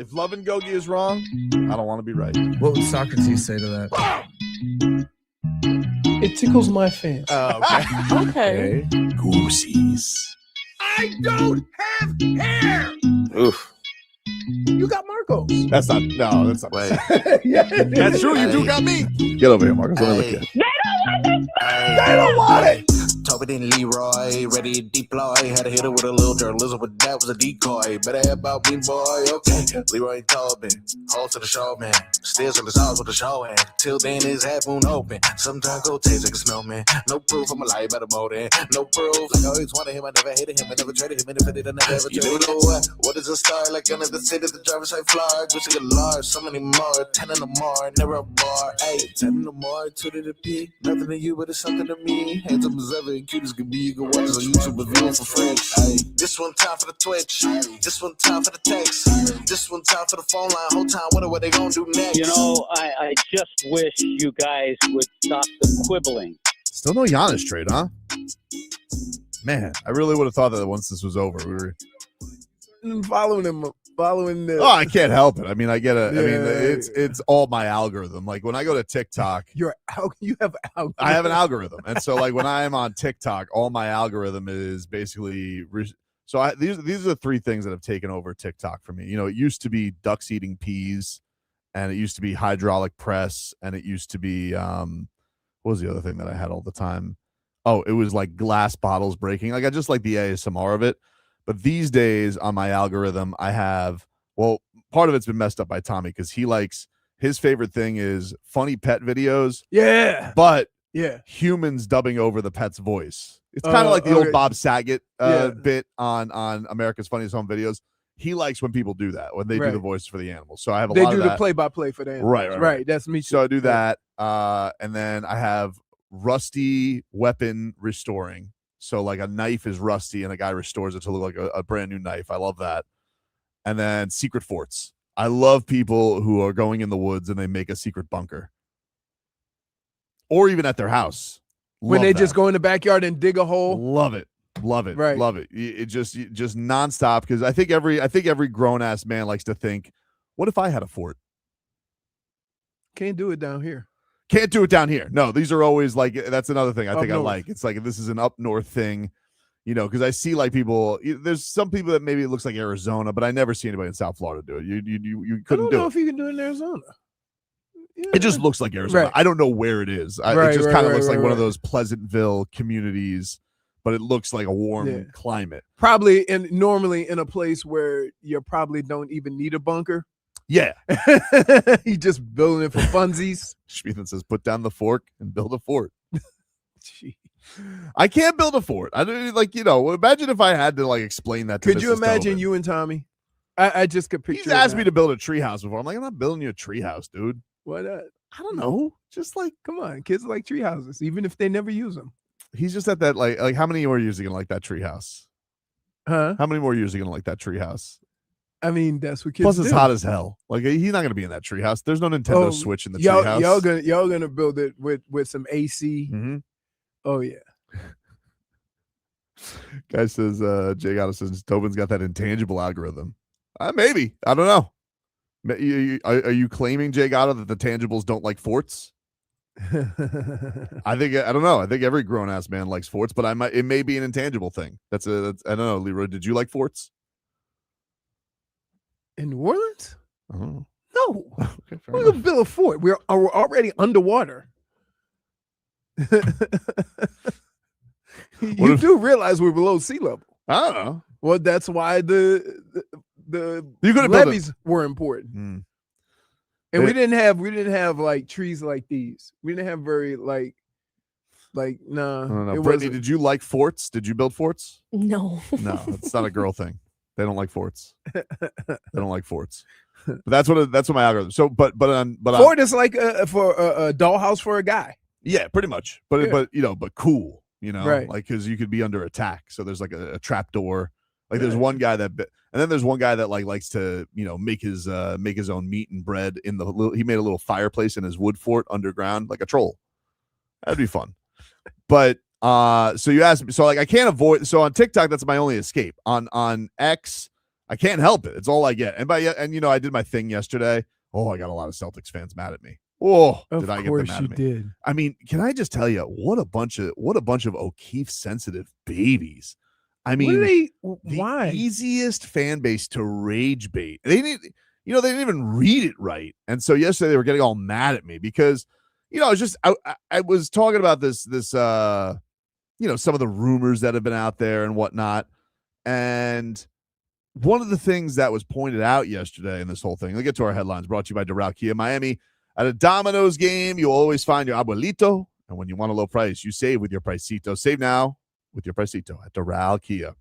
If Love and Gogi is wrong, I don't want to be right. What would Socrates say to that? It tickles my fancy. Oh, Okay. Goosies. I don't have hair. Oof. You got Marcos. That's not. Wait. Yeah. That's true. You do got me. Get over here, Marcus. Let me look at you. They don't want it. Tobin and Leroy, ready to deploy. Had to hit it with a little journalism, but that was a decoy. Better have about me, boy. Okay, Leroy and Tobin, hold to the show, man. Still on the sauce with the show, and till then his half moon open. Sometimes go taste like a snowman. No proof, I'm a lie about a motor. No proof, like I always wanted him. I never hated him. I never traded him. And if I did, I never ever traded him. You know what is a star? Like under the city, the driver's side floor. Gucci a large, so many more. 10 in the more, never a bar. Hey, 10 in the more, 2 to the P. Nothing to you, but it's something to me. Handsome as ever, and cute as can be. You can watch us on YouTube with viewing for free. Hey, this one time for the Twitch. This one time for the text. This one time for the phone line. Whole time, what they gonna do next? You know, I just wish you guys would stop the quibbling. Still no Giannis trade, huh? Man, I really would have thought that once this was over, we were Following the. Oh, I can't help it. I mean, I get it. I mean, it's all my algorithm. Like when I go to TikTok, You have. I have an algorithm, and so like when I am on TikTok, all my algorithm is basically. These are the three things that have taken over TikTok for me. You know, it used to be ducks eating peas, and it used to be hydraulic press, and it used to be what was the other thing that I had all the time? Oh, it was like glass bottles breaking. Like I just like the ASMR of it. But these days on my algorithm, I have, well, part of it's been messed up by Tommy because he likes, his favorite thing is funny pet videos. Yeah. But Yeah. humans dubbing over the pet's voice. It's kind of like the old Bob Saget bit on America's Funniest Home Videos. He likes when people do that, when they do the voice for the animals. So I have a lot of that. They do the play-by-play for them. Right. That's me too. So I do that. And then I have rusty weapon restoring. So like a knife is rusty and a guy restores it to look like a brand new knife. I love that. And then secret forts. I love people who are going in the woods and they make a secret bunker. Or even at their house. When they just go in the backyard and dig a hole. Love it. Love it. Right. Love it. It just nonstop. Because I think every grown ass man likes to think, what if I had a fort? Can't do it down here. Can't do it down here. No, these are always like, that's another thing I think north. I like. It's like, this is an up north thing, you know, because I see like people, there's some people that maybe it looks like Arizona, but I never see anybody in South Florida do it. You couldn't do it. I don't know if you can do it in Arizona. Yeah. It just looks like Arizona. Right. I don't know where it is. It just kind of looks like one of those Pleasantville communities, but it looks like a warm climate. Probably normally in a place where you probably don't even need a bunker. Yeah. He just building it for funsies. Schmiethan says, put down the fork and build a fort. I can't build a fort. I don't like, imagine if I had to like explain that to Could you Mrs. imagine Tobin. You and Tommy? I just could picture. He's asked me to build a treehouse before. I'm like, I'm not building you a treehouse, dude. Why not? I don't know. Just like, come on, kids like tree houses, even if they never use them. He's just at that like how many more years are you gonna like that treehouse? Huh? How many more years are you gonna like that treehouse? I mean, that's what kids Plus, do. it's hot as hell. Like he's not gonna be in that treehouse. There's no Nintendo Switch in the treehouse. Y'all gonna build it with some AC. Mm-hmm. Oh yeah. Guy says, Jay Otto says Tobin's got that intangible algorithm. Maybe. I don't know. Are you claiming, Jay Gatto, that the tangibles don't like forts? I don't know. I think every grown ass man likes forts, but it may be an intangible thing. I don't know. Leroy, did you like forts? In New Orleans? Oh. No. Okay, We're gonna build a fort. We're already underwater. You do realize we're below sea level. I don't know. Well, that's why the levees were important. And we didn't have like trees like these. We didn't have very like no. Brittney, did you like forts? Did you build forts? No. No, it's not a girl thing. They don't like forts. They don't like forts. But that's what my algorithm. So, but fort is like for a dollhouse for a guy. Yeah, pretty much. But cool. Right. Like because you could be under attack. So there's like a trap door. Like there's one guy and then there's one guy that like likes to make his own meat and bread in he made a little fireplace in his wood fort underground like a troll. That'd be fun. But so you asked me, so like I can't avoid, so on TikTok that's my only escape. On X I can't help it. It's all I get. And I did my thing yesterday. Oh, I got a lot of Celtics fans mad at me. Oh, did I get them mad at me? Did. I mean, can I just tell you what a bunch of O'Keefe sensitive babies. I mean, why? The easiest fan base to rage bait. They didn't even read it right. And so yesterday they were getting all mad at me because, I was talking about this some of the rumors that have been out there and whatnot. And one of the things that was pointed out yesterday in this whole thing, let's get to our headlines, brought to you by Doral Kia Miami. At a Domino's game, you'll always find your abuelito. And when you want a low price, you save with your Pricito. Save now with your Pricito at Doral Kia.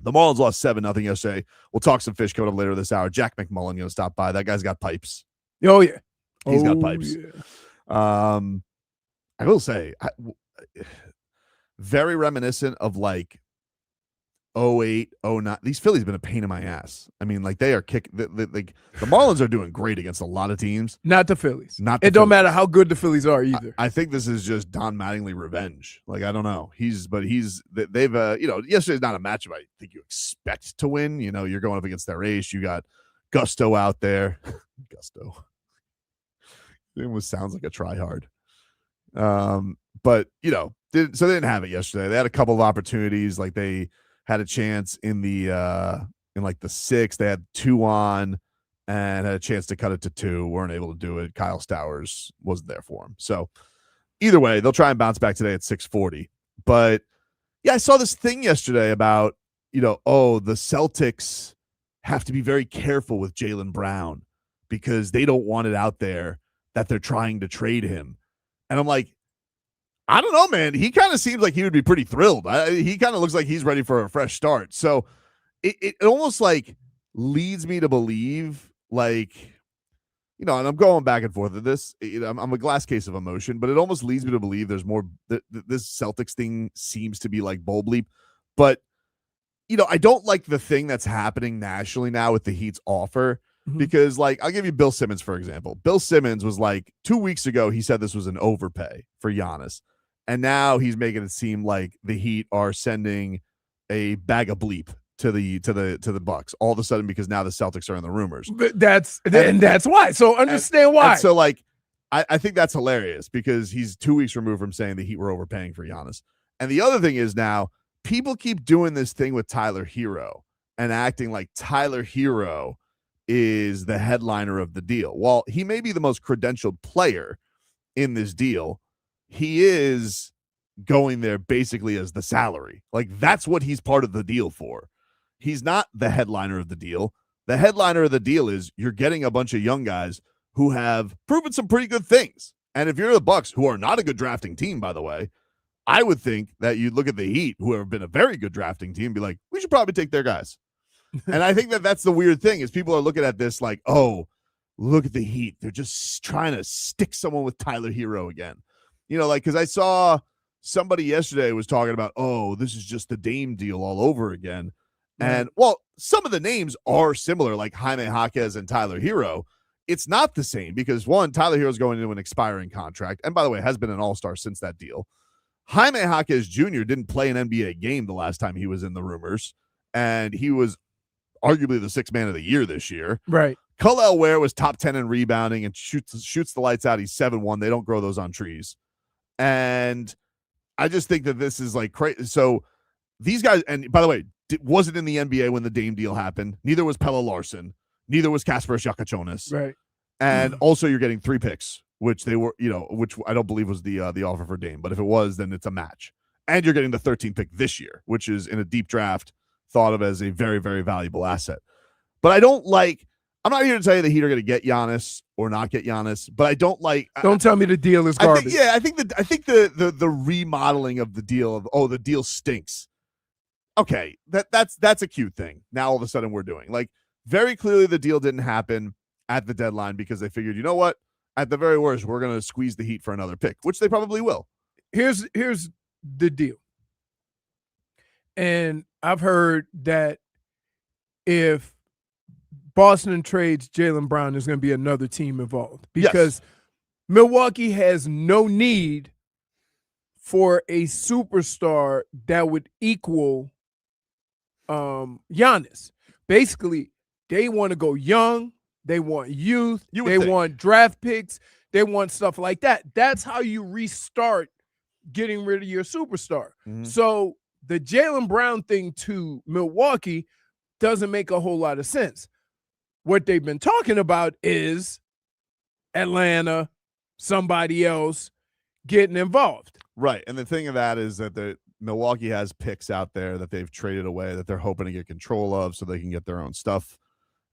The Marlins lost 7-0 yesterday. We'll talk some fish coming up later this hour. Jack McMullen going to stop by. That guy's got pipes. Oh, yeah. He's got pipes. Yeah. I will say, very reminiscent of like 08, 09. These Phillies have been a pain in my ass. I mean, like they are the Marlins are doing great against a lot of teams. Not the Phillies. It don't matter how good the Phillies are either. I think this is just Don Mattingly revenge. Like, I don't know. They've yesterday's not a matchup I think you expect to win. You're going up against their ace. You got Gusto out there. Gusto. It almost sounds like a try hard. But so they didn't have it yesterday. They had a couple of opportunities. Like they had a chance in the sixth. They had 2 on and had a chance to cut it to 2. Weren't able to do it. Kyle Stowers wasn't there for him. So either way, they'll try and bounce back today at 6:40. But yeah, I saw this thing yesterday about, the Celtics have to be very careful with Jaylen Brown because they don't want it out there that they're trying to trade him. And I'm like, I don't know, man. He kind of seems like he would be pretty thrilled. He kind of looks like he's ready for a fresh start. So it almost like leads me to believe and I'm going back and forth with this. I'm a glass case of emotion, but it almost leads me to believe there's more. This Celtics thing seems to be like bull bleep. But, I don't like the thing that's happening nationally now with the Heat's offer. Because, I'll give you Bill Simmons, for example. Bill Simmons was 2 weeks ago, he said this was an overpay for Giannis. And now he's making it seem like the Heat are sending a bag of bleep to the Bucks all of a sudden because now the Celtics are in the rumors. But that's why. So understand why. And so, I think that's hilarious because he's 2 weeks removed from saying the Heat were overpaying for Giannis. And the other thing is now people keep doing this thing with Tyler Herro and acting like Tyler Herro is the headliner of the deal. While he may be the most credentialed player in this deal, he is going there basically as the salary. That's what he's part of the deal for. He's not the headliner of the deal. The headliner of the deal is you're getting a bunch of young guys who have proven some pretty good things. And if you're the Bucks, who are not a good drafting team, by the way, I would think that you'd look at the Heat, who have been a very good drafting team, and be like, we should probably take their guys. And I think that's the weird thing is people are looking at this like, oh, look at the Heat. They're just trying to stick someone with Tyler Herro again. Because I saw somebody yesterday was talking about, oh, this is just the Dame deal all over again. And, well, some of the names are similar, like Jaime Jaquez and Tyler Herro. It's not the same because, one, Tyler Herro is going into an expiring contract. And, by the way, has been an all-star since that deal. Jaime Jaquez Jr. didn't play an NBA game the last time he was in the rumors. And he was arguably the 6th man of the year this year. Right. Khalil Ware was top 10 in rebounding and shoots the lights out. He's 7'1". They don't grow those on trees. And I just think that this is crazy. So these guys, and by the way, wasn't in the NBA when the Dame deal happened. Neither was Pelle Larsson. Neither was Kasper Jakachonis. Right. And also you're getting 3 picks, which they were, which I don't believe was the offer for Dame. But if it was, then it's a match. And you're getting the 13th pick this year, which is in a deep draft thought of as a very, very valuable asset. But I'm not here to tell you the Heat are going to get Giannis or not get Giannis, but I don't Don't tell me the deal is garbage. I think the remodeling of the deal of, the deal stinks. Okay, that's a cute thing. Now all of a sudden we're doing very clearly the deal didn't happen at the deadline because they figured, you know what? At the very worst, we're going to squeeze the Heat for another pick, which they probably will. Here's the deal. And I've heard that if Boston trades Jaylen Brown, there's going to be another team involved because Milwaukee has no need for a superstar that would equal Giannis. basically they want to go young. They want youth. They think. want draft picks. They want stuff like that. That's how you restart getting rid of your superstar. Mm-hmm. So the Jaylen Brown thing to Milwaukee doesn't make a whole lot of sense. What they've been talking about is Atlanta, somebody else getting involved. Right. And the thing of that is that the Milwaukee has picks out there that they've traded away that they're hoping to get control of so they can get their own stuff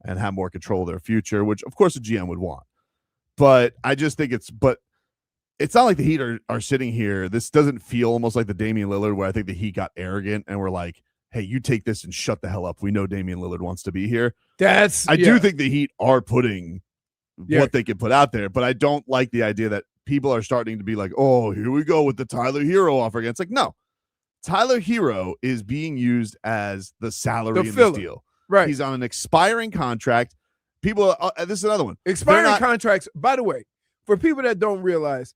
and have more control of their future, which of course a GM would want. But I just think it's not like the Heat are sitting here. This doesn't feel almost like the Damian Lillard where I think the Heat got arrogant and were like, hey, you take this and shut the hell up. We know Damian Lillard wants to be here. I do think the Heat are putting what they can put out there, but I don't like the idea that people are starting to be like, oh, here we go with the Tyler Herro offer again. It's like, no, Tyler Herro is being used as the salary in this deal. Right. He's on an expiring contract. People, this is another one. Expiring contracts, by the way, for people that don't realize,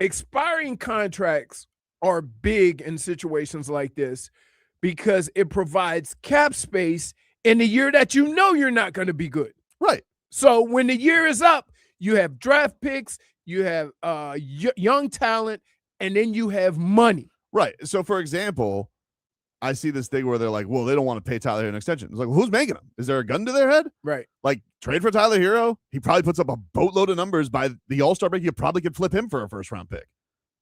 expiring contracts are big in situations like this because it provides cap space in the year that you know you're not going to be good. Right. So when the year is up, you have draft picks, you have young talent, and then you have money. Right. So, for example, I see this thing where they're like, well, they don't want to pay Tyler Herro an extension. It's like, well, who's making them? Is there a gun to their head? Right. Like, trade for Tyler Herro. He probably puts up a boatload of numbers by the All-Star break. You probably could flip him for a first-round pick.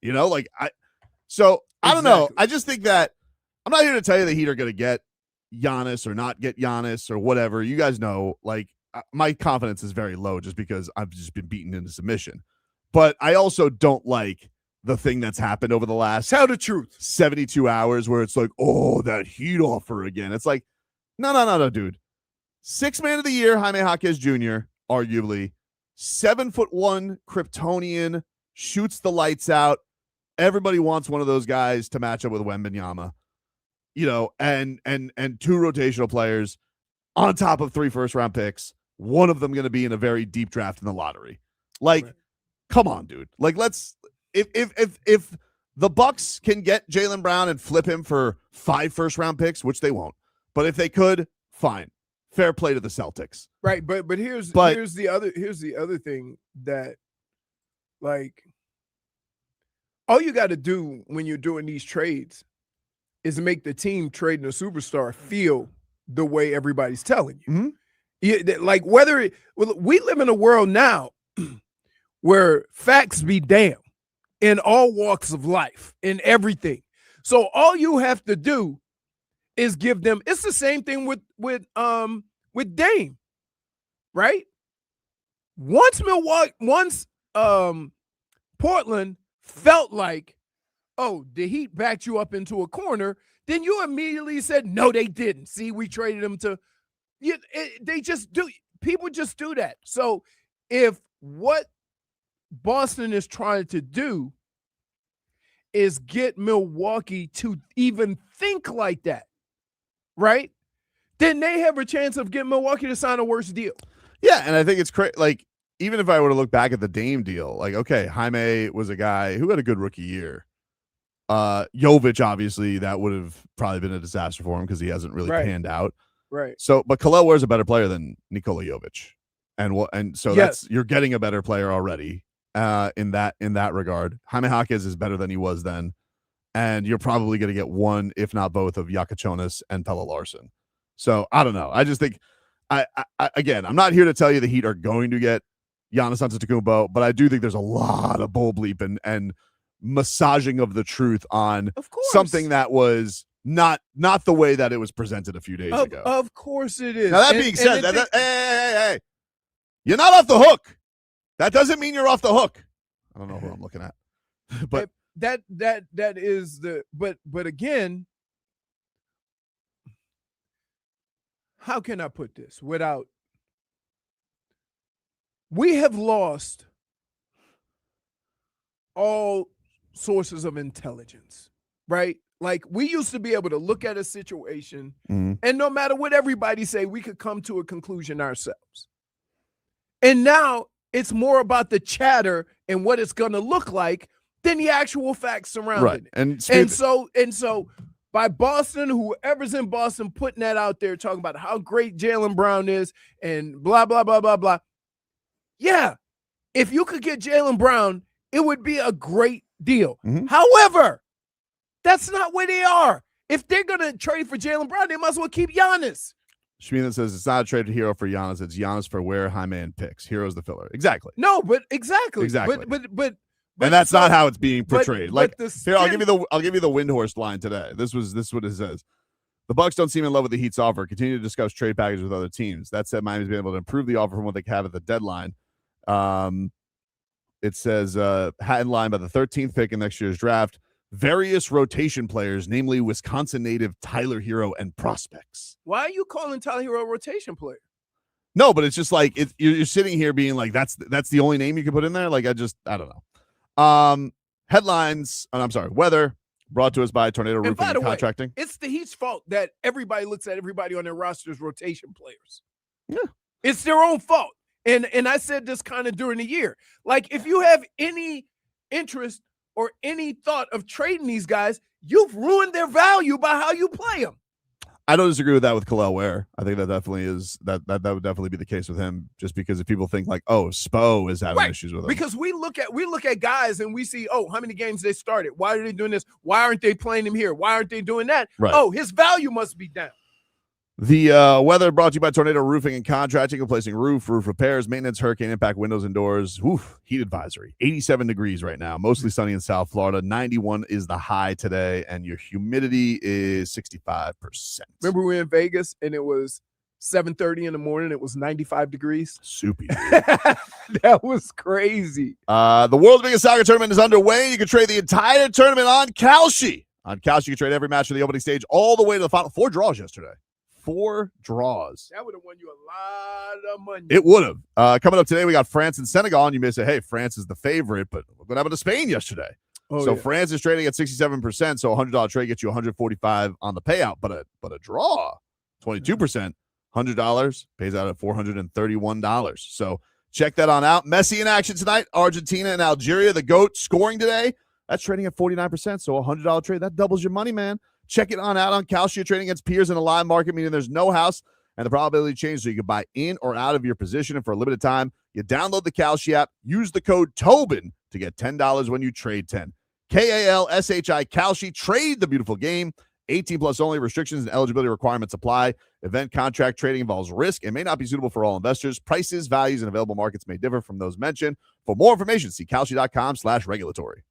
You know, like, I don't know. I just think that I'm not here to tell you the Heat are going to get Giannis or not get Giannis or whatever. You guys know, like, my confidence is very low just because I've just been beaten into submission. But I also don't like the thing that's happened over the last tell the truth 72 hours where it's like, oh, that Heat offer again. It's like, no, dude. 6th man of the year, Jaime Jaquez Jr., arguably 7'1" Kryptonian, shoots the lights out. Everybody wants one of those guys to match up with Wembanyama, you know, and 2 rotational players on top of 3 first-round picks. One of them going to be in a very deep draft in the lottery. Like, come on, dude. Like, if the Bucks can get Jaylen Brown and flip him for 5 first-round picks, which they won't, but if they could, fine. Fair play to the Celtics. Right, but here's the other thing that, like, all you got to do when you're doing these trades is make the team trading a superstar feel the way everybody's telling you. Mm-hmm. Like, we live in a world now where facts be damn in all walks of life, in everything. So all you have to do is give them. It's the same thing with Dame, right? Once Portland felt like, oh, the Heat backed you up into a corner, then you immediately said, no, they didn't. See, we traded them to. They just do. People just do that. So if what Boston is trying to do is get Milwaukee to even think like that, right? Then they have a chance of getting Milwaukee to sign a worse deal. Yeah, and I think it's crazy. Like, even if I were to look back at the Dame deal, like, okay, Jaime was a guy who had a good rookie year. Jovic, obviously, that would have probably been a disaster for him because he hasn't really panned out. Right. So, but Khalil Ware is a better player than Nikola Jovic, and so that's you're getting a better player already. In that regard, Jaime Jaquez is better than he was then, and you're probably going to get one, if not both, of Yakachonis and Pelle Larsson. So I don't know. I just think, again, I'm not here to tell you the Heat are going to get Giannis Antetokounmpo, but I do think there's a lot of bull bleep and massaging of the truth on something that was not the way that it was presented a few days ago. Of course it is. Now, that being said, hey, you're not off the hook. That doesn't mean you're off the hook. I don't know who I'm looking at, but that is the but again, how can I put this without? We have lost all sources of intelligence, right? Like, we used to be able to look at a situation and no matter what everybody say, we could come to a conclusion ourselves. And now it's more about the chatter and what it's going to look like than the actual facts surrounding it. And so by Boston, whoever's in Boston putting that out there, talking about how great Jaylen Brown is and blah, blah, blah, blah, blah. Yeah, if you could get Jaylen Brown, it would be a great deal. However, that's not where they are. If they're going to trade for Jaylen Brown, they might as well keep Giannis. Schmielan says it's not a trade for Herro for Giannis. It's Giannis for where Jaime and picks. Herro's the filler. Exactly. No, but exactly. But and that's not how it's being portrayed. Here, I'll give you the Windhorst line today. This is what it says. The Bucks don't seem in love with the Heat's offer. Continue to discuss trade packages with other teams. That said, Miami's been able to improve the offer from what they have at the deadline. It says hat in line by the 13th pick in next year's draft. Various rotation players, namely Wisconsin native Tyler Herro and prospects. Why are you calling Tyler Herro a rotation player? No, but it's just like you're sitting here being like, that's the only name you can put in there. Like I don't know. Headlines. I'm sorry. Weather brought to us by Tornado Roofing and Contracting. It's the Heat's fault that everybody looks at everybody on their roster as rotation players. Yeah, it's their own fault. And I said this kind of during the year. Like if you have any interest or any thought of trading these guys, you've ruined their value by how you play them. I don't disagree with that with Khalil Ware. I think that definitely is that would definitely be the case with him, just because if people think like, oh, Spo is having issues with him. Because we look at guys and we see, oh, how many games they started? Why are they doing this? Why aren't they playing him here? Why aren't they doing that? Right. Oh, his value must be down. The weather brought to you by Tornado Roofing and Contracting, replacing roof repairs, maintenance, hurricane impact, windows and doors. Heat advisory. 87 degrees right now, mostly sunny in South Florida. 91 is the high today, and your humidity is 65%. Remember we were in Vegas and it was 7:30 in the morning. It was 95 degrees. Soupy. That was crazy. The world's biggest soccer tournament is underway. You can trade the entire tournament on Kalshi. On Kalshi, you can trade every match from the opening stage all the way to the final. 4 draws yesterday. 4 draws. That would have won you a lot of money. It would have. Coming up today, we got France and Senegal, and you may say, hey, France is the favorite, but look what happened to Spain yesterday. France is trading at 67%, so a $100 trade gets you $145 on the payout, but a draw, 22%, $100 pays out at $431. So check that on out. Messi in action tonight. Argentina and Algeria, the GOAT, scoring today. That's trading at 49%, so a $100 trade. That doubles your money, man. Check it on out on Kalshi. You're trading against peers in a live market, meaning there's no house, and the probability changes, so you can buy in or out of your position. And for a limited time, you download the Kalshi app, use the code Tobin to get $10 when you trade 10. Kalshi, Kalshi. Trade the beautiful game. 18 plus only. Restrictions and eligibility requirements apply. Event contract trading involves risk and may not be suitable for all investors. Prices, values, and available markets may differ from those mentioned. For more information, see Kalshi.com/regulatory.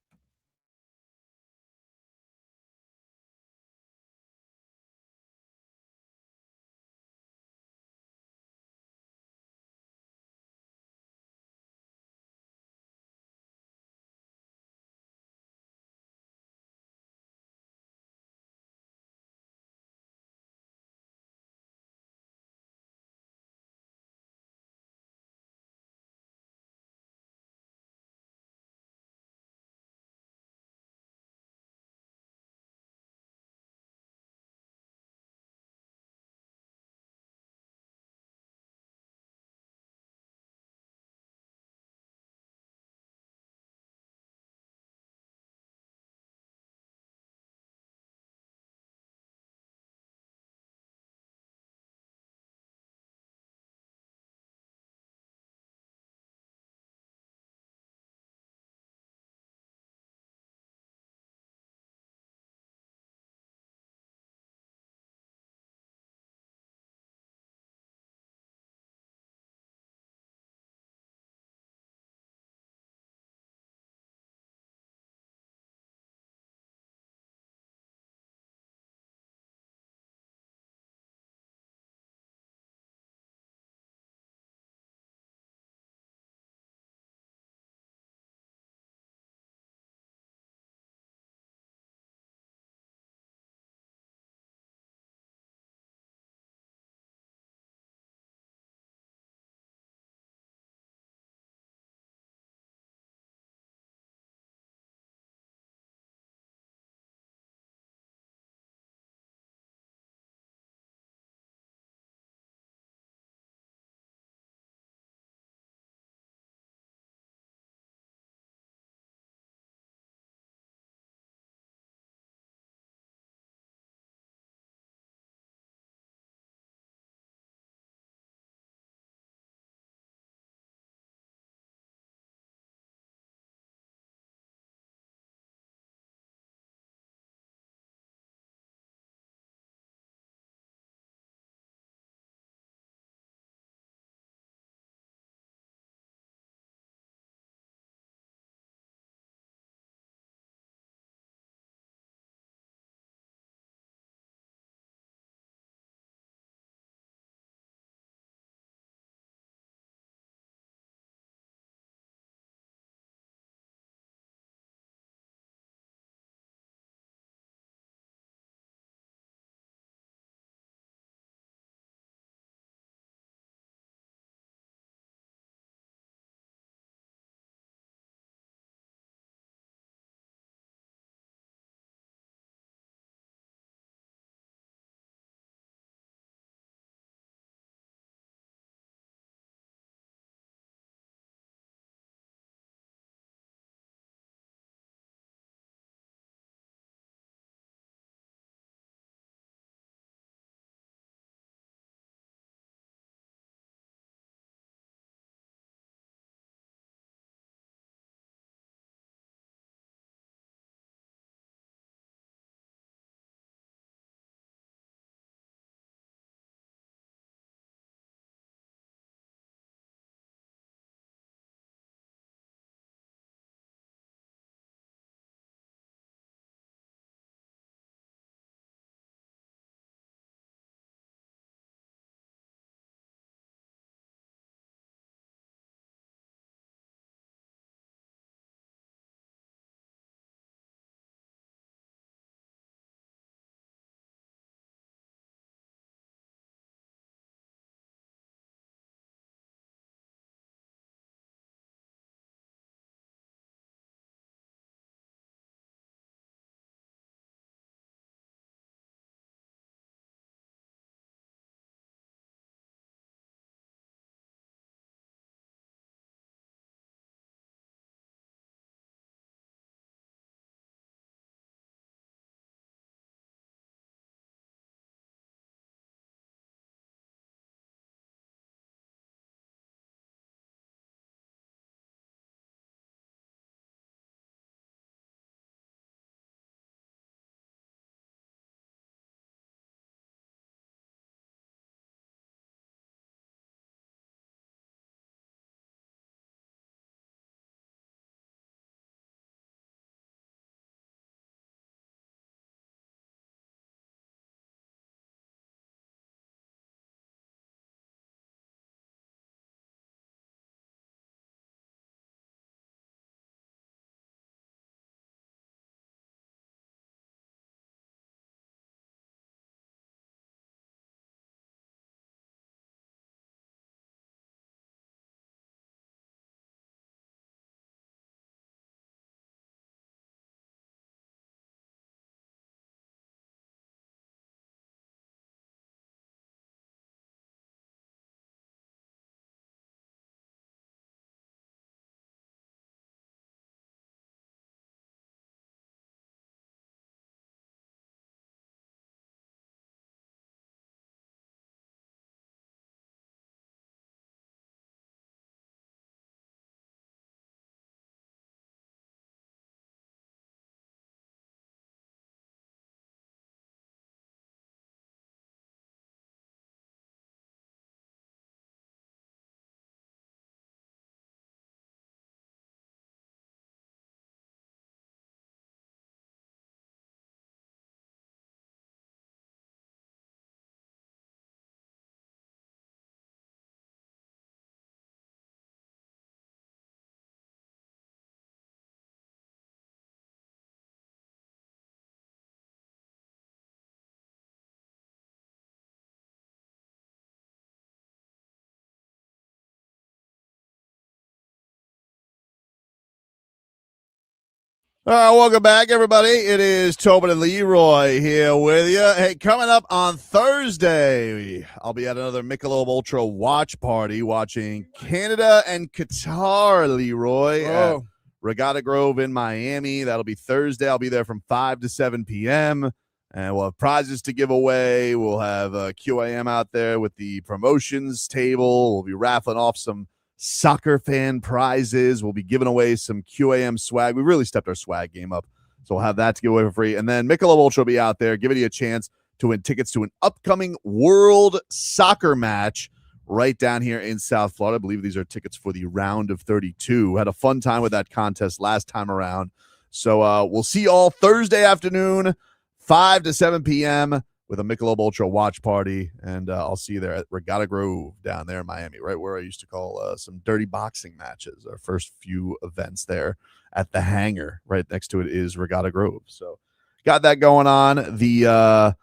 All right, welcome back, everybody. It is Tobin and Leroy here with you. Hey, coming up on Thursday, I'll be at another Michelob Ultra watch party watching Canada and Qatar, Leroy, at Regatta Grove in Miami. That'll be Thursday. I'll be there from 5 to 7 p.m., and we'll have prizes to give away. We'll have QAM out there with the promotions table. We'll be raffling off some soccer fan prizes. We'll be giving away some QAM swag. We really stepped our swag game up, so we'll have that to give away for free. And then Michelob Ultra will be out there giving you a chance to win tickets to an upcoming World Soccer match right down here in South Florida. I believe these are tickets for the round of 32. Had a fun time with that contest last time around. So we'll see you all Thursday afternoon, 5 to 7 p.m. with a Michelob Ultra watch party, and I'll see you there at Regatta Grove down there in Miami, right where I used to call some dirty boxing matches. Our first few events there at the hangar. Right next to it is Regatta Grove. So got that going on. The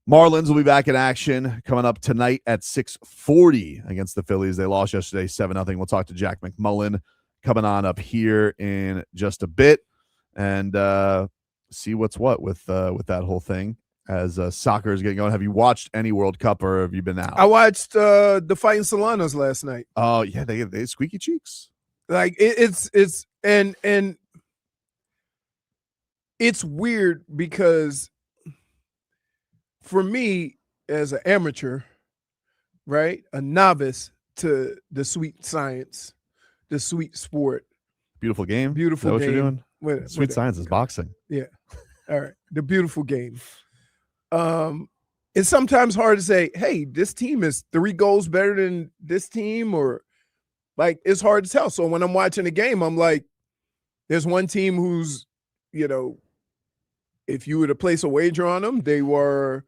Marlins will be back in action coming up tonight at 6:40 against the Phillies. They lost yesterday 7-0. We'll talk to Jack McMullen coming on up here in just a bit and see what's what with that whole thing. As soccer is getting going. Have you watched any World Cup or have you been out? I watched the Fighting Solanos last night. Oh yeah, they squeaky cheeks. Like it's weird because for me as an amateur, right, a novice to the sweet science, the sweet sport, beautiful game. Beautiful is that game. What you're doing? Sweet science is boxing. Yeah. All right. The beautiful game. It's sometimes hard to say, hey, this team is 3 goals better than this team, or like it's hard to tell. So when I'm watching the game, I'm like, there's one team who's, if you were to place a wager on them, they were,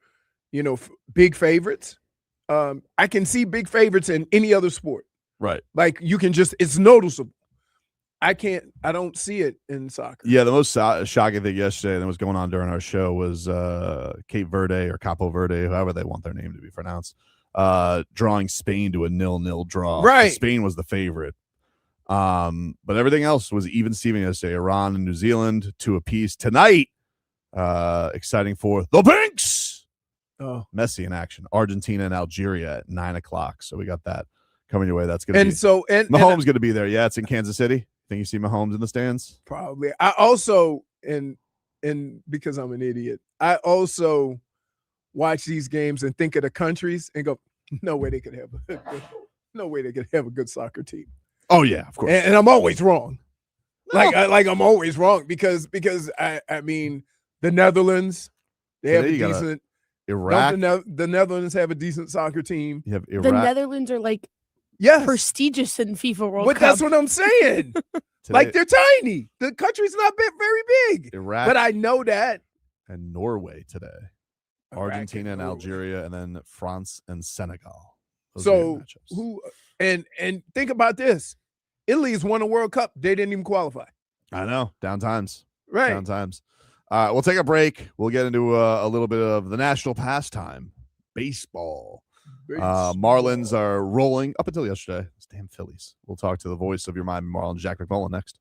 big favorites. I can see big favorites in any other sport. Right. Like you can just, it's noticeable. I don't see it in soccer. Yeah, the most shocking thing yesterday that was going on during our show was Cape Verde or Capo Verde, however they want their name to be pronounced, drawing Spain to a 0-0 draw. Right. Spain was the favorite. But everything else was even Steven yesterday. Iran and New Zealand 2 apiece. Tonight, exciting for the Pinks. Oh. Messi in action. Argentina and Algeria at 9:00. So we got that coming your way. That's going to be. And Mahomes going to be there. Yeah, it's in Kansas City. Think you see Mahomes in the stands? Probably. I also, and because I'm an idiot, I also watch these games and think of the countries and go, no way they could have a good soccer team. Oh yeah, of course. And I'm always wrong. No. Like I'm always wrong because I mean the Netherlands, they have a decent. Iraq. The Netherlands have a decent soccer team. You have Iraq. The Netherlands are like. Yes. Prestigious in FIFA World Cup. But that's what I'm saying. Like they're tiny. The country's not very big. Iraq. But I know that. And Norway today. Argentina and Algeria, and then France and Senegal. So and think about this. Italy's won a World Cup. They didn't even qualify. I know. Down times. Right. Down times. We'll take a break. We'll get into a little bit of the national pastime, baseball. Marlins are rolling up until yesterday. Those damn Phillies. We'll talk to the voice of your Miami Marlins, Jack McMullen, next.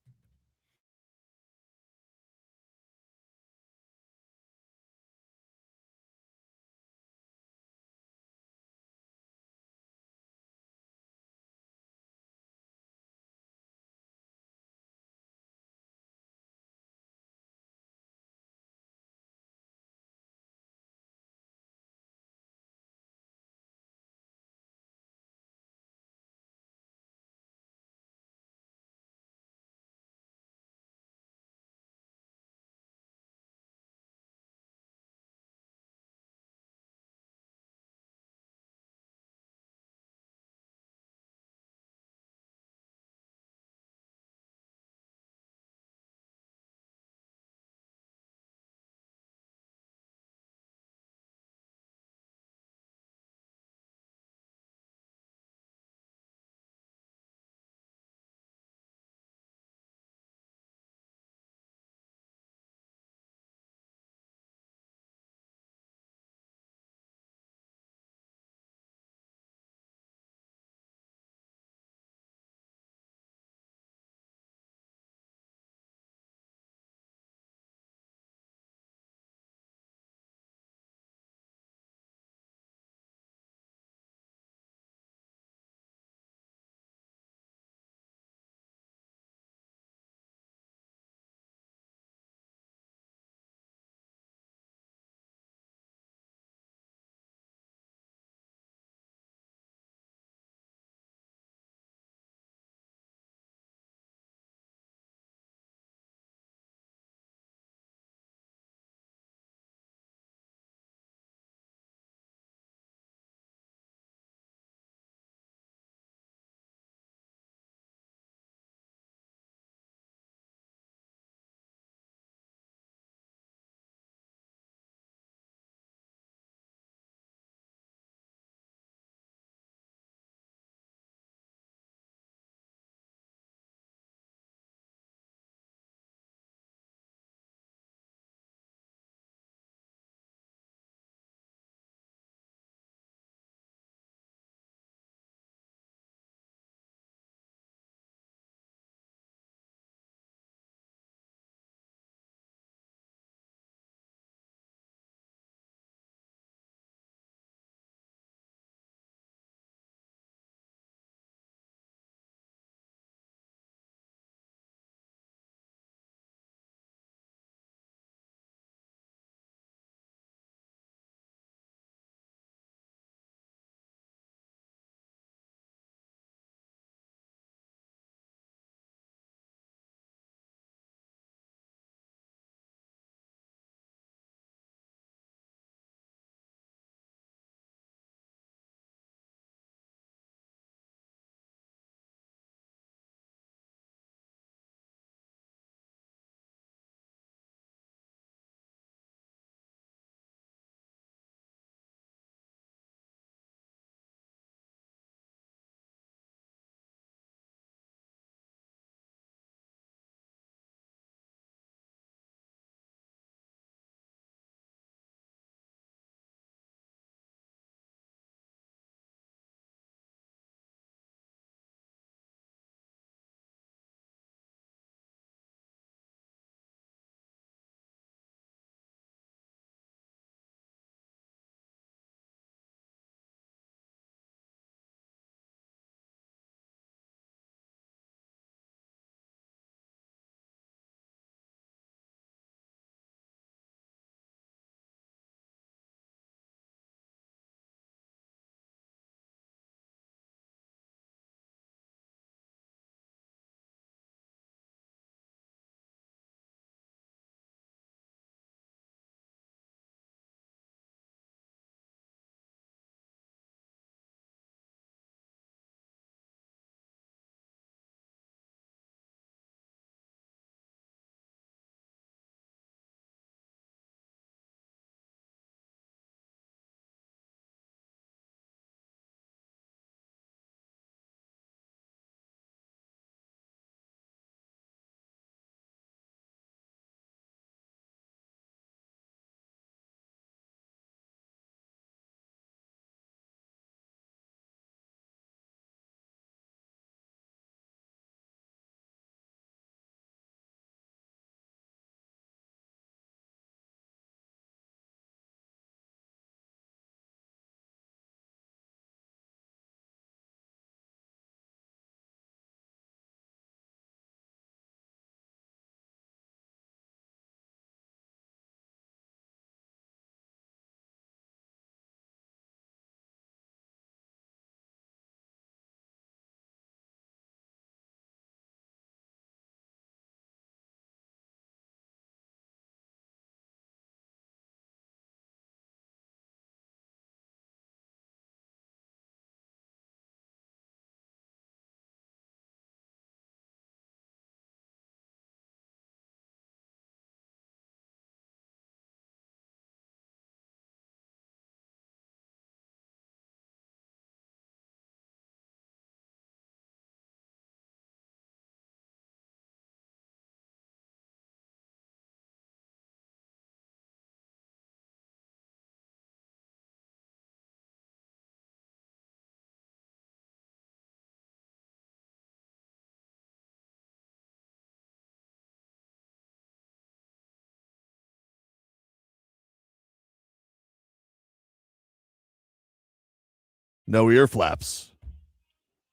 No ear flaps.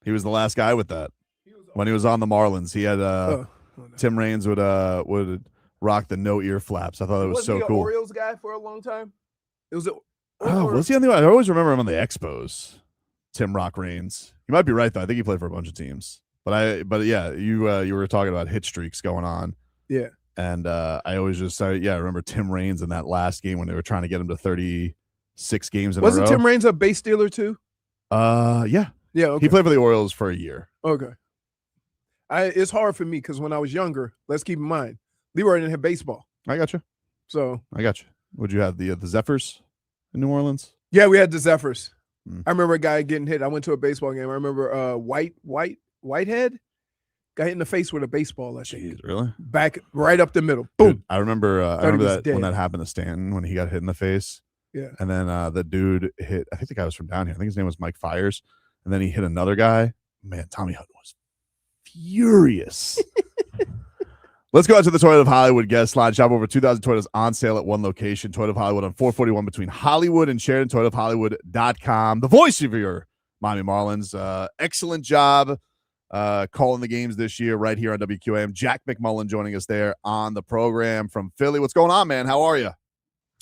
He was the last guy with that. When he was on the Marlins, he had Tim Raines would rock the no ear flaps. I thought it was so cool. Was he an Orioles guy for a long time? It was. Was he on the? I always remember him on the Expos. Tim Rock Raines. You might be right though. I think he played for a bunch of teams. But yeah, you were talking about hit streaks going on. Yeah. And I always just I remember Tim Raines in that last game when they were trying to get him to 36 games in a row. Wasn't Tim Raines a base stealer too? Yeah. Yeah. Okay. He played for the Orioles for a year. Okay. It's hard for me because when I was younger, let's keep in mind, Leroy didn't have baseball. I got you. So I got you. Would you have the Zephyrs in New Orleans? Yeah, we had the Zephyrs. I remember a guy getting hit. I went to a baseball game. I remember Whitehead got hit in the face with a baseball. I think. Jeez, really? Back right up the middle. Boom. Dude, I remember that dead. when that happened to Stanton when he got hit in the face. Yeah. And then the dude hit. I think the guy was from down here. I think his name was Mike Fires. And then he hit another guy. Man, Tommy Hutton was furious. Let's go out to the Toyota of Hollywood guest line. Shop over 2,000 Toyotas on sale at one location. Toyota of Hollywood on 441 between Hollywood and Sheridan. ToyotaofHollywood.com. The voice of your Miami Marlins. Excellent job calling the games this year right here on WQAM. Jack McMullen joining us there on the program from Philly. What's going on, man? How are you?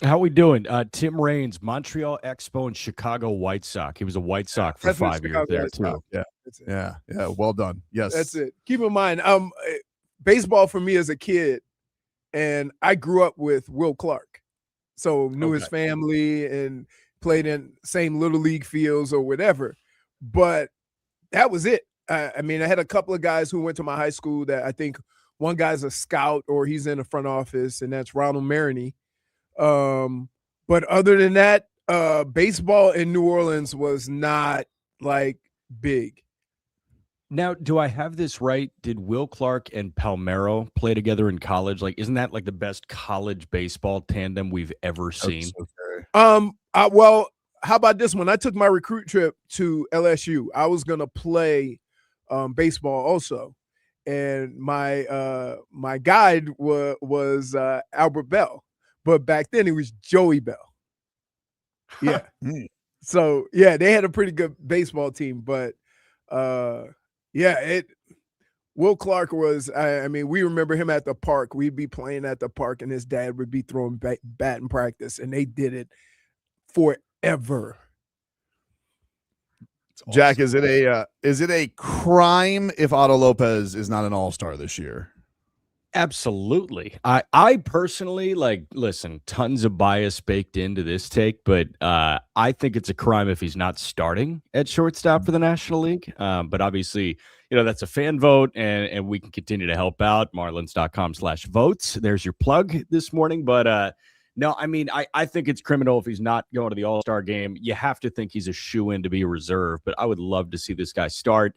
How we doing? Tim Raines, Montreal Expo and Chicago White Sox. He was a White Sox for 5 years there, too. Yeah. Well done. Yes. That's it. Keep in mind, baseball for me as a kid, and I grew up with Will Clark. So knew his family and played in same little league fields or whatever. But that was it. I mean, I had a couple of guys who went to my high school that I think one guy's a scout or he's in the front office, and that's Ronald Maroney. But other than that, baseball in New Orleans was not like big. Now, do I have this right? Did Will Clark and Palmeiro play together in college? Like, isn't that like the best college baseball tandem we've ever seen? Well, how about this one? I took my recruit trip to LSU. I was gonna play baseball also, and my guide was Albert Bell, but back then it was Joey Bell. Yeah. So yeah, they had a pretty good baseball team, but Will Clark was, I mean, we remember him at the park. We'd be playing at the park and his dad would be throwing bat in practice, and they did it forever. Awesome. Jack, is it a crime if Otto Lopez is not an all-star this year? Absolutely. I personally, listen, tons of bias baked into this take, but I think it's a crime if he's not starting at shortstop for the National League. But obviously, that's a fan vote, and we can continue to help out. Marlins.com/votes. There's your plug this morning. But no, I mean, I think it's criminal if he's not going to the All-Star game. You have to think he's a shoo-in to be a reserve, but I would love to see this guy start.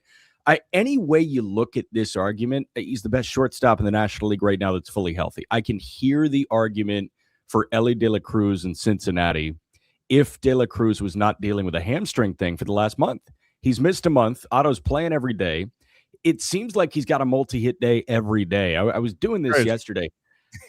Any way you look at this argument, he's the best shortstop in the National League right now that's fully healthy. I can hear the argument for Elly De La Cruz in Cincinnati if De La Cruz was not dealing with a hamstring thing for the last month. He's missed a month. Otto's playing every day. It seems like he's got a multi-hit day every day. I was doing this yesterday.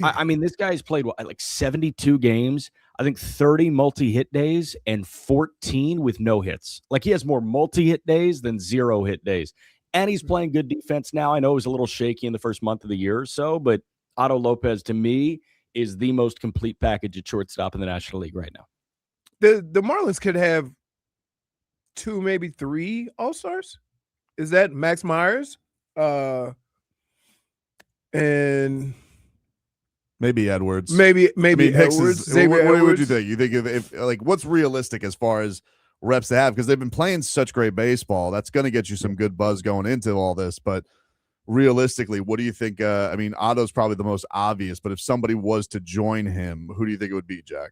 I mean, this guy's played like 72 games, I think 30 multi-hit days and 14 with no hits. Like, he has more multi-hit days than 0 hit days. And he's playing good defense now. I know it was a little shaky in the first month of the year or so, but Otto Lopez, to me, is the most complete package at shortstop in the National League right now. The Marlins could have 2, maybe 3 All-Stars. Is that Max Myers? And... maybe Edwards. Maybe Edwards. What would you think? You think if like what's realistic as far as reps to have? Because they've been playing such great baseball. That's going to get you some good buzz going into all this. But realistically, what do you think? I mean, Otto's probably the most obvious. But if somebody was to join him, who do you think it would be, Jack?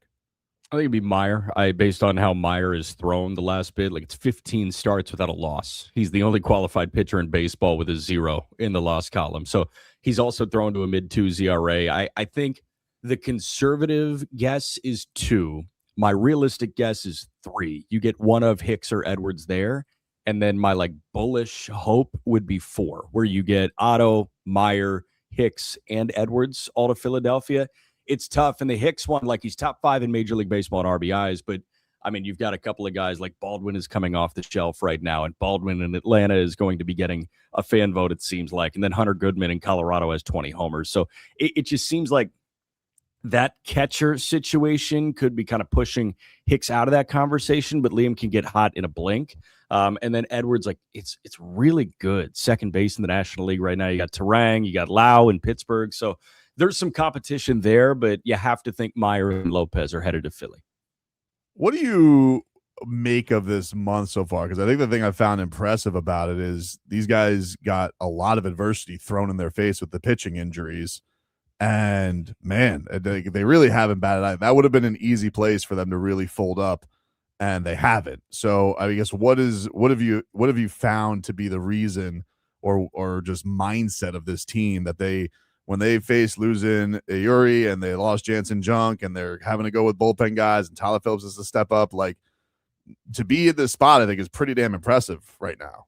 I think it'd be Meyer. Based on how Meyer is thrown the last bit, like it's 15 starts without a loss. He's the only qualified pitcher in baseball with a 0 in the loss column. So he's also thrown to a mid-2s ERA. I think the conservative guess is 2. My realistic guess is 3. You get one of Hicks or Edwards there. And then my bullish hope would be 4, where you get Otto, Meyer, Hicks, and Edwards all to Philadelphia. It's tough. And the Hicks one, he's top 5 in Major League Baseball in RBIs, but I mean, you've got a couple of guys like Baldwin is coming off the shelf right now, and Baldwin in Atlanta is going to be getting a fan vote, it seems like. And then Hunter Goodman in Colorado has 20 homers. So it just seems like that catcher situation could be kind of pushing Hicks out of that conversation, but Liam can get hot in a blink. And then Edwards, like it's really good. Second base in the National League right now. You got Terang, you got Lau in Pittsburgh. So there's some competition there, but you have to think Meyer and Lopez are headed to Philly. What do you make of this month so far? Because I think the thing I found impressive about it is these guys got a lot of adversity thrown in their face with the pitching injuries. And man, they really haven't batted out. That would have been an easy place for them to really fold up, and they haven't. So I guess what have you found to be the reason or just mindset of this team that when they faced losing Ayuri and they lost Jansen Junk and they're having to go with bullpen guys and Tyler Phillips is to step up, like to be at this spot, I think is pretty damn impressive right now.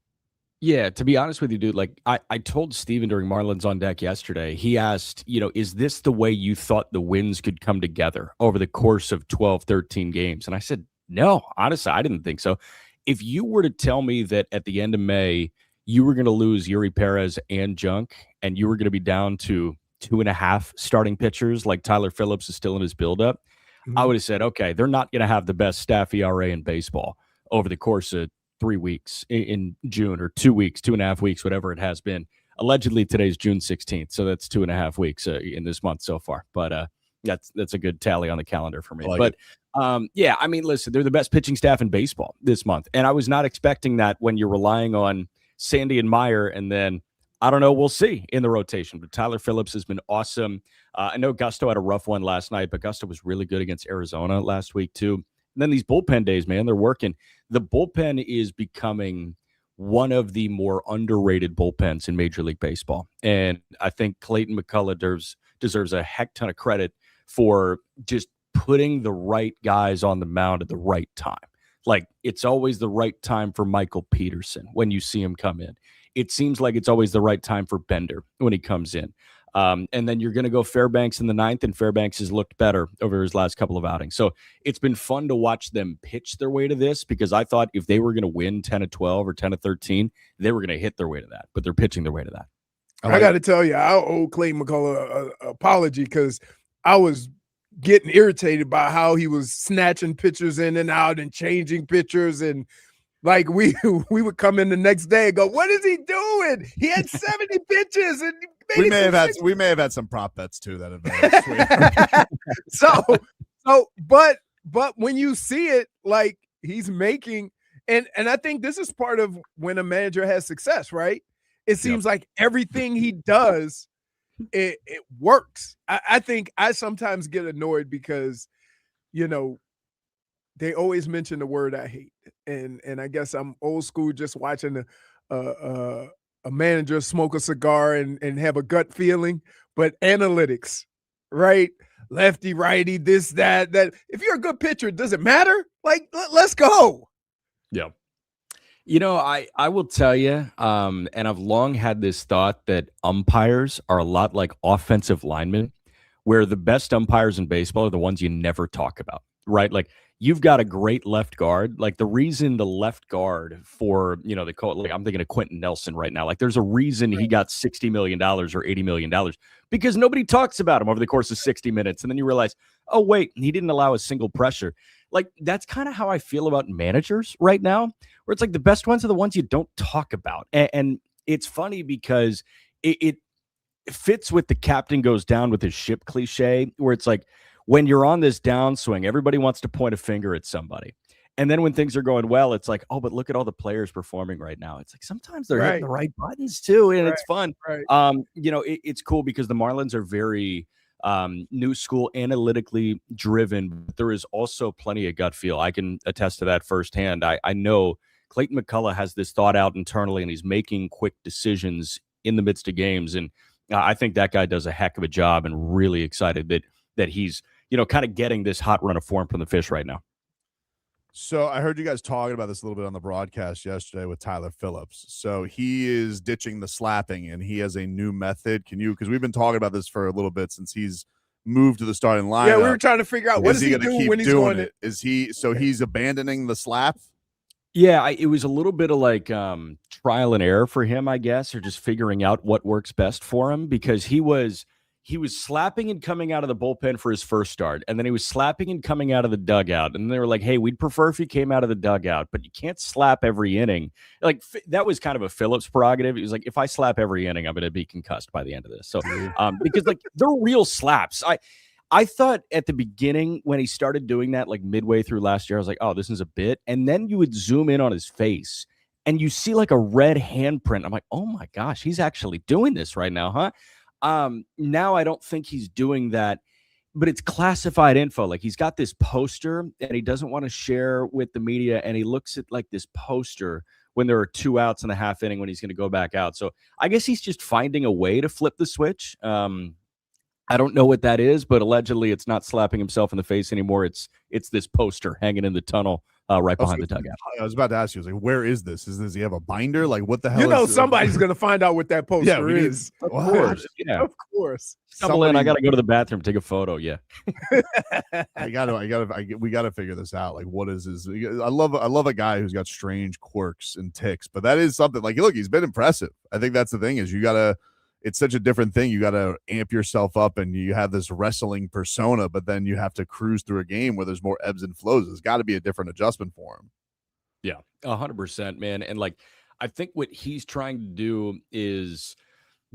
Yeah, to be honest with you, dude, like I told Steven during Marlins on Deck yesterday, he asked, is this the way you thought the wins could come together over the course of 12, 13 games? And I said, no, honestly, I didn't think so. If you were to tell me that at the end of May, you were going to lose Yuri Perez and Junk, and you were going to be down to 2.5 starting pitchers like Tyler Phillips is still in his buildup, I would have said, okay, they're not going to have the best staff ERA in baseball over the course of 3 weeks in June, or 2 weeks, 2.5 weeks, whatever it has been. Allegedly, today's June 16th, so that's 2.5 weeks in this month so far. But that's a good tally on the calendar for me. Yeah, I mean, listen, they're the best pitching staff in baseball this month, and I was not expecting that when you're relying on Sandy and Meyer, and then I don't know, we'll see in the rotation. But Tyler Phillips has been awesome. I know Gusto had a rough one last night, but Gusto was really good against Arizona last week too. And then these bullpen days, man, they're working. The bullpen is becoming one of the more underrated bullpens in Major League Baseball. And I think Clayton McCullough deserves a heck ton of credit for just putting the right guys on the mound at the right time. Like, it's always the right time for Michael Peterson when you see him come in. It seems like it's always the right time for Bender when he comes in. And then you're going to go Fairbanks in the 9th, and Fairbanks has looked better over his last couple of outings. So it's been fun to watch them pitch their way to this, because I thought if they were going to win 10-12 or 10-13, they were going to hit their way to that, but they're pitching their way to that. I got to tell you, I owe Clayton McCullough an apology, because I was getting irritated by how he was snatching pitchers in and out and changing pitchers, and like we would come in the next day and go, "What is he doing? He had 70 pitches." And we may have had some prop bets too that have but when you see it, like he's making, and I think this is part of when a manager has success, right? It seems like everything he does, it works. I think I sometimes get annoyed because, they always mention the word I hate. And I guess I'm old school, just watching a manager smoke a cigar and have a gut feeling. But analytics, right? Lefty, righty, this, that. If you're a good pitcher, does it matter? Like, let's go. Yeah. I will tell you, and I've long had this thought that umpires are a lot like offensive linemen, where the best umpires in baseball are the ones you never talk about, right? Like, you've got a great left guard. Like, the reason the left guard for, they call it, like, I'm thinking of Quentin Nelson right now. Like, there's a reason he got $60 million or $80 million, because nobody talks about him over the course of 60 minutes. And then you realize, oh, wait, he didn't allow a single pressure. Like, that's kind of how I feel about managers right now, where it's like the best ones are the ones you don't talk about. And it's funny because it fits with the captain goes down with his ship cliche, where it's like, when you're on this downswing, everybody wants to point a finger at somebody. And then when things are going well, it's like, oh, but look at all the players performing right now. It's like sometimes they're hitting the right buttons too, and it's fun. Right. It's cool because the Marlins are very new school, analytically driven. But there is also plenty of gut feel. I can attest to that firsthand. I know Clayton McCullough has this thought out internally, and he's making quick decisions in the midst of games. And I think that guy does a heck of a job, and really excited that he's kind of getting this hot run of form from the Fish right now. So I heard you guys talking about this a little bit on the broadcast yesterday with Tyler Phillips. So he is ditching the slapping, and he has a new method. Because we've been talking about this for a little bit since he's move to the starting lineup. Yeah, we were trying to figure out what is does he gonna do keep when he's doing going it? Is he so he's abandoning the slap? Yeah, it was a little bit of like trial and error for him, I guess, or just figuring out what works best for him, because he was slapping and coming out of the bullpen for his first start, and then he was slapping and coming out of the dugout, and they were like, hey, we'd prefer if you came out of the dugout, but you can't slap every inning. Like, that was kind of a Phillips prerogative. He was like, if I slap every inning, I'm going to be concussed by the end of this. So because like they're real slaps. I thought at the beginning when he started doing that, like midway through last year, I was like, oh, this is a bit. And then you would zoom in on his face and you see like a red handprint. I'm like, oh my gosh, he's actually doing this right now, huh? Now I don't think he's doing that, but it's classified info. Like, he's got this poster and he doesn't want to share with the media. And he looks at like this poster when there are 2 outs in the half inning when he's going to go back out. So I guess he's just finding a way to flip the switch. I don't know what that is, but allegedly it's not slapping himself in the face anymore. It's this poster hanging in the tunnle right behind the dugout. I was about to ask you, I was like, where is this? Does he have a binder? Like, what the hell? You know, somebody's going to find out what that poster is. Of course. Yeah. Of course. Stumble in, I got to go to the bathroom, take a photo. Yeah. we got to figure this out. Like, what is this? I love a guy who's got strange quirks and ticks, but that is something. Like, look, he's been impressive. I think that's the thing is it's such a different thing. You got to amp yourself up and you have this wrestling persona, but then you have to cruise through a game where there's more ebbs and flows. There's got to be a different adjustment for him. Yeah, 100%, man. And like, I think what he's trying to do is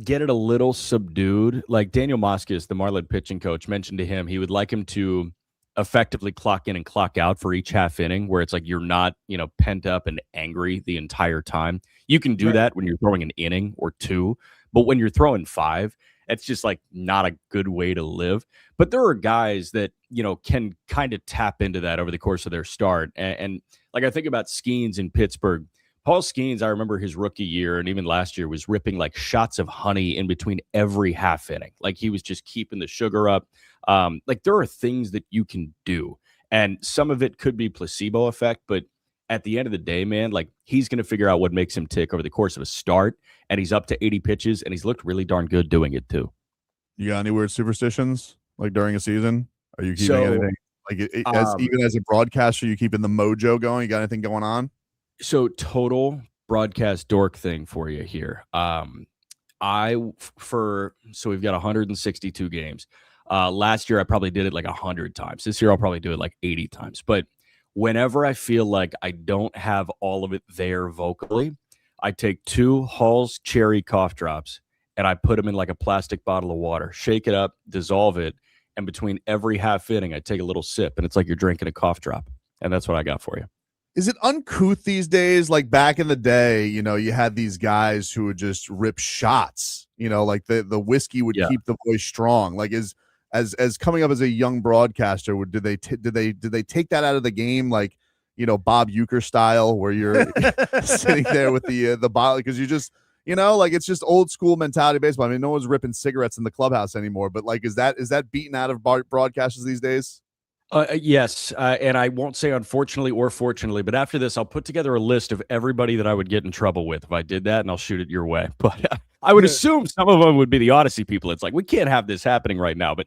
get it a little subdued. Like Daniel Moskis, the Marlins pitching coach, mentioned to him, he would like him to effectively clock in and clock out for each half inning, where it's like you're not, pent up and angry the entire time. You can do that when you're throwing an inning or two, but when you're throwing 5, it's just like not a good way to live. But there are guys that, can kind of tap into that over the course of their start. And like, I think about Skeens in Pittsburgh. Paul Skeens, I remember his rookie year and even last year, was ripping like shots of honey in between every half inning. Like, he was just keeping the sugar up. Like, there are things that you can do, and some of it could be placebo effect, but at the end of the day, man, like, he's going to figure out what makes him tick over the course of a start, and he's up to 80 pitches, and he's looked really darn good doing it too. You got any weird superstitions like during a season? Are you keeping anything like even as a broadcaster? You keeping the mojo going? You got anything going on? So, total broadcast dork thing for you here. So we've got 162 games. Last year I probably did it like 100 times. This year I'll probably do it like 80 times. But whenever I feel like I don't have all of it there vocally, I take 2 Hall's cherry cough drops and I put them in like a plastic bottle of water, shake it up, dissolve it, and between every half inning I take a little sip, and it's like you're drinking a cough drop. And that's what I got for you. Is it uncouth these days? Like back in the day, you had these guys who would just rip shots, like the whiskey would keep the voice strong. Like, as coming up as a young broadcaster, did they take that out of the game? Like, Bob Uecker style, where you're sitting there with the bottle, because you just, like, it's just old school mentality baseball. I mean, no one's ripping cigarettes in the clubhouse anymore, but like, is that beaten out of broadcasters these days? Yes, and I won't say unfortunately or fortunately, but after this, I'll put together a list of everybody that I would get in trouble with if I did that, and I'll shoot it your way. But I would assume some of them would be the Odyssey people. It's like, we can't have this happening right now. But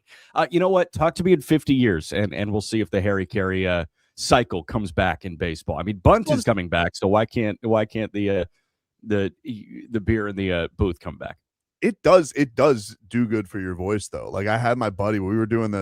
you know what? Talk to me in 50 years, and we'll see if the Harry Carey cycle comes back in baseball. I mean, bunt is coming back, so why can't the beer in the booth come back? It does do good for your voice though. Like, I had my buddy, we were doing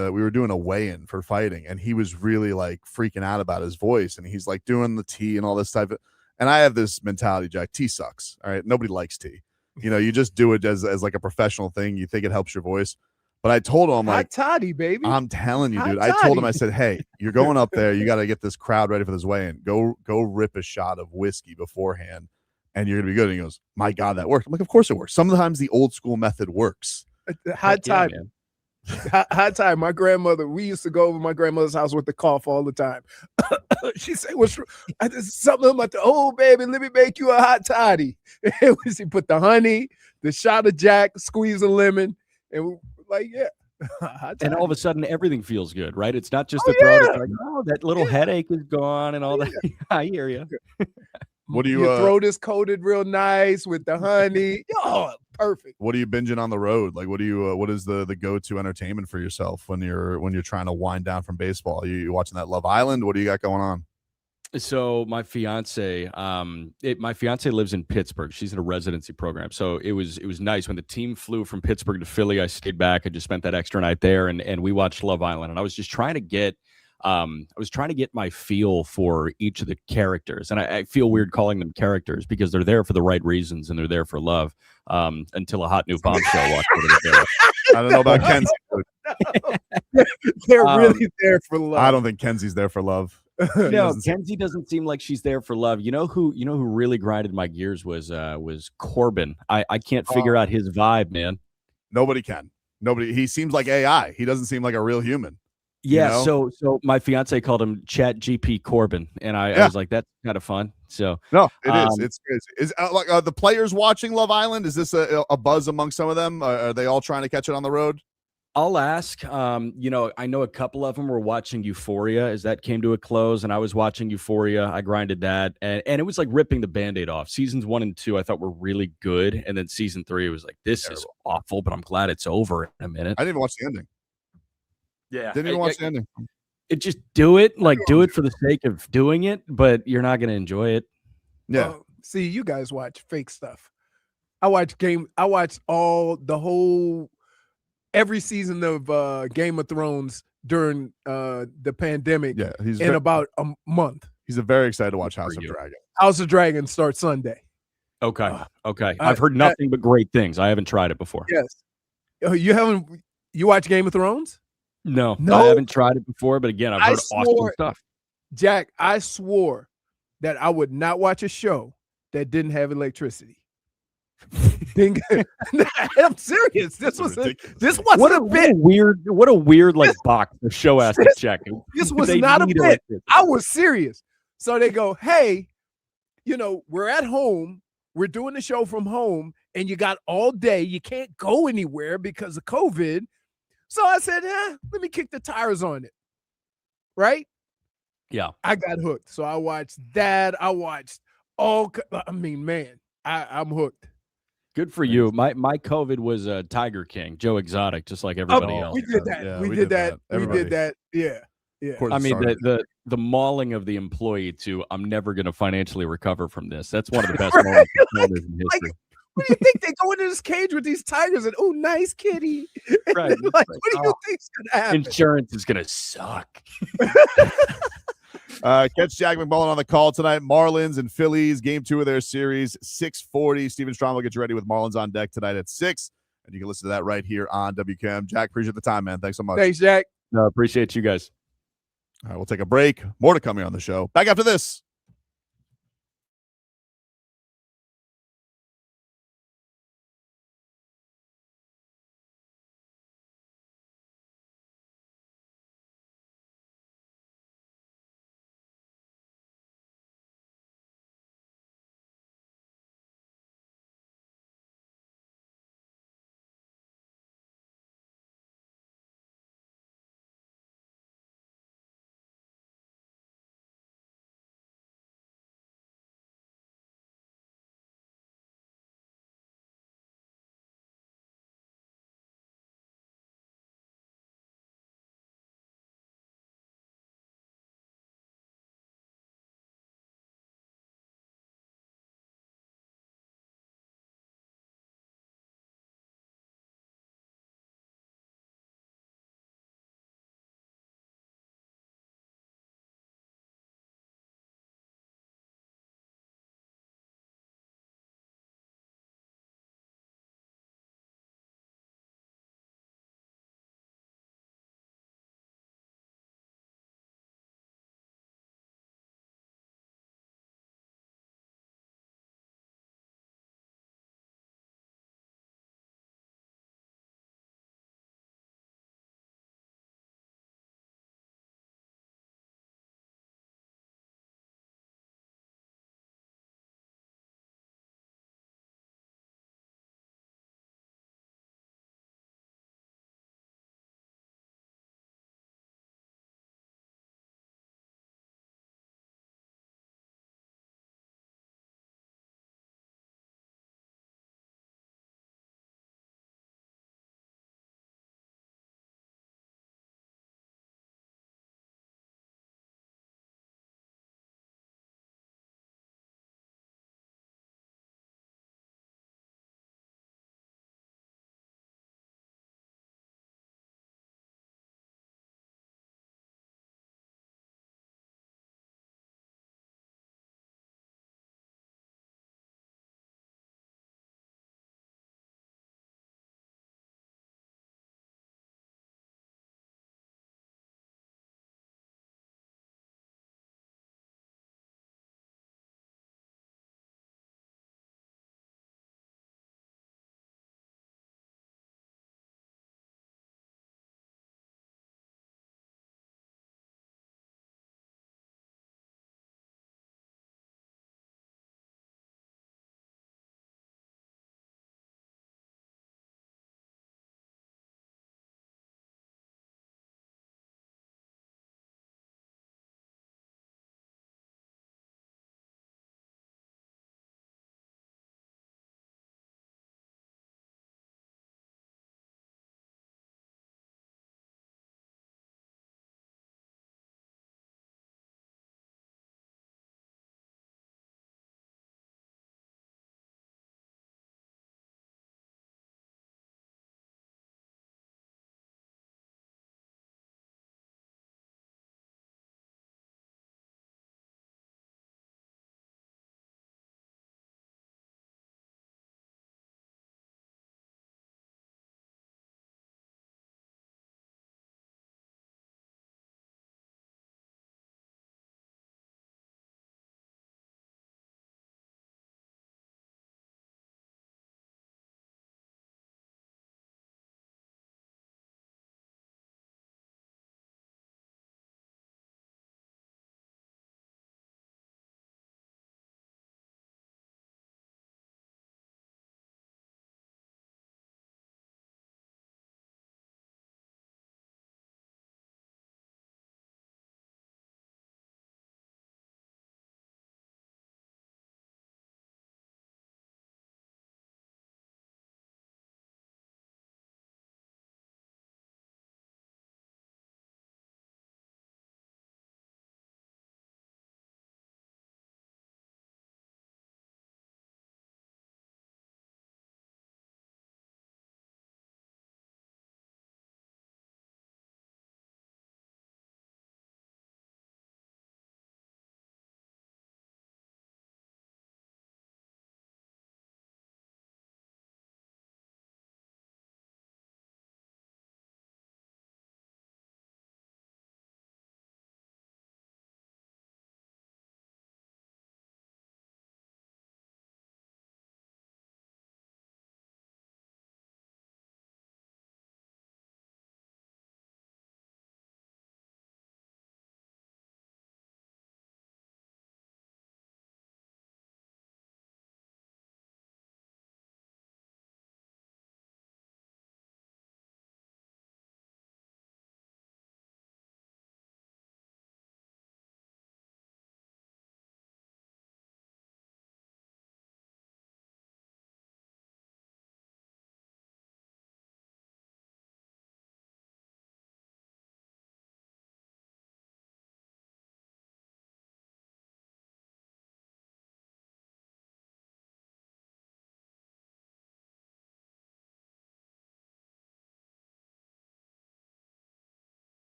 a weigh-in for fighting, and he was really like freaking out about his voice, and he's like doing the tea and all this type of, and I have this mentality, Jack, tea sucks. All right. Nobody likes tea. You just do it as like a professional thing. You think it helps your voice. But I told him, like, hot toddy, baby. I'm telling you, dude. I told him, I said, hey, you're going up there. You got to get this crowd ready for this weigh-in. Go rip a shot of whiskey beforehand, and you're gonna be good. And he goes, my God, that worked. I'm like, of course it works. Sometimes the old school method works. Hot toddy. Hot toddy. My grandmother, we used to go over my grandmother's house with the cough all the time. She said, what's something about the old baby, let me make you a hot toddy. She put the honey, the shot of Jack, squeeze a lemon, and we like, yeah. And all of a sudden everything feels good, right? It's not just the throat. It's like, oh, that little headache is gone and all that. I hear you. What do you your throat is coated real nice with the honey. Oh, perfect. What are you binging on the road? Like, what is the go-to entertainment for yourself when you're trying to wind down from baseball? You watching that Love Island? What do you got going on? So my fiance lives in Pittsburgh. She's in a residency program. So it was nice when the team flew from Pittsburgh to Philly. I stayed back. I just spent that extra night there, and we watched Love Island. And I was just trying to get my feel for each of the characters. And I feel weird calling them characters because they're there for the right reasons and they're there for love. Until a hot new bombshell walked over the door. I don't know about Kenzie. They're really there for love. I don't think Kenzie's there for love. No, Kenzie doesn't seem like she's there for love. You know who really grinded my gears was Corbin. I can't figure out his vibe, man. Nobody can. He seems like AI. He doesn't seem like a real human. Yeah, you know? so my fiance called him Chat GP Corbin, and I was like, that's kind of fun. So no, it is. It's crazy. Is the players watching Love Island? Is this a buzz among some of them? Are they all trying to catch it on the road? I'll ask. I know a couple of them were watching Euphoria as that came to a close, and I was watching Euphoria. I grinded that, and it was like ripping the Band-Aid off. Seasons 1 and 2 I thought were really good, and then season 3 was like, this is awful, but I'm glad it's over in a minute. I didn't even watch the ending. Yeah, didn't even watch the ending. It just do it for the sake of doing it, but you're not going to enjoy it. Yeah. See, you guys watch fake stuff. I watched every season of Game of Thrones during the pandemic. Yeah, about a month. He's very excited to watch House of Dragon. House of Dragon starts Sunday. Okay. I've heard nothing but great things. I haven't tried it before. Yes. You watch Game of Thrones? No, I haven't tried it before, but again, I've heard awesome stuff. Jack, I swore that I would not watch a show that didn't have electricity. I'm serious. This wasn't a bit. What a weird like box the show has to check. This was not a bit. I was serious. So they go, hey, we're at home. We're doing the show from home, and you got all day. You can't go anywhere because of COVID. So I said, let me kick the tires on it. Right? Yeah. I got hooked. So I watched that. I watched I'm hooked. Good for you. My COVID was Tiger King, Joe Exotic, just like everybody else. We did that. Yeah, we did that. We did that. Yeah. Yeah. I mean, the mauling of the employee to I'm never going to financially recover from this. That's one of the best moments in history. What do you think? They go into this cage with these tigers and nice kitty. Right. What do you think's gonna happen? Insurance is gonna suck. Catch Jack McMullen on the call tonight. Marlins and Phillies, game 2 of their series, 6:40. Steven Strom will get you ready with Marlins on deck tonight at 6. And you can listen to that right here on WKM. Jack, appreciate the time, man. Thanks so much. Thanks, Jack. No, appreciate you guys. All right, we'll take a break. More to come here on the show. Back after this.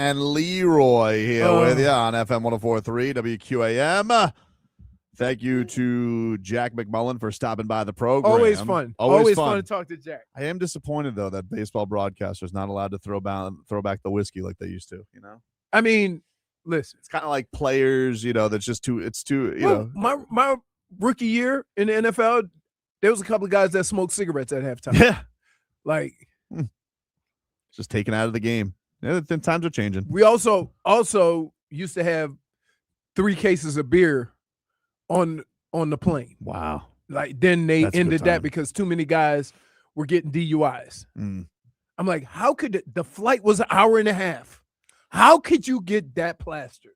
and Leroy here with you on FM 104.3 WQAM. Thank you to Jack McMullen for stopping by the program. Always fun. Always fun to talk to Jack. I am disappointed, though, that baseball broadcasters not allowed to throw back the whiskey like they used to, I mean, listen. It's kind of like players, that's just too, My rookie year in the NFL, there was a couple of guys that smoked cigarettes at halftime. Yeah. Like. Just taken out of the game. Yeah, then times are changing. We also used to have 3 cases of beer on the plane. Wow. Like then they ended that because too many guys were getting DUIs. I'm like, how could the flight was an hour and a half? How could you get that plastered?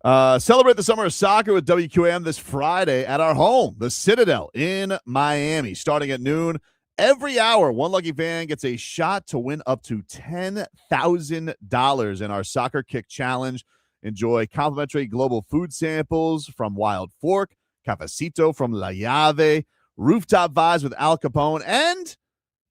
Celebrate the summer of soccer with WQAM this Friday at our home, the Citadel in Miami, starting at noon. Every hour, one lucky fan gets a shot to win up to $10,000 in our Soccer Kick Challenge. Enjoy complimentary global food samples from Wild Fork, Cafecito from La Llave, rooftop vibes with Al Capone, and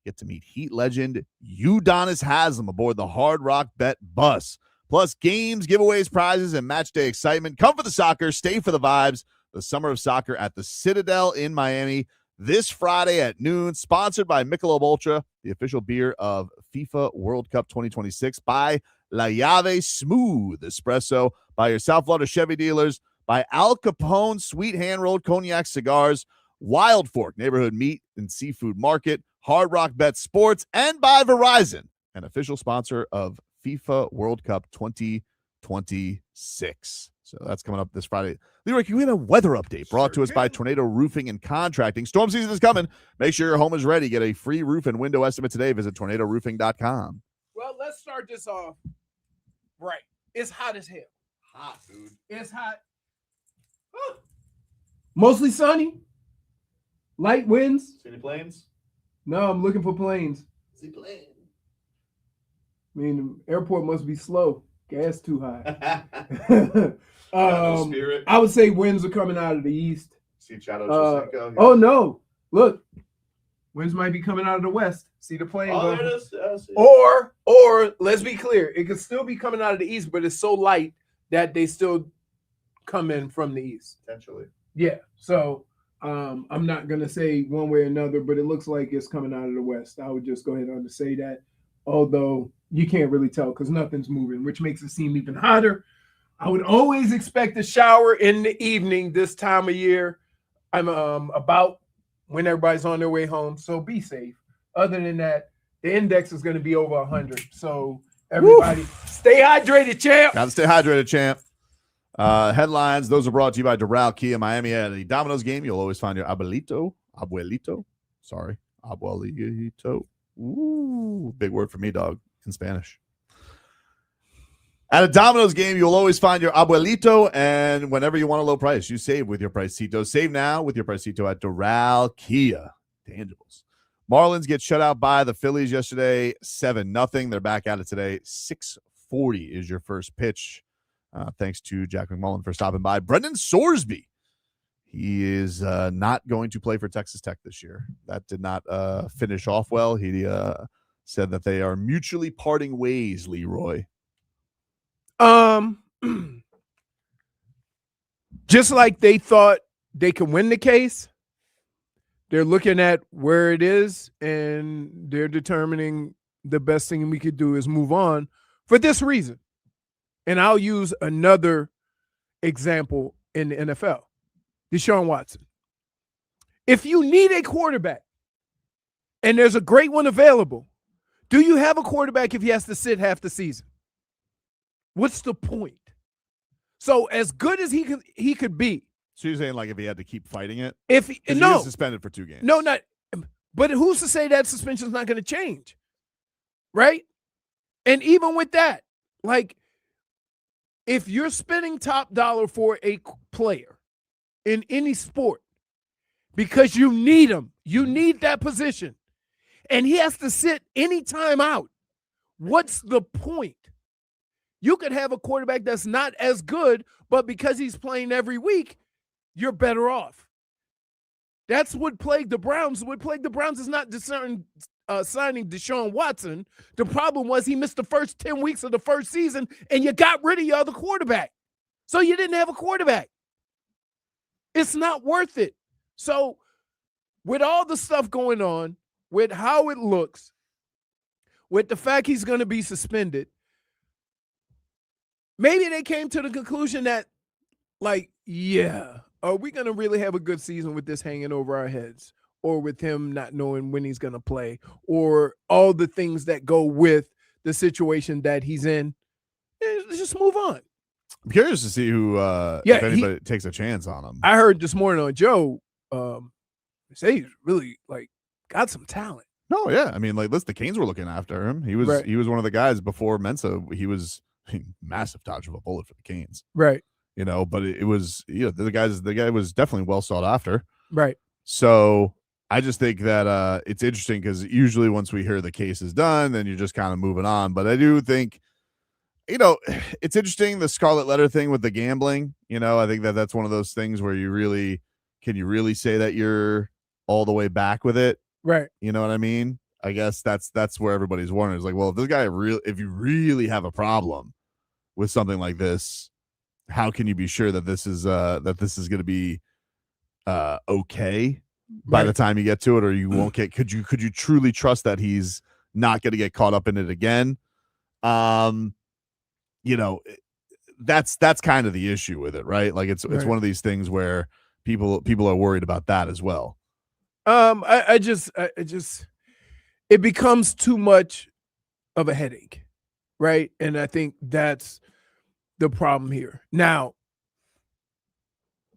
get to meet Heat legend Udonis Haslem aboard the Hard Rock Bet bus. Plus games, giveaways, prizes, and match day excitement. Come for the soccer, stay for the vibes. The Summer of Soccer at the Citadel in Miami this Friday at noon, sponsored by Michelob Ultra, the official beer of FIFA World Cup 2026, by La Llave Smooth Espresso, by your South Florida Chevy dealers, by Al Capone Sweet Hand-Rolled Cognac Cigars, Wild Fork Neighborhood Meat and Seafood Market, Hard Rock Bet Sports, and by Verizon, an official sponsor of FIFA World Cup 2026. So that's coming up this Friday. Leroy, can we have a weather update brought to us by Tornado Roofing and Contracting? Storm season is coming. Make sure your home is ready. Get a free roof and window estimate today. Visit tornadoroofing.com. Well, let's start this off right. It's hot as hell. Hot, dude. It's hot. Mostly sunny. Light winds. See any planes? No, I'm looking for planes. See planes. I mean, the airport must be slow. Gas too high. I would say winds are coming out of the east. See Chado Chisenko. Oh, no. Look. Winds might be coming out of the west. See the plane? Oh, there it is. Or let's be clear. It could still be coming out of the east, but it's so light that they still come in from the east. Potentially. Yeah. So I'm not going to say one way or another, but it looks like it's coming out of the west. I would just go ahead and say that. Although you can't really tell because nothing's moving, which makes it seem even hotter. I would always expect a shower in the evening this time of year. I'm about when everybody's on their way home, so be safe. Other than that, the index is going to be over 100. So everybody stay hydrated, champ. Got to stay hydrated, champ. Headlines, those are brought to you by Doral Kia Miami. At the Domino's game, you'll always find your abuelito. Ooh, big word for me, dog, in Spanish. At a Domino's game, you'll always find your abuelito, and whenever you want a low price, you save with your Pricito. Save now with your Pricito at Doral Kia. Tangibles. Marlins get shut out by the Phillies yesterday, 7-0. They're back at it today. 6:40 is your first pitch. Thanks to Jack McMullen for stopping by. Brendan Sorsby. He is not going to play for Texas Tech this year. That did not finish off well. He said that they are mutually parting ways, Leroy. Just like they thought they could win the case, they're looking at where it is, and they're determining the best thing we could do is move on for this reason. And I'll use another example in the NFL. Deshaun Watson. If you need a quarterback and there's a great one available, do you have a quarterback if he has to sit half the season? What's the point? So as good as he could be. So you're saying like if he had to keep fighting it? If he was suspended for 2 games. No, not. But who's to say that suspension is not going to change? Right? And even with that, like if you're spending top dollar for a player in any sport because you need him, you need that position, and he has to sit any time out, what's the point? You could have a quarterback that's not as good, but because he's playing every week, you're better off. That's what plagued the Browns. What plagued the Browns is not discerning signing Deshaun Watson. The problem was he missed the first 10 weeks of the first season, and you got rid of your other quarterback. So you didn't have a quarterback. It's not worth it. So with all the stuff going on, with how it looks, with the fact he's going to be suspended, maybe they came to the conclusion that, like, yeah, are we going to really have a good season with this hanging over our heads, or with him not knowing when he's going to play, or all the things that go with the situation that he's in? Let's just move on. I'm curious to see who, if anybody takes a chance on him. I heard this morning on Joe say he's really, like, got some talent. No, yeah. I mean, like, listen, the Canes were looking after him. He was one of the guys before Mensah. He was massive dodge of a bullet for the Canes. Right. You know, but it was, the guy was definitely well sought after. Right. So I just think that it's interesting because usually once we hear the case is done, then you're just kind of moving on. But I do think, it's interesting, the scarlet letter thing with the gambling. I think that that's one of those things where can you really say that you're all the way back with it? Right. You know what I mean? I guess that's where everybody's wondering. It's like, well, if this guy if you really have a problem with something like this, how can you be sure that this is going to be okay by the time you get to it, or you won't get? Could you truly trust that he's not going to get caught up in it again? That's kind of the issue with it, right? Like it's one of these things where people are worried about that as well. I just it becomes too much of a headache, right? And I think that's the problem here. Now,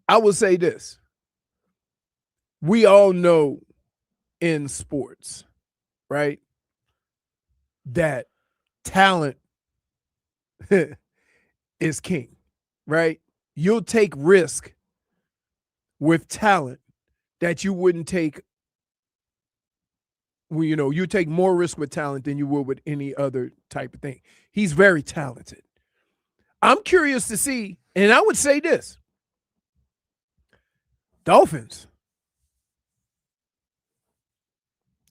I will say this. We all know in sports, right, that talent is king, right? You'll take risk with talent that you wouldn't take. Well, you take more risk with talent than you would with any other type of thing. He's very talented. I'm curious to see, and I would say this. Dolphins.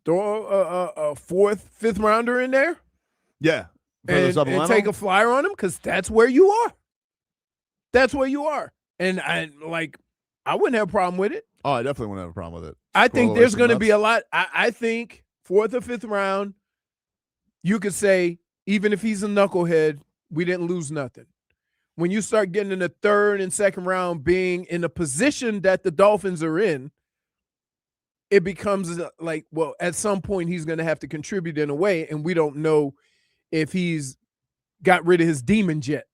Throw a fourth, fifth rounder in there. Yeah. And take a flyer on him, because that's where you are. That's where you are. And I wouldn't have a problem with it. Oh, I definitely wouldn't have a problem with it. I think there's going to be a lot. I think fourth or fifth round, you could say, even if he's a knucklehead, we didn't lose nothing. When you start getting in the third and second round, being in a position that the Dolphins are in, it becomes like, well, at some point he's going to have to contribute in a way, and we don't know if he's got rid of his demons yet,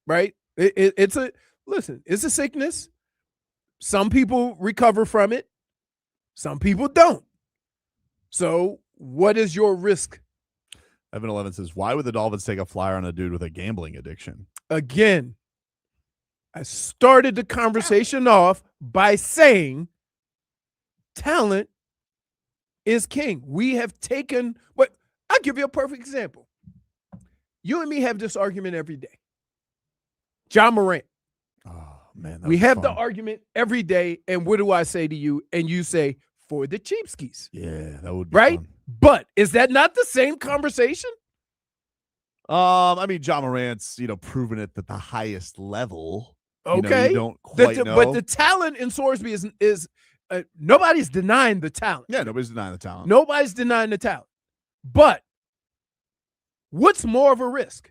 right? It's a sickness. Some people recover from it. Some people don't. So what is your risk? Evan 11 says, why would the Dolphins take a flyer on a dude with a gambling addiction? Again, I started the conversation off by saying talent is king. We have taken, but I'll give you a perfect example. You and me have this argument every day. John Morant. Oh, man. We have the argument every day, and what do I say to you? And you say, for the cheapskates. Yeah, that would be right? fun. But is that not the same conversation? I mean, John Morant's, proven it at the highest level. Okay. You don't quite know. But the talent in Sorsby is nobody's denying the talent. Yeah, nobody's denying the talent. Nobody's denying the talent. But what's more of a risk?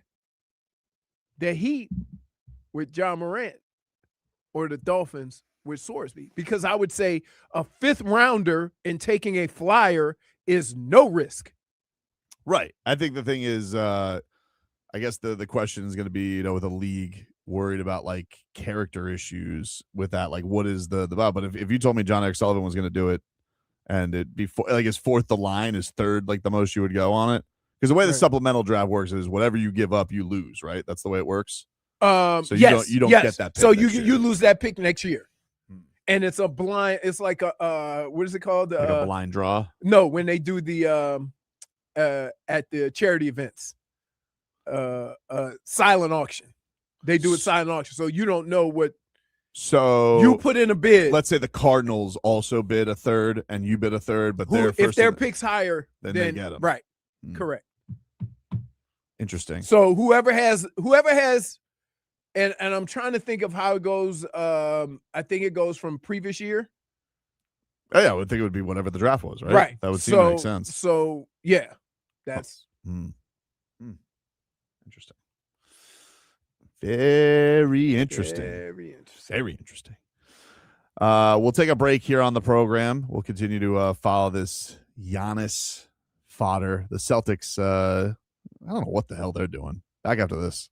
The Heat with John Morant or the Dolphins with Sorsby? Because I would say a fifth rounder and taking a flyer is no risk. Right. I think the thing is, I guess the question is going to be, with a league worried about like character issues with that, like what is the about? But if you told me John X. Sullivan was going to do it and it be like his fourth the line, is third like the most you would go on it, because the way the supplemental draft works is whatever you give up you lose, right? That's the way it works. So you don't get that pick. So you lose that pick next year. And it's a blind, it's like a what is it called? Like a blind draw? No, when they do the at the charity events. Silent auction. They do it silent auction. So you don't know what So you put in a bid. Let's say the Cardinals also bid a third, and you bid a third, but if their pick's higher, then they get them. Right. Correct. Interesting. So whoever has, and I'm trying to think of how it goes. I think it goes from previous year. Oh, yeah, I would think it would be whatever the draft was, right? Right. That would seem to make sense. So yeah, that's interesting. Very interesting. Very interesting. Very interesting. We'll take a break here on the program. We'll continue to follow this Giannis fodder. The Celtics, I don't know what the hell they're doing. Back after this.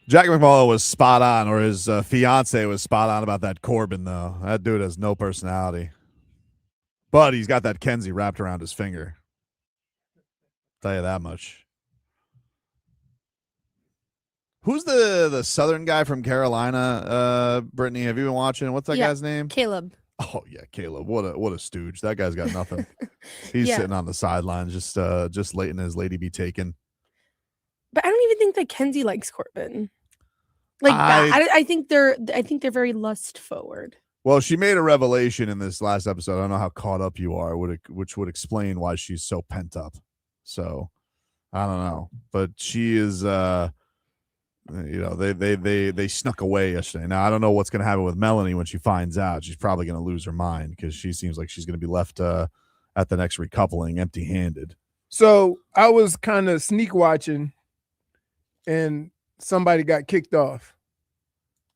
Jack McMullen was spot on, or his fiance was spot on about that Corbin, though. That dude has no personality. But he's got that Kenzie wrapped around his finger. Tell you that much. Who's the Southern guy from Carolina, Brittney? Have you been watching? What's that guy's name? Caleb. Oh, yeah, Caleb. What a stooge. That guy's got nothing. He's sitting on the sidelines just letting his lady be taken. But I don't even think that Kenzie likes Corbin. Like that. I think they're very lust forward. Well, she made a revelation in this last episode. I don't know how caught up you are, which would explain why she's so pent up. So I don't know, but she is. They snuck away yesterday. Now I don't know what's going to happen with Melanie when she finds out. She's probably going to lose her mind because she seems like she's going to be left at the next recoupling empty-handed. So I was kind of sneak watching, and somebody got kicked off.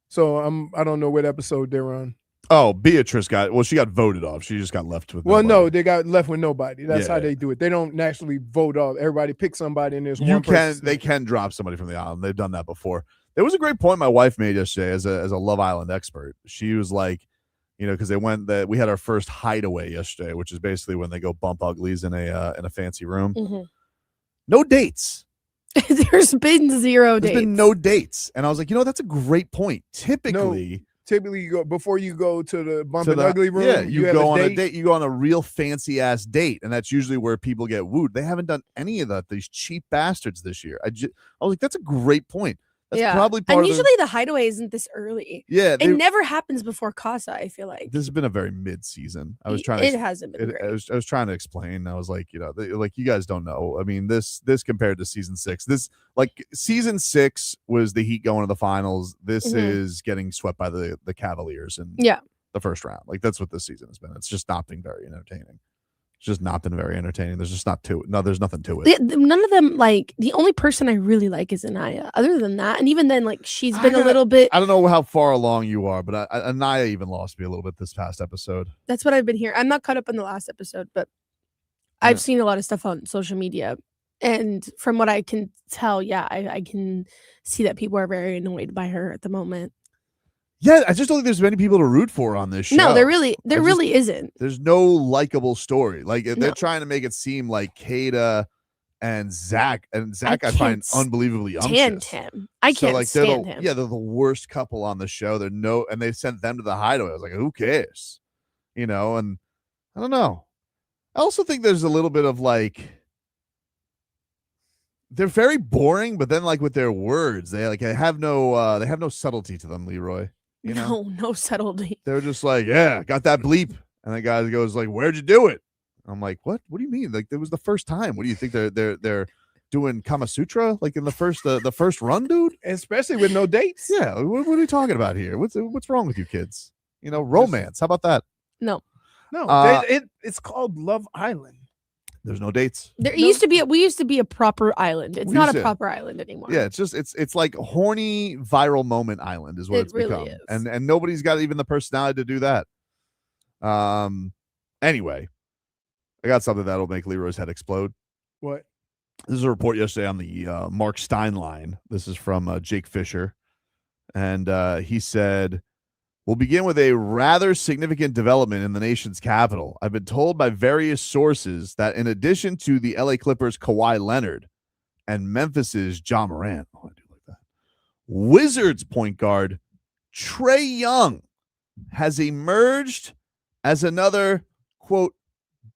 So I don't know what episode they're on. Oh, Beatrice she got voted off. She just got left with nobody. No, they got left with nobody. That's how they do it. They don't naturally vote off. Everybody picks somebody, and there's one person. They can drop somebody from the island. They've done that before. There was a great point my wife made yesterday as a Love Island expert. She was like, because we had our first hideaway yesterday, which is basically when they go bump uglies in a fancy room. Mm-hmm. No dates. There's been zero dates. There's been no dates. And I was like, that's a great point. Typically, you go before you go to the bump and ugly room. Yeah, you go on a date. You go on a real fancy ass date, and that's usually where people get wooed. They haven't done any of that. These cheap bastards this year. I was like, that's a great point. That's probably part and of usually the hideaway isn't this early. Yeah, it never happens before Casa. I feel like this has been a very mid-season. I was trying. It hasn't been great. I was trying to explain. I was like, like you guys don't know. I mean, this compared to season 6. Season 6 was the Heat going to the finals. This is getting swept by the Cavaliers in the first round. Like that's what this season has been. It's just not been very entertaining. It's just not been very entertaining. There's just not to it. No, there's nothing to it. None of them, like, the only person I really like is Anaya. Other than that, and even then, like, she's been a little bit. I don't know how far along you are, but Anaya even lost me a little bit this past episode. That's what I've been hearing. I'm not caught up on the last episode, but I've seen a lot of stuff on social media. And from what I can tell, I can see that people are very annoyed by her at the moment. Yeah, I just don't think there's many people to root for on this show. No, there really isn't. There's no likable story. Like they're trying to make it seem like Kada and Zach I find unbelievably umptious. Him. I can't stand him. Yeah, they're the worst couple on the show. And they sent them to the hideaway. I was like, who cares? And I don't know. I also think there's a little bit of like they're very boring, but then like with their words, they have no subtlety to them, Leroy. No subtlety. They're just like, yeah, got that bleep. And the guy goes like, where'd you do it? I'm like, what? What do you mean? Like, it was the first time. What do you think they're doing Kama Sutra like in the first run, dude? Especially with no dates. Yeah. What are you talking about here? What's wrong with you kids? Romance. How about that? No. It's called Love Island. There's no dates. We used to be a proper island. It's not a proper island anymore. Yeah, it's like horny viral moment island is what it's really become. Is. And nobody's got even the personality to do that. Anyway, I got something that'll make Leroy's head explode. What? This is a report yesterday on the Mark Stein line. This is from Jake Fisher. And he said, we'll begin with a rather significant development in the nation's capital. I've been told by various sources that in addition to the LA Clippers' Kawhi Leonard and Memphis's John Morant, I do like that, Wizards point guard Trae Young has emerged as another, quote,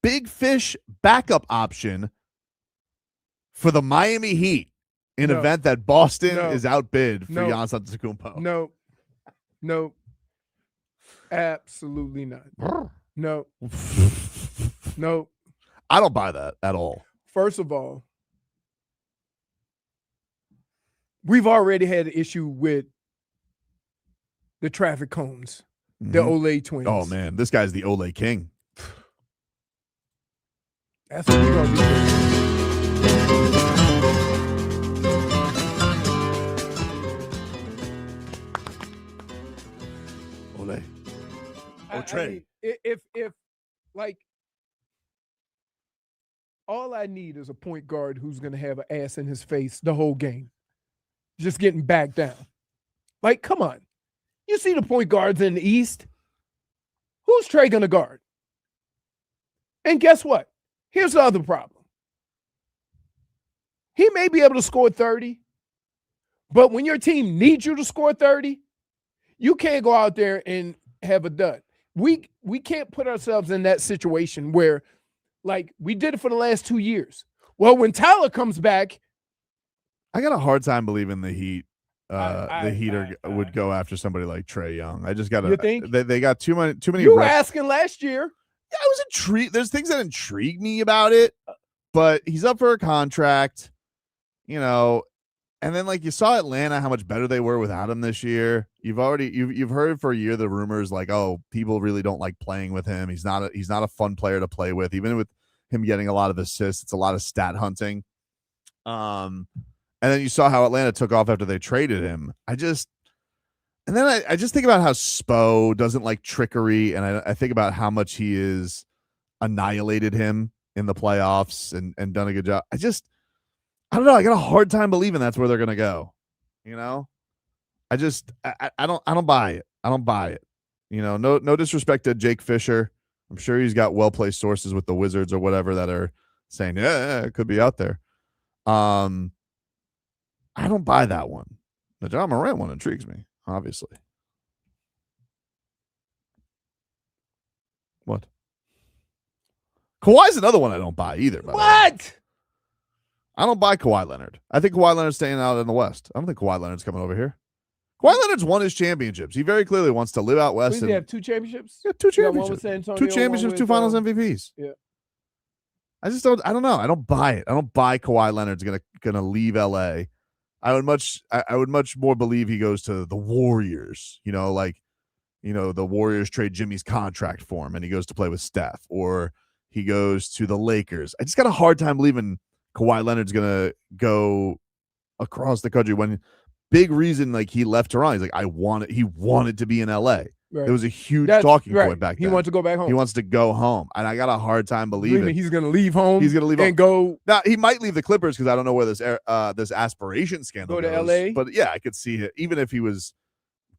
big fish backup option for the Miami Heat in an event that Boston is outbid for Giannis Antetokounmpo. No. Absolutely not. No. I don't buy that at all. First of all, we've already had an issue with the traffic cones, the Olay twins. Oh, man. This guy's the Olay king. That's what we're going to do. Olay. Trae. If like all I need is a point guard who's going to have an ass in his face the whole game. just getting back down. Like, come on. You see the point guards in the East. Who's Trae going to guard? And guess what? Here's the other problem. He may be able to score 30, but when your team needs you to score 30, you can't go out there and have a dud. We can't put ourselves in that situation where, like, we did it for the last 2 years. Well, when Tyler comes back, I got a hard time believing the Heat. The Heat would go after somebody like Trae Young. I just got to. You think? They got too many. You were asking last year. Yeah, I was intrigued. There's things that intrigue me about it, but he's up for a contract, you know. And then, like, you saw Atlanta, how much better they were without him this year. You've heard for a year the rumors like, oh, people really don't like playing with him. He's not a fun player to play with. Even with him getting a lot of assists, it's a lot of stat hunting. And then you saw how Atlanta took off after they traded him. I just think about how Spo doesn't like trickery, and I think about how much he is annihilated him in the playoffs and done a good job. I don't know. I got a hard time believing that's where they're gonna go. You know, I don't buy it. I don't buy it. You know, no disrespect to Jake Fisher. I'm sure he's got well-placed sources with the Wizards or whatever that are saying, yeah, it could be out there. I don't buy that one. The John Morant one intrigues me, obviously. What? Kawhi's another one I don't buy either. What? I don't buy Kawhi Leonard. I think Kawhi Leonard's staying out in the West. I don't think Kawhi Leonard's coming over here. Kawhi Leonard's won his championships. He very clearly wants to live out West. Did he have 2 championships? Yeah, 2 championships. One with San Antonio, 2 championships, 2 finals MVPs. Yeah. I don't know. I don't buy it. I don't buy Kawhi Leonard's gonna leave LA. I would much more believe he goes to the Warriors, you know, like, you know, the Warriors trade Jimmy's contract for him and he goes to play with Steph, or he goes to the Lakers. I just got a hard time believing Kawhi Leonard's gonna go across the country when big reason like he left Toronto. He's like, he wanted to be in LA. Right. It was a huge talking point back then. He wants to go back home. He wants to go home. And I got a hard time believing he's going to leave home. He's going to leave and go. Now, he might leave the Clippers because I don't know where this aspiration scandal goes. Go to LA. But yeah, I could see it. Even if he was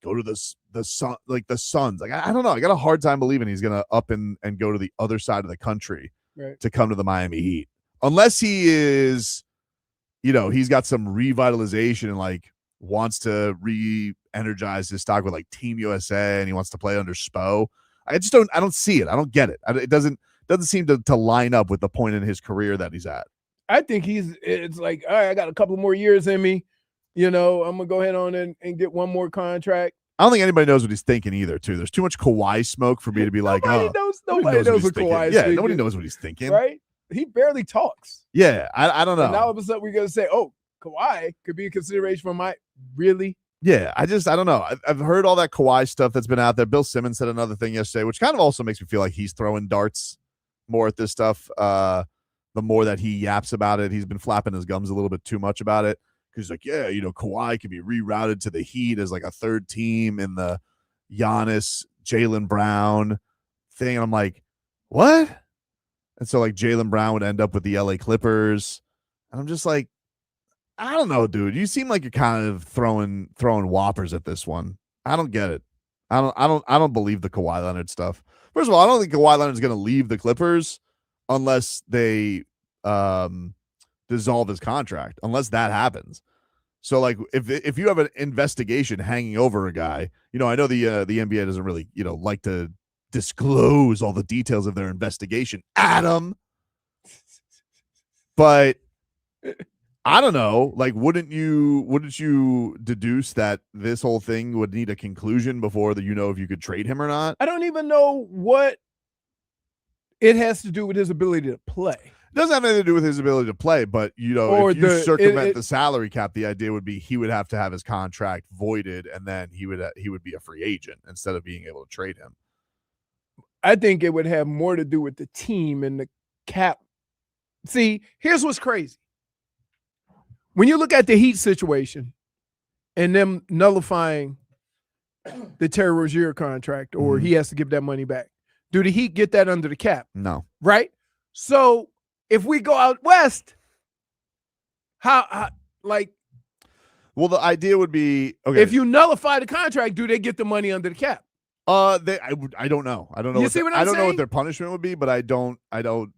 go to the Sun, like the Suns. Like, I don't know. I got a hard time believing he's going to up and go to the other side of the country to come to the Miami Heat. Unless he is, you know, he's got some revitalization and like wants to re-energize his stock with like Team USA and he wants to play under Spo. I don't see it. I don't get it. It doesn't seem to line up with the point in his career that he's at. I think it's like, all right, I got a couple more years in me. You know, I'm going to go ahead on and get one more contract. I don't think anybody knows what he's thinking either, too. There's too much Kawhi smoke for me to be like, nobody knows what Kawhi is thinking. Nobody knows what he's thinking. Right? He barely talks. Yeah, I don't know. And now all of a sudden we're going to say, oh, Kawhi could be a consideration for my really. Yeah, I don't know. I've heard all that Kawhi stuff that's been out there. Bill Simmons said another thing yesterday, which kind of also makes me feel like he's throwing darts more at this stuff. The more that he yaps about it, he's been flapping his gums a little bit too much about it. Because he's like, yeah, you know, Kawhi can be rerouted to the Heat as like a third team in the Giannis, Jaylen Brown thing. And I'm like, what? And so like Jaylen Brown would end up with the LA Clippers. And I'm just like, I don't know, dude. You seem like you're kind of throwing whoppers at this one. I don't get it. I don't believe the Kawhi Leonard stuff. First of all, I don't think Kawhi Leonard's going to leave the Clippers unless they dissolve his contract. Unless that happens. So like if you have an investigation hanging over a guy, you know, I know the NBA doesn't really, you know, like to disclose all the details of their investigation, Adam. But I don't know. Like, wouldn't you deduce that this whole thing would need a conclusion before if you could trade him or not? I don't even know what it has to do with his ability to play. It doesn't have anything to do with his ability to play, but you know, or if you circumvent the salary cap, the idea would be he would have to have his contract voided, and then he would be a free agent instead of being able to trade him. I think it would have more to do with the team and the cap. See, here's what's crazy. When you look at the Heat situation and them nullifying the Terry Rozier contract, or he has to give that money back, do the Heat get that under the cap? No. Right? So if we go out west, how like Well, the idea would be okay. If you nullify the contract, do they get the money under the cap? I don't know. I don't know. You see what I'm I don't know saying? what their punishment would be, but I don't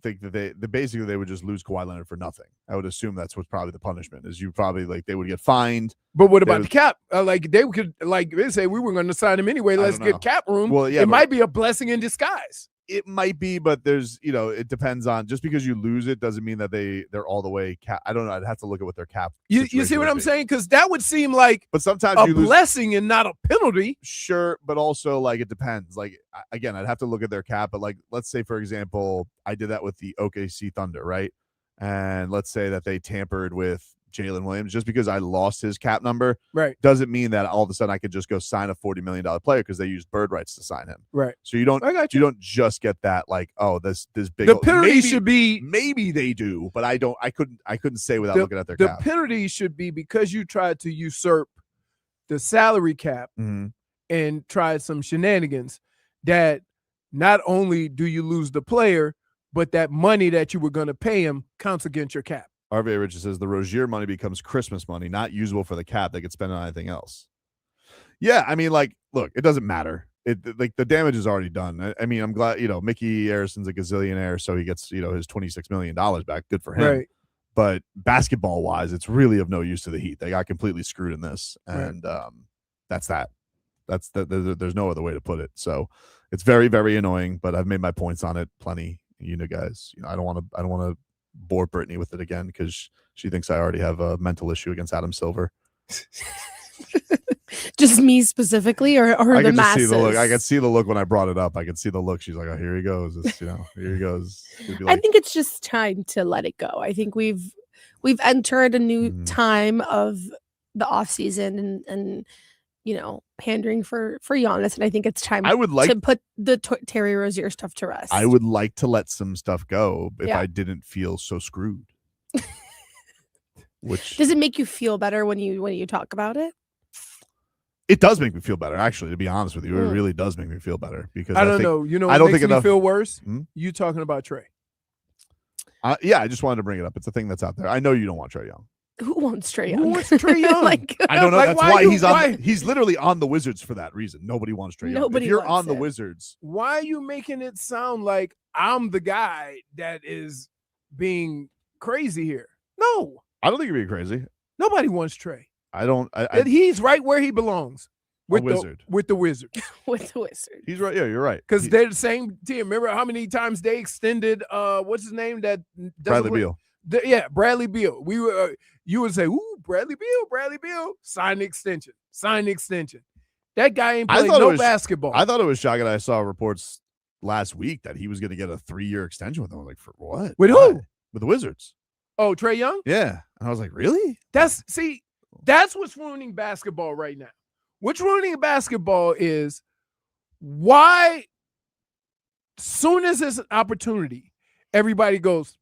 think that basically they would just lose Kawhi Leonard for nothing. I would assume that's what's probably the punishment is you probably like they would get fined. But what about the cap? Like they could like they say we were going to sign him anyway. Let's get cap room. Well, yeah, it might be a blessing in disguise. It might be, but there's it depends on just because you lose it doesn't mean that they're all the way cap. I don't know. I'd have to look at what their cap. You see what I'm saying? Because that would seem like but sometimes a you lose, blessing and not a penalty. Sure, but also like it depends. Like again, I'd have to look at their cap. But like let's say for example, I did that with the OKC Thunder, right? And let's say that they tampered with Jalen Williams. Just because I lost his cap number, right, doesn't mean that all of a sudden I could just go sign a $40 million player because they used bird rights to sign him. Right. So you don't just get that like, oh, this big. The penalty should be maybe they do, but I couldn't say without looking at their cap. The penalty should be because you tried to usurp the salary cap and tried some shenanigans that not only do you lose the player, but that money that you were going to pay him counts against your cap. RVA Richard says the Rozier money becomes Christmas money, not usable for the cap. They could spend on anything else. Yeah, I mean, like, look, it doesn't matter. Like the damage is already done. I mean, I'm glad Mickey Harrison's a gazillionaire, so he gets his $26 million back. Good for him. Right. But basketball wise, it's really of no use to the Heat. They got completely screwed in this, and that's that. There's no other way to put it. So it's very, very annoying. But I've made my points on it plenty. Guys. I don't want to bore Brittney with it again because she thinks I already have a mental issue against Adam Silver. Just me specifically, or I the could masses? See the look. I could see the look when I brought it up. I could see the look. She's like, "Oh, here he goes." Here he goes. I think it's just time to let it go. I think we've entered a new time of the offseason and pandering for Giannis, and I think it's time to put the Terry Rozier stuff to rest. I would like to let some stuff go if I didn't feel so screwed. Which does it make you feel better when you talk about it? It does make me feel better, actually. To be honest with you, it really does make me feel better because I don't know. I don't think makes me enough. Feel worse. You talking about Trae? Yeah, I just wanted to bring it up. It's a thing that's out there. I know you don't want Trae Young. Who wants Trae Young? Who wants Trae Young? I don't know. That's why he's literally on the Wizards for that reason. Nobody wants Trae Young. If you're on the Wizards, why are you making it sound like I'm the guy that is being crazy here? No, I don't think you're being crazy. Nobody wants Trae. I don't. He's right where he belongs. With the Wizards. With the Wizards. He's right. Yeah, you're right. Because they're the same team. Remember how many times they extended what's his name? That Bradley Beal. Bradley Beal. We were you would say, ooh, Bradley Beal, sign the extension. That guy ain't playing basketball. I thought it was shocking. I saw reports last week that he was going to get a 3-year extension with them. I was like, for what? With who? With the Wizards. Oh, Trae Young? Yeah. And I was like, really? That's what's ruining basketball right now. What's ruining basketball is why soon as there's an opportunity, everybody goes,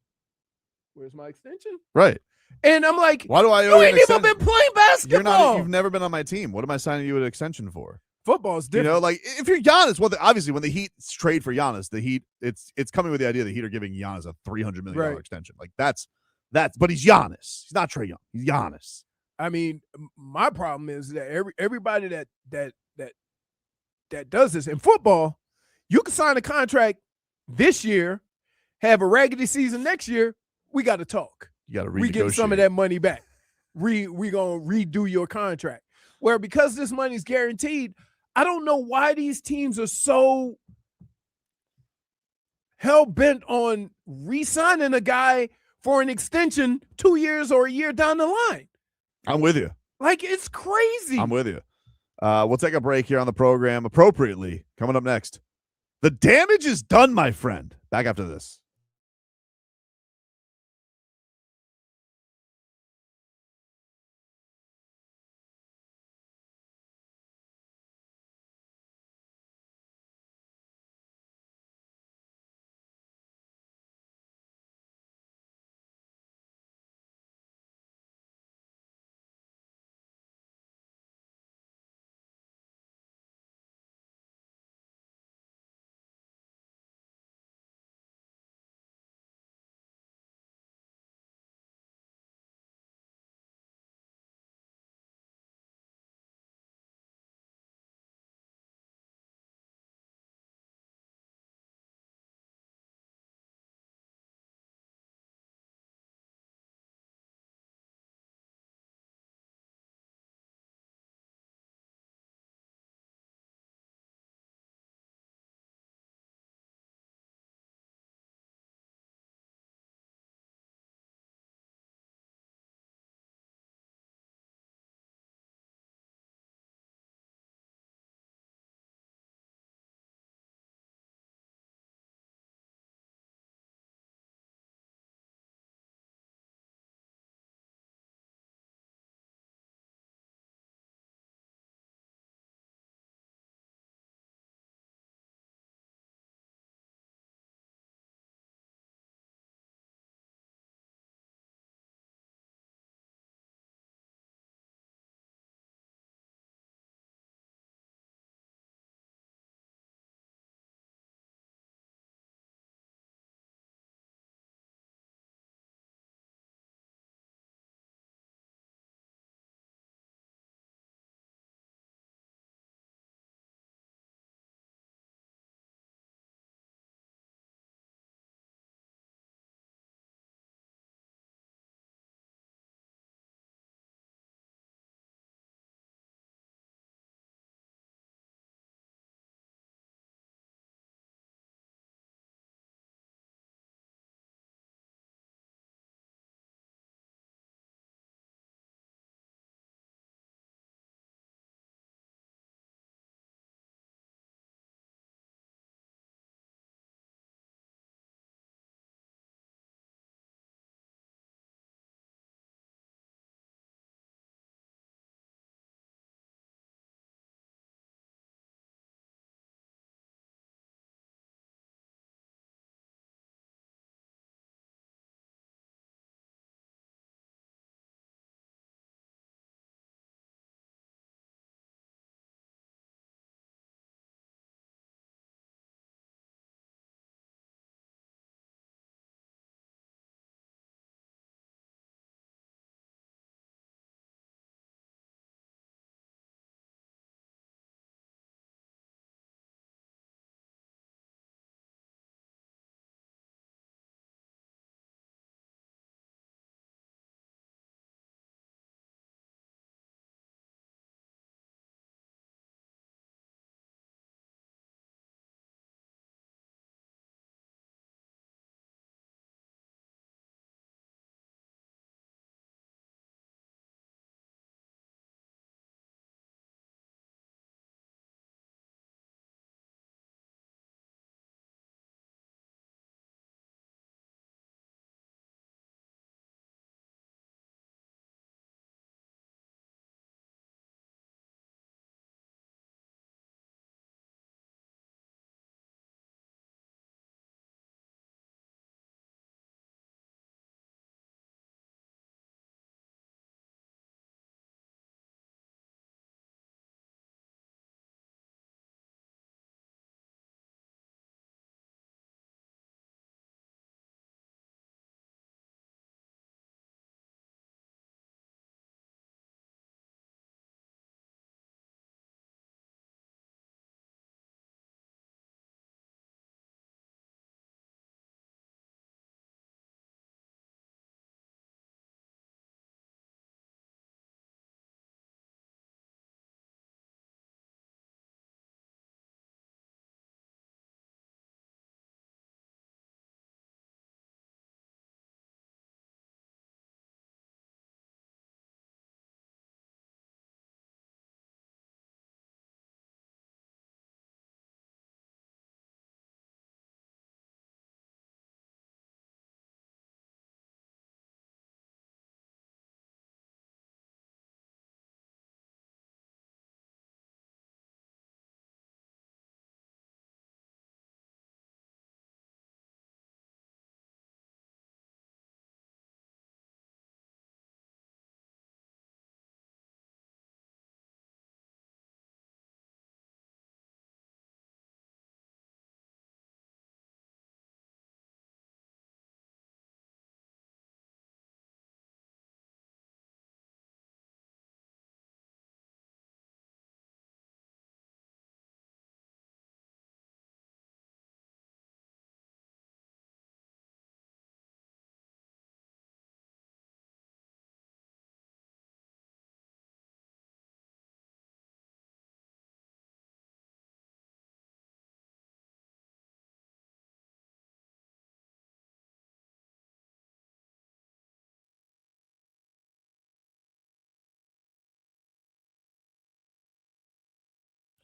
where's my extension? Right. And I'm like, why do I you ain't even been playing basketball. You've never been on my team. What am I signing you an extension for? Football's different. Like if you're Giannis, obviously when the Heat trade for Giannis, the Heat, it's coming with the idea the Heat are giving Giannis a $300 million extension. Like that's, but he's Giannis. He's not Trae Young. He's Giannis. I mean, my problem is that everybody that does this in football, you can sign a contract this year, have a raggedy season next year. We got to talk. You got to renegotiate. We get some of that money back. We gonna redo your contract. Where because this money's guaranteed, I don't know why these teams are so hell bent on re-signing a guy for an extension 2 years or a year down the line. I'm with you. Like, it's crazy. I'm with you. We'll take a break here on the program appropriately. Coming up next, the damage is done, my friend. Back after this.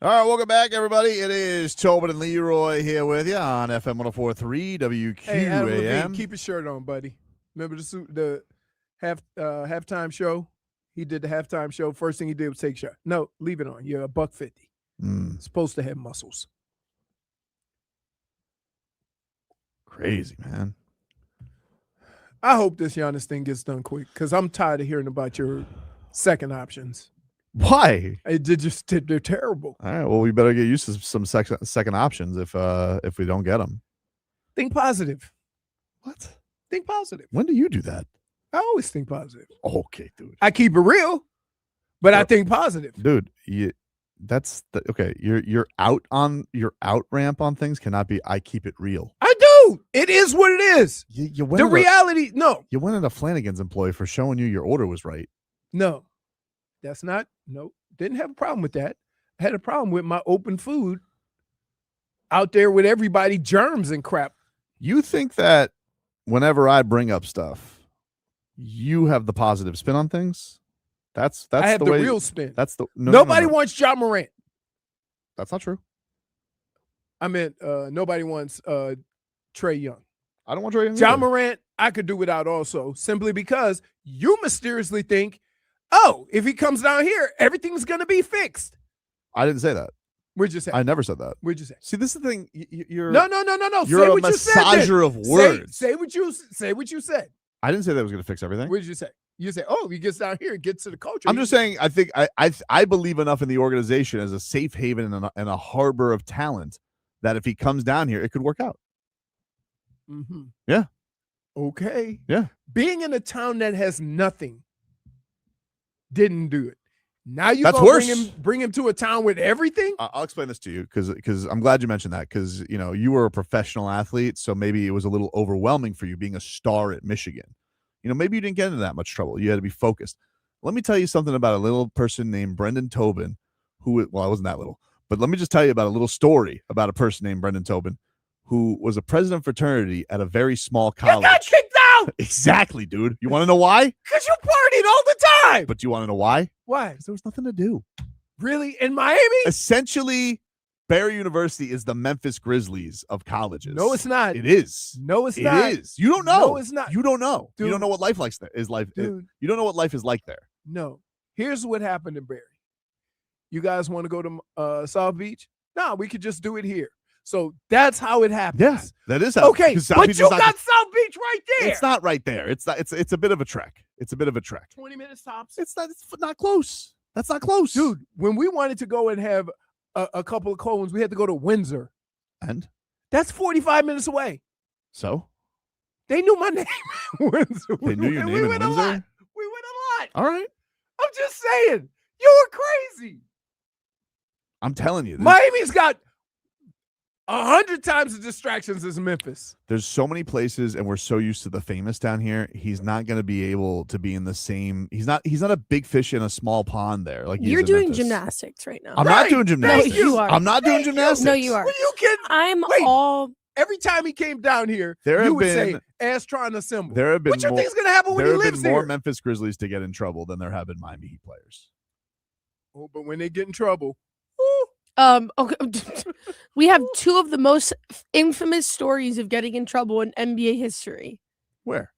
All right, welcome back, everybody. It is Tobin and Leroy here with you on FM 104.3 WQAM. Hey, Adam Levine, keep your shirt on, buddy. Remember the halftime show? He did the halftime show. First thing he did was take a shot. No, leave it on. You're $150. Supposed to have muscles. Crazy, man. I hope this Giannis thing gets done quick because I'm tired of hearing about your second options. Why? They're terrible. All right, well, we better get used to some second options if we don't get them. Think positive. What? Think positive. When do you do that? I always think positive. Okay, dude. I keep it real, but I think positive. Dude, okay. Your out ramp on things cannot be I keep it real. I do. It is what it is. You the reality, no. You went at a Flanagan's employee for showing you your order was right. No. That's not, no, didn't have a problem with that. I had a problem with my open food out there with everybody, germs and crap. You think that whenever I bring up stuff, you have the positive spin on things? That's I have the the way, real spin. That's the nobody wants John Morant. That's not true. I meant nobody wants Trae Young. I don't want Trae Young. John Morant, I could do without also, simply because you mysteriously think, oh, if he comes down here, everything's going to be fixed. I didn't say that. Where'd you say? I never said that. Where'd you say? See, this is the thing. You're No. You're say a what massager of words. Say what you said. I didn't say that was going to fix everything. What did you say? You say, oh, he gets down here and gets to the culture. I'm just saying, I think I believe enough in the organization as a safe haven and a harbor of talent that if he comes down here, it could work out. Mm-hmm. Yeah. Okay. Yeah. Being in a town that has nothing didn't do it. Now you That's gonna worse. bring him to a town with everything? I'll explain this to you because I'm glad you mentioned that because you were a professional athlete, so maybe it was a little overwhelming for you being a star at Michigan. Maybe you didn't get into that much trouble. You had to be focused. Let me tell you something about a little person named Brendan Tobin, I wasn't that little, but let me just tell you about a little story about a person named Brendan Tobin, who was a president of fraternity at a very small college. You got kicked out! Exactly, dude. You want to know why? Because you partied all the time! But do you want to know why? Why? Because there was nothing to do. Really? In Miami? Essentially, Barry University is the Memphis Grizzlies of colleges. No, it's not. It is. No, it's not. It is. You don't know. No, it's not. You don't know. Dude. You don't know what life is like. Dude. You don't know what life is like there. No. Here's what happened in Barry. You guys want to go to South Beach? No, we could just do it here. So that's how it happens. Yeah, that is how. Okay, but you got South Beach right there. It's not right there. It's not. It's a bit of a trek. It's a bit of a trek. 20 minutes tops. It's not close. That's not close, dude. When we wanted to go and have a couple of cones, we had to go to Windsor, and that's 45 minutes away. So they knew my name. Windsor. They knew your name in Windsor. We went a lot. All right. I'm just saying, you were crazy. I'm telling you, Miami's got 100 times the distractions as Memphis. There's so many places, and we're so used to the famous down here. He's not going to be able to be in the same. He's not a big fish in a small pond there. Like you're doing gymnastics right now. I'm not doing gymnastics. No, you are. I'm not doing gymnastics. No, you are. Well, you can. Every time he came down here, you would say, "Ass trying to assemble." There have been. What you think's going to happen when he lives here? There have been more here? Memphis Grizzlies to get in trouble than there have been Miami Heat players. Oh, but when they get in trouble. Okay. We have two of the most infamous stories of getting in trouble in NBA history. Where?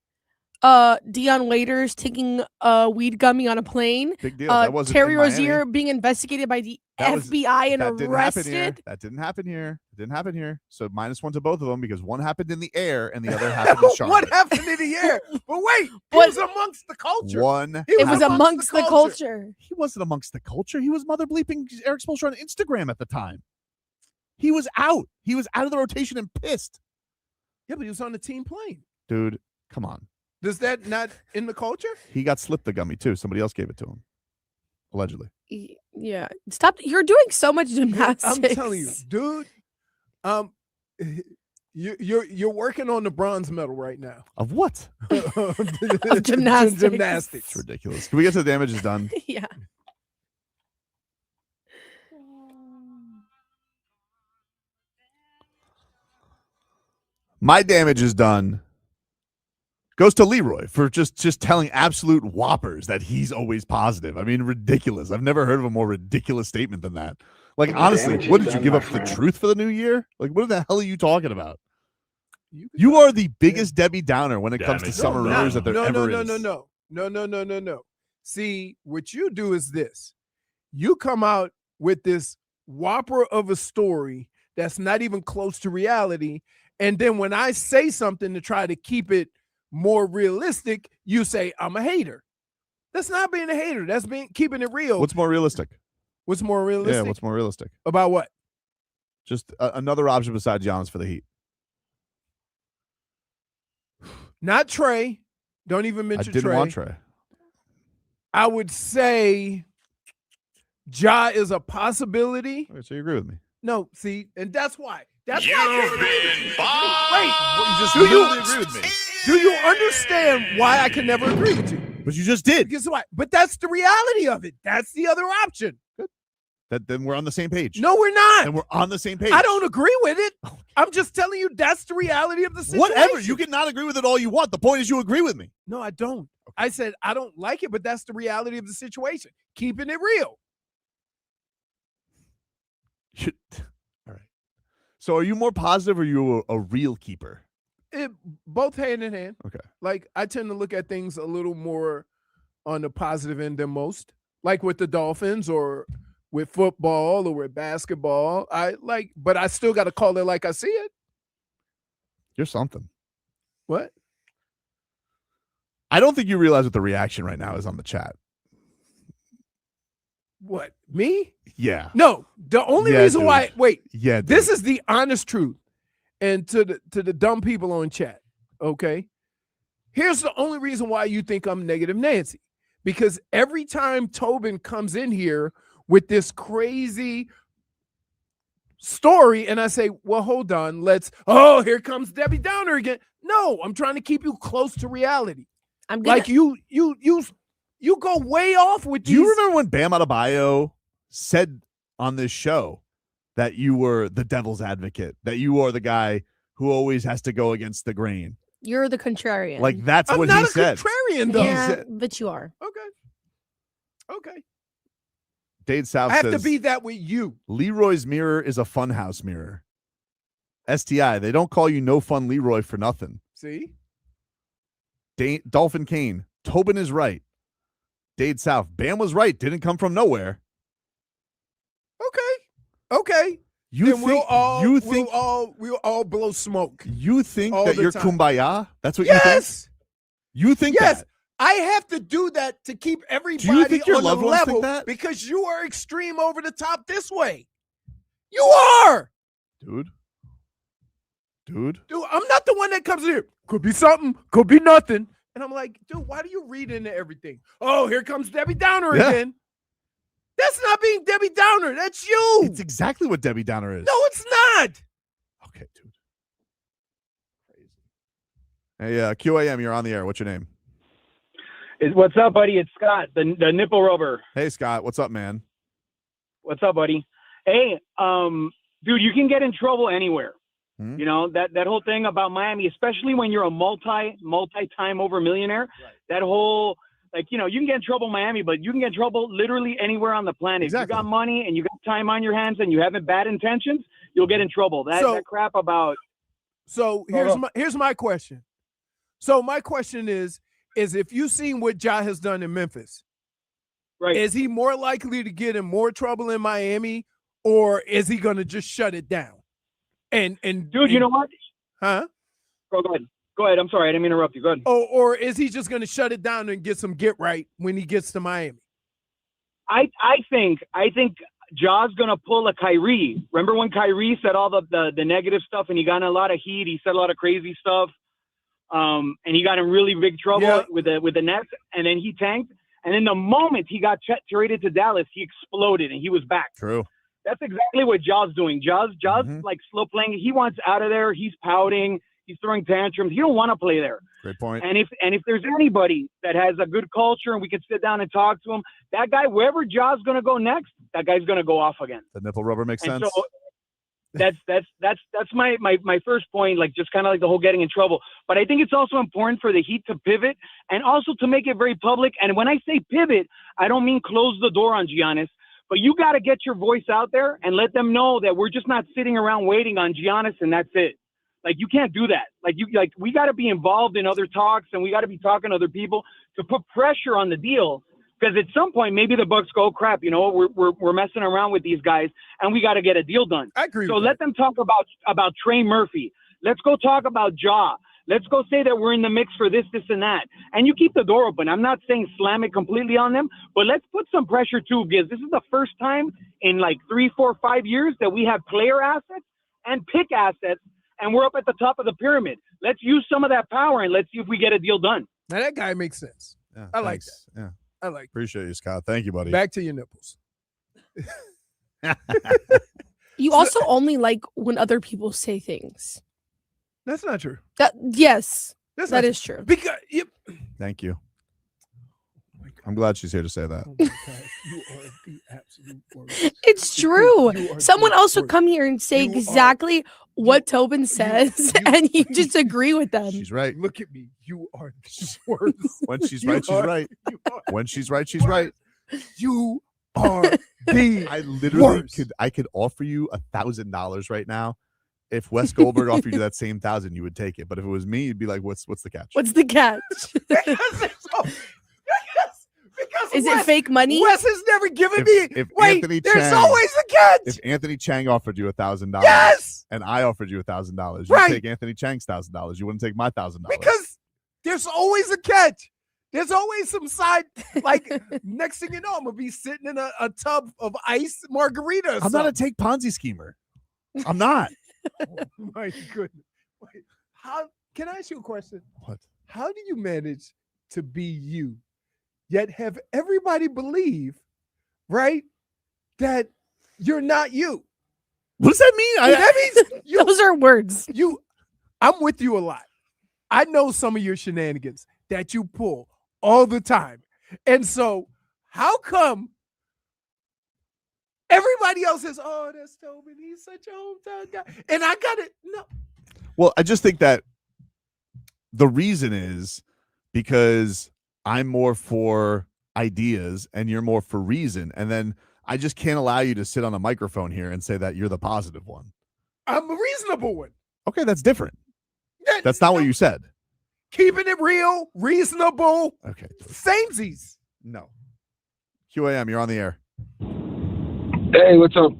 Deion Waiters taking a weed gummy on a plane. Big deal. That wasn't Terry in Miami. Rozier being investigated by the FBI and arrested. That didn't happen here. It didn't happen here. So -1 to both of them because one happened in the air and the other happened in Charlotte. What happened in the air? But wait, it was amongst the culture. It was amongst the culture. He wasn't amongst the culture. He was mother bleeping Eric Spoelstra on Instagram at the time. He was out. He was out of the rotation and pissed. Yeah, but he was on the team plane. Dude, come on. Does that not in the culture? He got slipped the gummy too. Somebody else gave it to him. Allegedly. Yeah. Stop. You're doing so much gymnastics. I'm telling you, dude. You're working on the bronze medal right now. Of what? Of gymnastics. It's ridiculous. Can we get to the damages done? Yeah. My damage is done. Goes to Leroy for just telling absolute whoppers that he's always positive. I mean, ridiculous. I've never heard of a more ridiculous statement than that. Like, honestly, what did you give up the truth for the new year? Like, what the hell are you talking about? You are the biggest Debbie Downer when it comes to summer rumors that there ever is. No. See, what you do is this. You come out with this whopper of a story that's not even close to reality. And then when I say something to try to keep it more realistic, you say, I'm a hater. That's not being a hater. That's keeping it real. What's more realistic? What's more realistic? Yeah, what's more realistic? About what? Just another option besides Giannis for the Heat. Not Trae. Don't even mention Trae. I didn't want Trae. I would say Ja is a possibility. Okay, so you agree with me? No, see, and that's why. That's You've why. been You just Do you agree with me? Do you understand why I can never agree with you? But you just did. Guess what? But that's the reality of it. That's the other option. Then we're on the same page. No, we're not. Then we're on the same page. I don't agree with it. I'm just telling you that's the reality of the situation. Whatever. You can not agree with it all you want. The point is you agree with me. No, I don't. Okay. I said I don't like it, but that's the reality of the situation. Keeping it real. All right. So are you more positive or are you a real keeper? Both hand in hand. Okay. Like, I tend to look at things a little more on the positive end than most. Like with the Dolphins or with football or with basketball. But I still got to call it like I see it. You're something. What? I don't think you realize what the reaction right now is on the chat. What? Me? Yeah. No. The only reason why. Wait. Yeah. Dude. This is the honest truth. And to the dumb people on chat. Okay. Here's the only reason why you think I'm negative Nancy. Because every time Tobin comes in here with this crazy story, and I say, well, hold on, here comes Debbie Downer again. No, I'm trying to keep you close to reality. I'm good. Like you go way off with these. Do you remember when Bam Adebayo said on this show that you were the devil's advocate, that you are the guy who always has to go against the grain? You're the contrarian. Like, that's I'm what not he a said. Contrarian, though. Yeah, but you are. Okay. Dade South I have says, to be that with you. Leroy's mirror is a funhouse mirror. STI, they don't call you No Fun Leroy for nothing. See? Dolphin Kane, Tobin is right. Dade South, Bam was right. Didn't come from nowhere. Okay. We'll all blow smoke. You think all that the you're time. Kumbaya? That's what you think? You think yes. that? I have to do that to keep everybody Do you think your on the loved ones level think that? because you are extreme over the top this way. You are. Dude, I'm not the one that comes in here. Could be something, could be nothing. And I'm like, dude, why do you read into everything? Oh, here comes Debbie Downer again. That's not being Debbie Downer. That's you. It's exactly what Debbie Downer is. No, it's not. Okay, dude. Crazy. Hey, QAM, you're on the air. What's your name? What's up, buddy? It's Scott, the nipple rubber. Hey, Scott. What's up, man? What's up, buddy? Hey, dude, you can get in trouble anywhere. You know, that whole thing about Miami, especially when you're a multi-time over millionaire, that whole, you can get in trouble in Miami, but you can get in trouble literally anywhere on the planet. Exactly. If you got money and you got time on your hands and you haven't bad intentions, you'll get in trouble. That crap about. So here's my question. So my question is if you've seen what Ja has done in Memphis, right? Is he more likely to get in more trouble in Miami, or is he going to just shut it down? And dude, you know what? Huh? Go ahead. I'm sorry, I didn't mean to interrupt you. Go ahead. Oh, or is he just going to shut it down and get some get right when he gets to Miami? I think Ja's gonna pull a Kyrie. Remember when Kyrie said all the negative stuff and he got in a lot of heat? He said a lot of crazy stuff, and he got in really big trouble with the Nets. And then he tanked. And then the moment he got traded to Dallas, he exploded and he was back. True. That's exactly what Ja's doing. Ja's like slow playing. He wants out of there. He's pouting. He's throwing tantrums. He don't want to play there. Great point. And if there's anybody that has a good culture and we can sit down and talk to him, that guy, wherever Ja's going to go next, that guy's going to go off again. The nipple rubber makes sense. So that's my first point, like just kind of like the whole getting in trouble. But I think it's also important for the Heat to pivot and also to make it very public. And when I say pivot, I don't mean close the door on Giannis, But you got to get your voice out there and let them know that we're just not sitting around waiting on Giannis and that's it. Like, you can't do that. We got to be involved in other talks, and we got to be talking to other people to put pressure on the deal. Because at some point, maybe the Bucks go, crap, we're messing around with these guys, and we got to get a deal done. I agree. So let them talk about Trey Murphy. Let's go talk about Ja. Let's go say that we're in the mix for this, and that. And you keep the door open. I'm not saying slam it completely on them, but let's put some pressure too, because this is the first time in like 3, 4, 5 years that we have player assets and pick assets, and we're up at the top of the pyramid. Let's use some of that power, and let's see if we get a deal done. Now, that guy makes sense. Yeah, I like thanks. that. Yeah. I like Appreciate you, Scott. Thank you, buddy. Back to your nipples. You also only like when other people say things. That's not true. Yes, That is true. Because Thank you. I'm glad she's here to say that. oh my God, you are the absolute worst. It's true. You are Someone the else would worst. come here and say You are- exactly what Tobin says, and you just agree with them. She's right. Look at me. You are the worst. When she's You right, she's are- right. you are When she's right, she's right. You are the I literally worst. I could offer you $1,000 right now. If Wes Goldberg offered you that same 1,000, you would take it. But if it was me, you'd be like, "What's the catch?" What's the catch? Because Is it Wes- fake money? Wes has never given If- me. if Wait, Anthony there's Chang- always a catch. If Anthony Chang offered you $1,000, Yes, and I offered you $1,000, you'd Right. take Anthony Chang's $1,000. You wouldn't take my $1,000 because there's always a catch. There's always some side. Like next thing you know, I'm gonna be sitting in a tub of ice margarita. Or I'm not a take Ponzi schemer. I'm not. Oh my goodness. Wait, how can I ask you a question? What? How do you manage to be you, yet have everybody believe, right, that you're not you? What does that mean? That means you. Those are words. I'm with you a lot. I know some of your shenanigans that you pull all the time, and so how come everybody else says, "Oh, that's Tobin. He's such a hometown guy," and I got it. No, Well, I just think that the reason is because I'm more for ideas and you're more for reason. And then I just can't allow you to sit on a microphone here and say that you're the positive one. I'm a reasonable one. Okay, that's different. That's not what you said. Keeping it real, reasonable, Okay. samesies. No. QAM, you're on the air. Hey, what's up?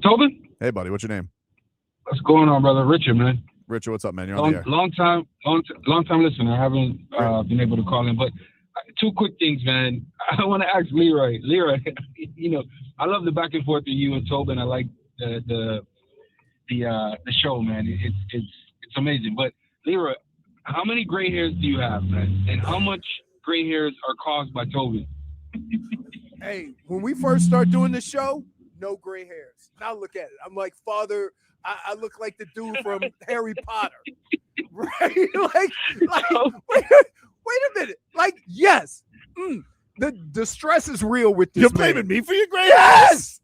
Tobin? Hey, buddy, what's your name? What's going on, brother? Richard, man. Richard, what's up, man? You're on the air. Long time listener. I haven't been able to call in, but two quick things, man. I want to ask Leroy. Leroy, I love the back and forth with you and Tobin. I like the show, man. It's amazing. But Leroy, how many gray hairs do you have, man? And how much gray hairs are caused by Tobin? Hey, when we first start doing the show, no gray hairs. Now look at it. I'm like Father. I look like the dude from Harry Potter, right? like wait a minute. Like, yes, the stress is real with this. You're man. blaming me for your gray Yes,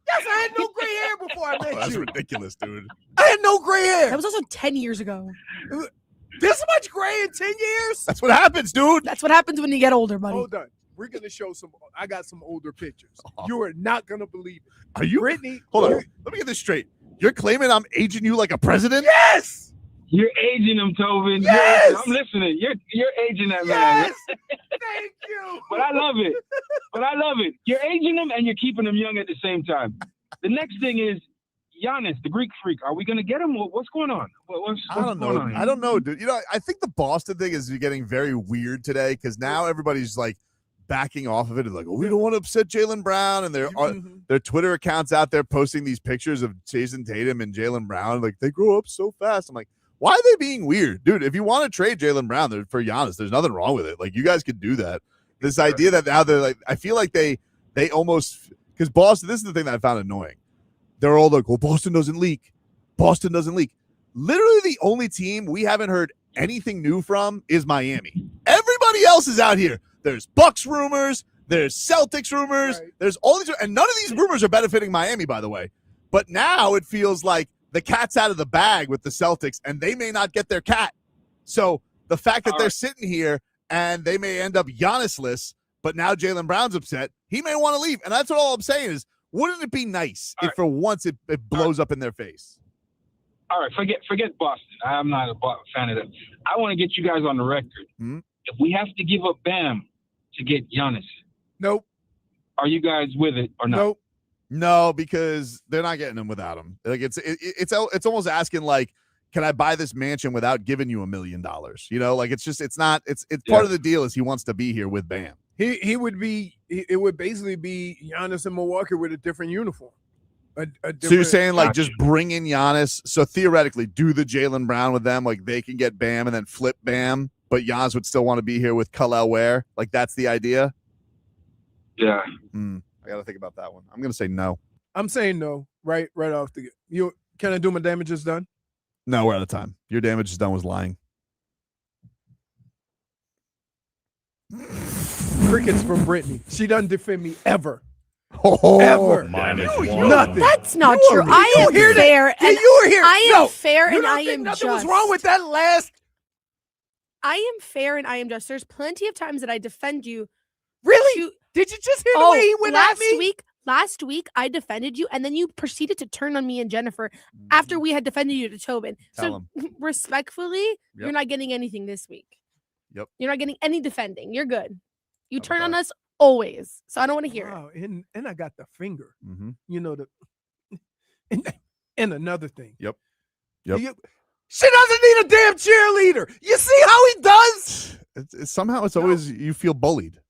yes. I had no gray hair before I met That's you. ridiculous, dude. I had no gray hair. That was also 10 years ago. This much gray in 10 years? That's what happens, dude. That's what happens when you get older, buddy. Hold on. We're gonna show some. I got some older pictures. Oh. You are not gonna believe it. Are you? Brittney? Hold on. Let me get this straight. You're claiming I'm aging you like a president? Yes. You're aging him, Tobin. Yes! I'm listening. You're aging that man. Yes. Thank you. But I love it. You're aging them and you're keeping them young at the same time. The next thing is Giannis, the Greek freak. Are we going to get him? What's going on? What's I don't going know. on here? I don't know, dude. I think the Boston thing is getting very weird today because now everybody's like backing off of it. It's like, oh, we don't want to upset Jaylen Brown, and their Twitter accounts out there posting these pictures of Jason Tatum and Jaylen Brown, like they grow up so fast. I'm like, why are they being weird, dude? If you want to trade Jaylen Brown for Giannis, there's nothing wrong with it. Like, you guys could do that. This idea that now they're like, I feel like they almost, because Boston. This is the thing that I found annoying. They're all like, well, Boston doesn't leak. Boston doesn't leak. Literally, the only team we haven't heard anything new from is Miami. Everybody else is out here. There's Bucks rumors. There's Celtics rumors. Right. There's all these, and none of these rumors are benefiting Miami, by the way. But now it feels like the cat's out of the bag with the Celtics, and they may not get their cat. So the fact that they're sitting here and they may end up Giannis-less, but now Jaylen Brown's upset. He may want to leave. And that's all I'm saying is, wouldn't it be nice if for once it blows up in their face? All right, forget Boston. I'm not a fan of them. I want to get you guys on the record. If we have to give up Bam to get Giannis, nope. Are you guys with it or not? Nope. No, because they're not getting him without him. Like it's almost asking like, can I buy this mansion without giving you $1 million? You know, like it's part of the deal is he wants to be here with Bam. It would basically be Giannis in Milwaukee with a different uniform. So you're saying like just bring in Giannis. So theoretically, do the Jaylen Brown with them, like they can get Bam and then flip Bam, but Giannis would still want to be here with Khalil Ware. Like that's the idea. Yeah. I got to think about that one. I'm gonna say no. I'm saying no. Right off the. Can I do my damages done? No, we're out of time. Your damage is done was lying. Crickets from Brittney. She doesn't defend me ever. Ever. Nothing. That's not true. I am fair. Yeah, you were here. I am fair and I am nothing just. was wrong with that last. I am fair and I am just. There's plenty of times that I defend you. Really? Did you just hear the way he went at me? Last week, I defended you, and then you proceeded to turn on me and Jennifer after we had defended you to Tobin. So respectfully, you're not getting anything this week. Yep. You're not getting any defending. You're good. You turn on us always. So I don't want to hear it. And I got the finger. Mm-hmm. You know, and another thing. Yep. She doesn't need a damn cheerleader. You see how he does? Somehow it's always you feel bullied.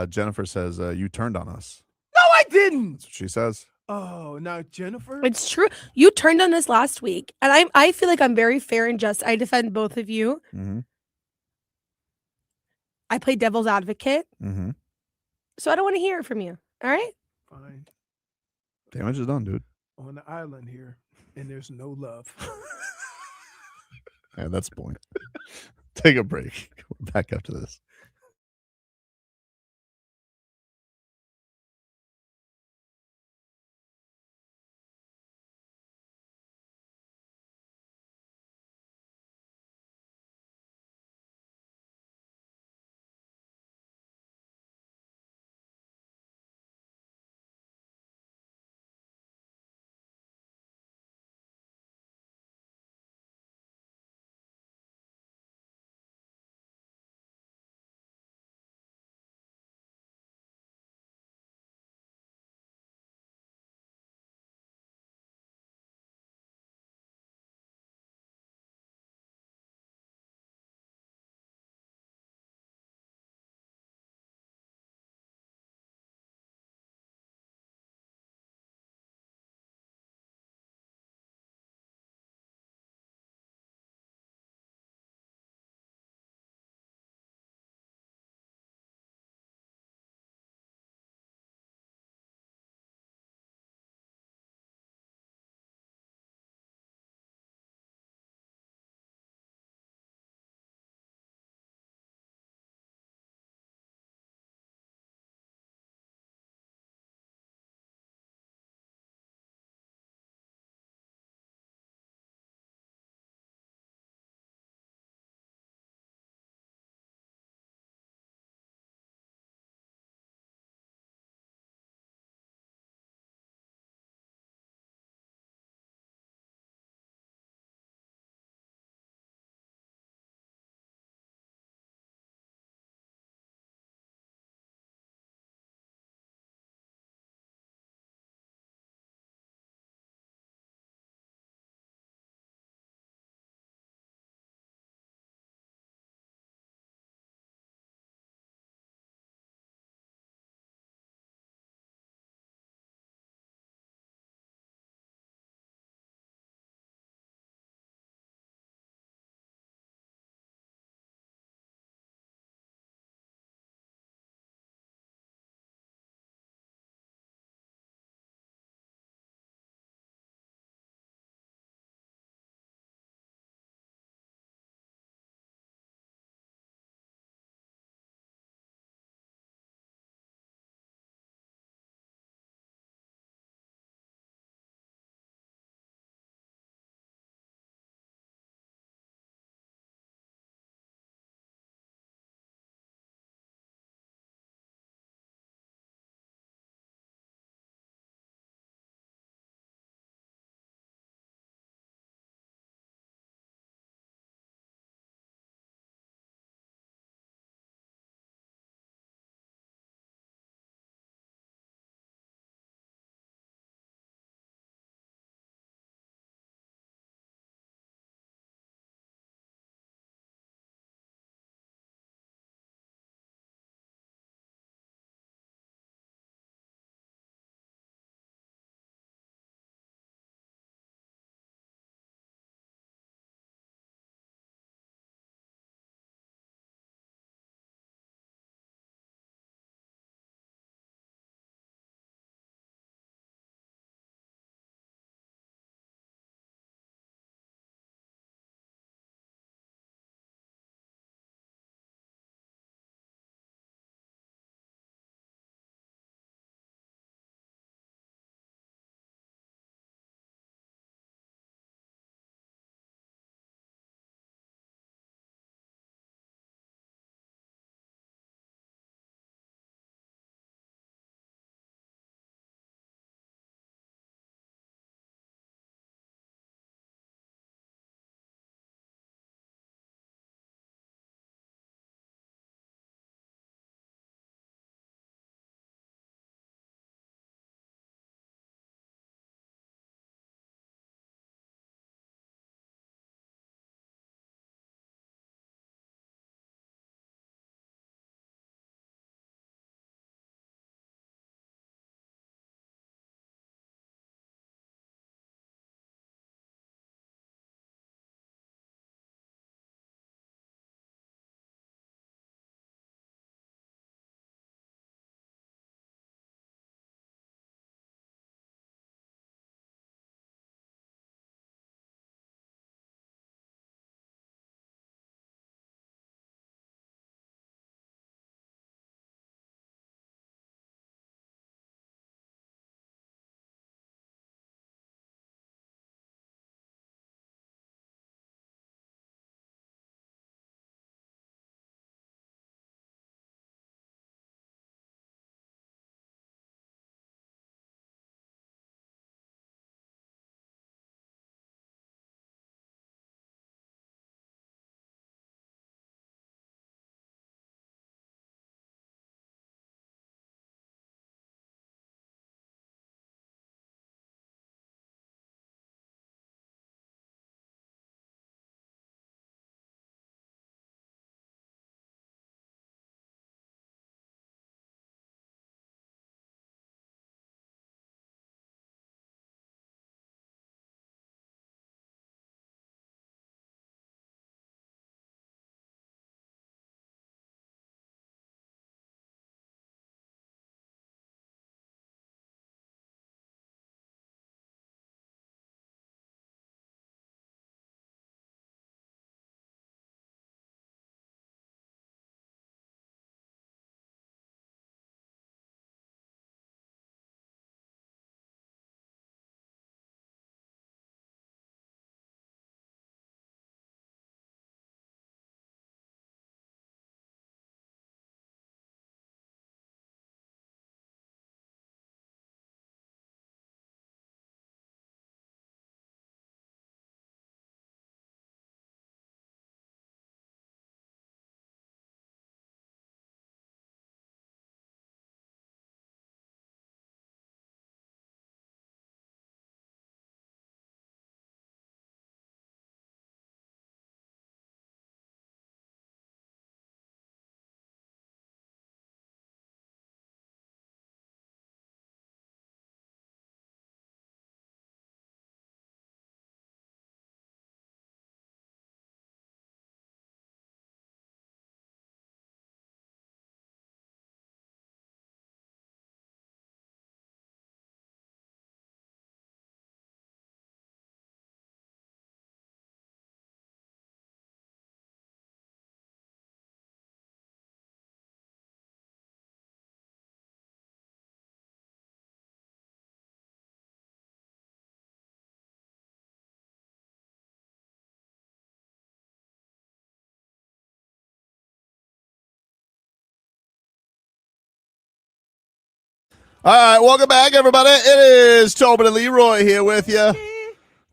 Jennifer says you turned on us. No, I didn't. That's what she says. Oh, now Jennifer. It's true. You turned on us last week, and I feel like I'm very fair and just. I defend both of you. Mm-hmm. I play devil's advocate. Mm-hmm. So I don't want to hear it from you. All right? Fine. Damage is done, dude. On the island here, and there's no love. Yeah, that's the point. Take a break. We're back after this. All right, welcome back, everybody. It is Tobin and Leroy here with you.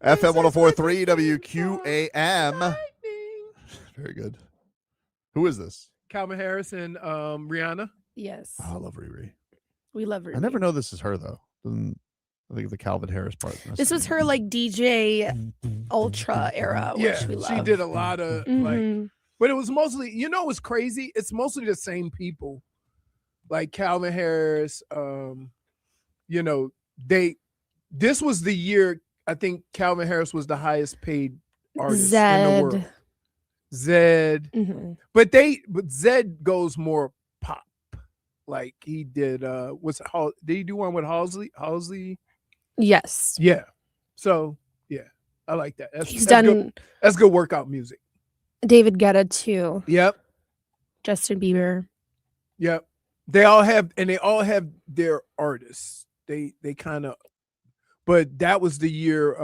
FM 104.3 WQAM. Very good. Who is this? Calvin Harris and Rihanna. Yes. Oh, I love Riri. We love her. I never know this is her, though. I think the Calvin Harris part. This was her like DJ Ultra era. Yeah, which we love. she did a lot of like, but it was mostly, what's crazy? It's mostly the same people, like Calvin Harris. This was the year I think Calvin Harris was the highest paid artist in the world. Zed, but Zed goes more pop. Like he did. Did he do one with Halsey? Yes. Yeah. So yeah, I like that. He's done. That's good workout music. David Guetta too. Yep. Justin Bieber. Yep. They all have their artists. They kind of, but that was the year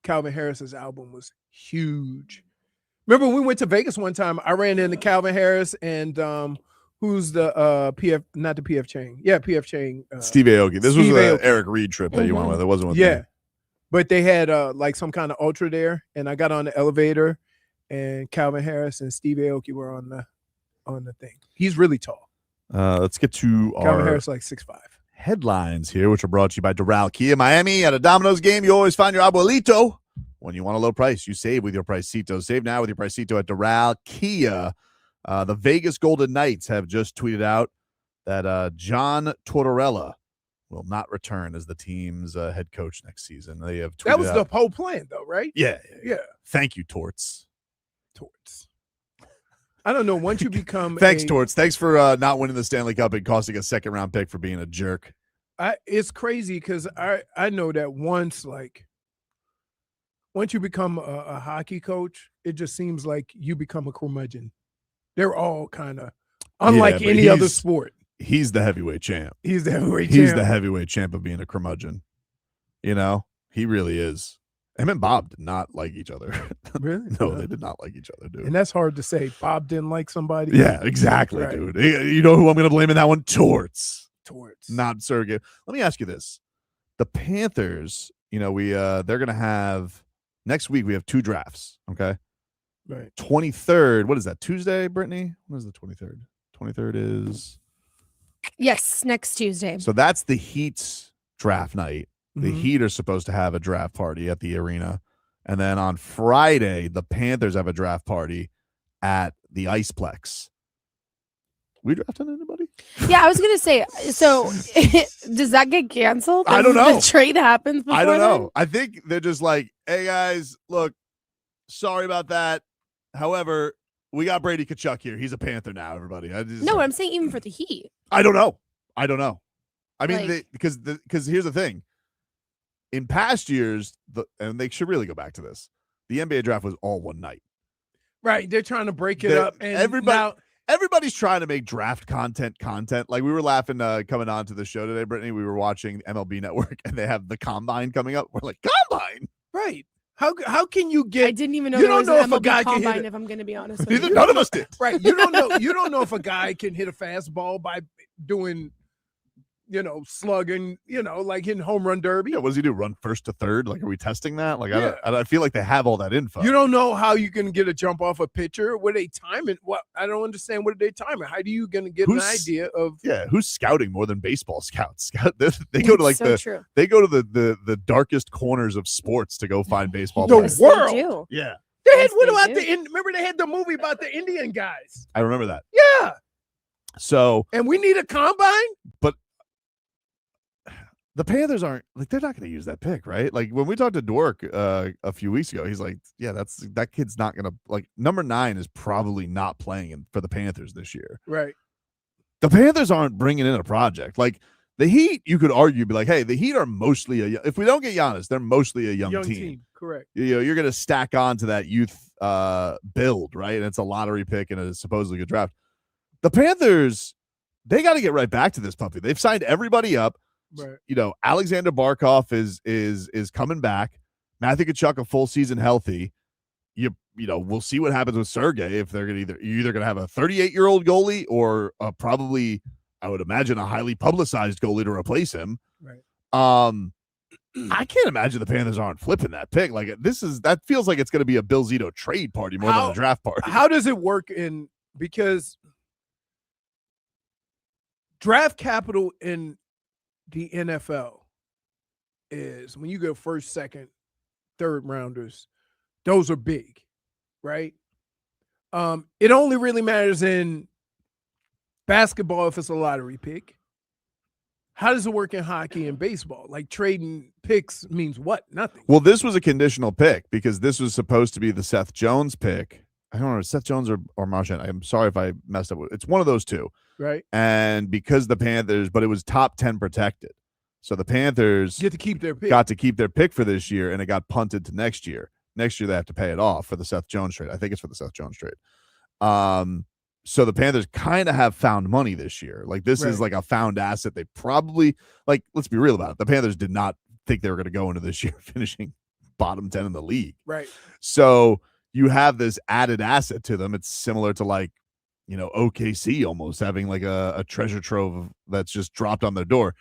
Calvin Harris's album was huge. Remember when we went to Vegas one time? I ran into Calvin Harris and who's the PF, not the PF Chang. Yeah, PF Chang. Steve Aoki. This was the Eric Reed trip that you went with. It wasn't with me. But they had like some kind of ultra there, and I got on the elevator, and Calvin Harris and Steve Aoki were on the thing. He's really tall. Let's get to Calvin our Harris, like 6'5". headlines here, which are brought to you by Doral Kia Miami. At a Domino's game, you always find your abuelito. When you want a low price, you save with your Pricito. Save now with your Pricito at Doral Kia. The Vegas Golden Knights have just tweeted out that John Tortorella will not return as the team's head coach next season. They have tweeted That was out, the whole plan, though, right? Yeah. Thank you, Torts. I don't know. Once you become Thanks, Torts. Thanks for not winning the Stanley Cup and costing a second-round pick for being a jerk. It's crazy because I know that once you become a hockey coach, it just seems like you become a curmudgeon. They're all kind of unlike any other sport. He's the heavyweight champ. He's the heavyweight champ of being a curmudgeon. He really is. Him and Bob did not like each other. Really? No, they did not like each other, dude. And that's hard to say. Bob didn't like somebody. Yeah, exactly, right. Dude. You know who I'm going to blame in that one? Torts. Not Sergey. Let me ask you this. The Panthers, they're going to have next week we have 2 drafts, okay? Right. 23rd, what is that? Tuesday, Brittney? When is the 23rd? 23rd is Yes, next Tuesday. So that's the Heat's draft night. The Heat are supposed to have a draft party at the arena. And then on Friday, the Panthers have a draft party at the Iceplex. We drafting anybody? Yeah, I was going to say, so does that get canceled? I don't know. The trade happens before I don't know. then? I think they're just like, hey, guys, look, sorry about that. However, we got Brady Tkachuk here. He's a Panther now, everybody. No, I'm saying even for the Heat. I don't know. I mean, because here's the thing. In past years, and they should really go back to this, the NBA draft was all one night. Right. They're trying to break it up. And everybody's trying to make draft content. Like we were laughing coming on to the show today, Brittany. We were watching MLB Network, and they have the Combine coming up. We're like, Combine? Right. How can you get? I didn't even know you there don't was know an if a MLB guy Combine, can hit it. if I'm going to be honest with you. None of us did. Right. You don't know if a guy can hit a fastball by doing, slugging, like hitting home run derby. Yeah, what does he do? Run first to third? Like, are we testing that? Like, I feel like they have all that info. You don't know how you can get a jump off a pitcher. What are they timing? What I don't understand. What are they timing? How do you going to get an idea of? Yeah, who's scouting more than baseball scouts? They go to like true. They go to the darkest corners of sports to go find baseball The players. world. They do. Yeah, They had, what Yes, about they remember they had the movie about the Indian guys? I remember that. Yeah. So, And we need a combine? but the Panthers aren't like, they're not going to use that pick, right? Like when we talked to Dwork a few weeks ago, he's like, yeah, that kid's not going to, like, number 9 is probably not playing for the Panthers this year. Right. The Panthers aren't bringing in a project. Like the Heat, you could argue, be like, hey, the Heat are mostly if we don't get Giannis, they're mostly a young team. Correct. You're going to stack on to that youth build, right? And it's a lottery pick and a supposedly good draft. The Panthers, they got to get right back to this puppy. They've signed everybody up. Right. Alexander Barkov is coming back. Matthew Tkachuk a full season healthy. We'll see what happens with Sergey if they're gonna you're either gonna have a 38-year-old goalie or probably I would imagine, a highly publicized goalie to replace him. Right. I can't imagine the Panthers aren't flipping that pick. Like that feels like it's going to be a Bill Zito trade party more than a draft party. How does it work because draft capital in the NFL is when you go first, second, third rounders, those are big, right? It only really matters in basketball if it's a lottery pick. How does it work in hockey and baseball? Like trading picks means what? Nothing. Well, this was a conditional pick because this was supposed to be the Seth Jones pick. I don't know, Seth Jones or Marchand. I'm sorry if I messed up. It's one of those two. Right. And because the Panthers, but it was top 10 protected. So the Panthers got to keep their pick for this year, and it got punted to next year. Next year, they have to pay it off for the Seth Jones trade. I think it's for the Seth Jones trade. So the Panthers kind of have found money this year. Like this is like a found asset. They probably, like, let's be real about it. The Panthers did not think they were going to go into this year finishing bottom 10 in the league. Right. So you have this added asset to them. It's similar to like, OKC almost having like a treasure trove that's just dropped on their door.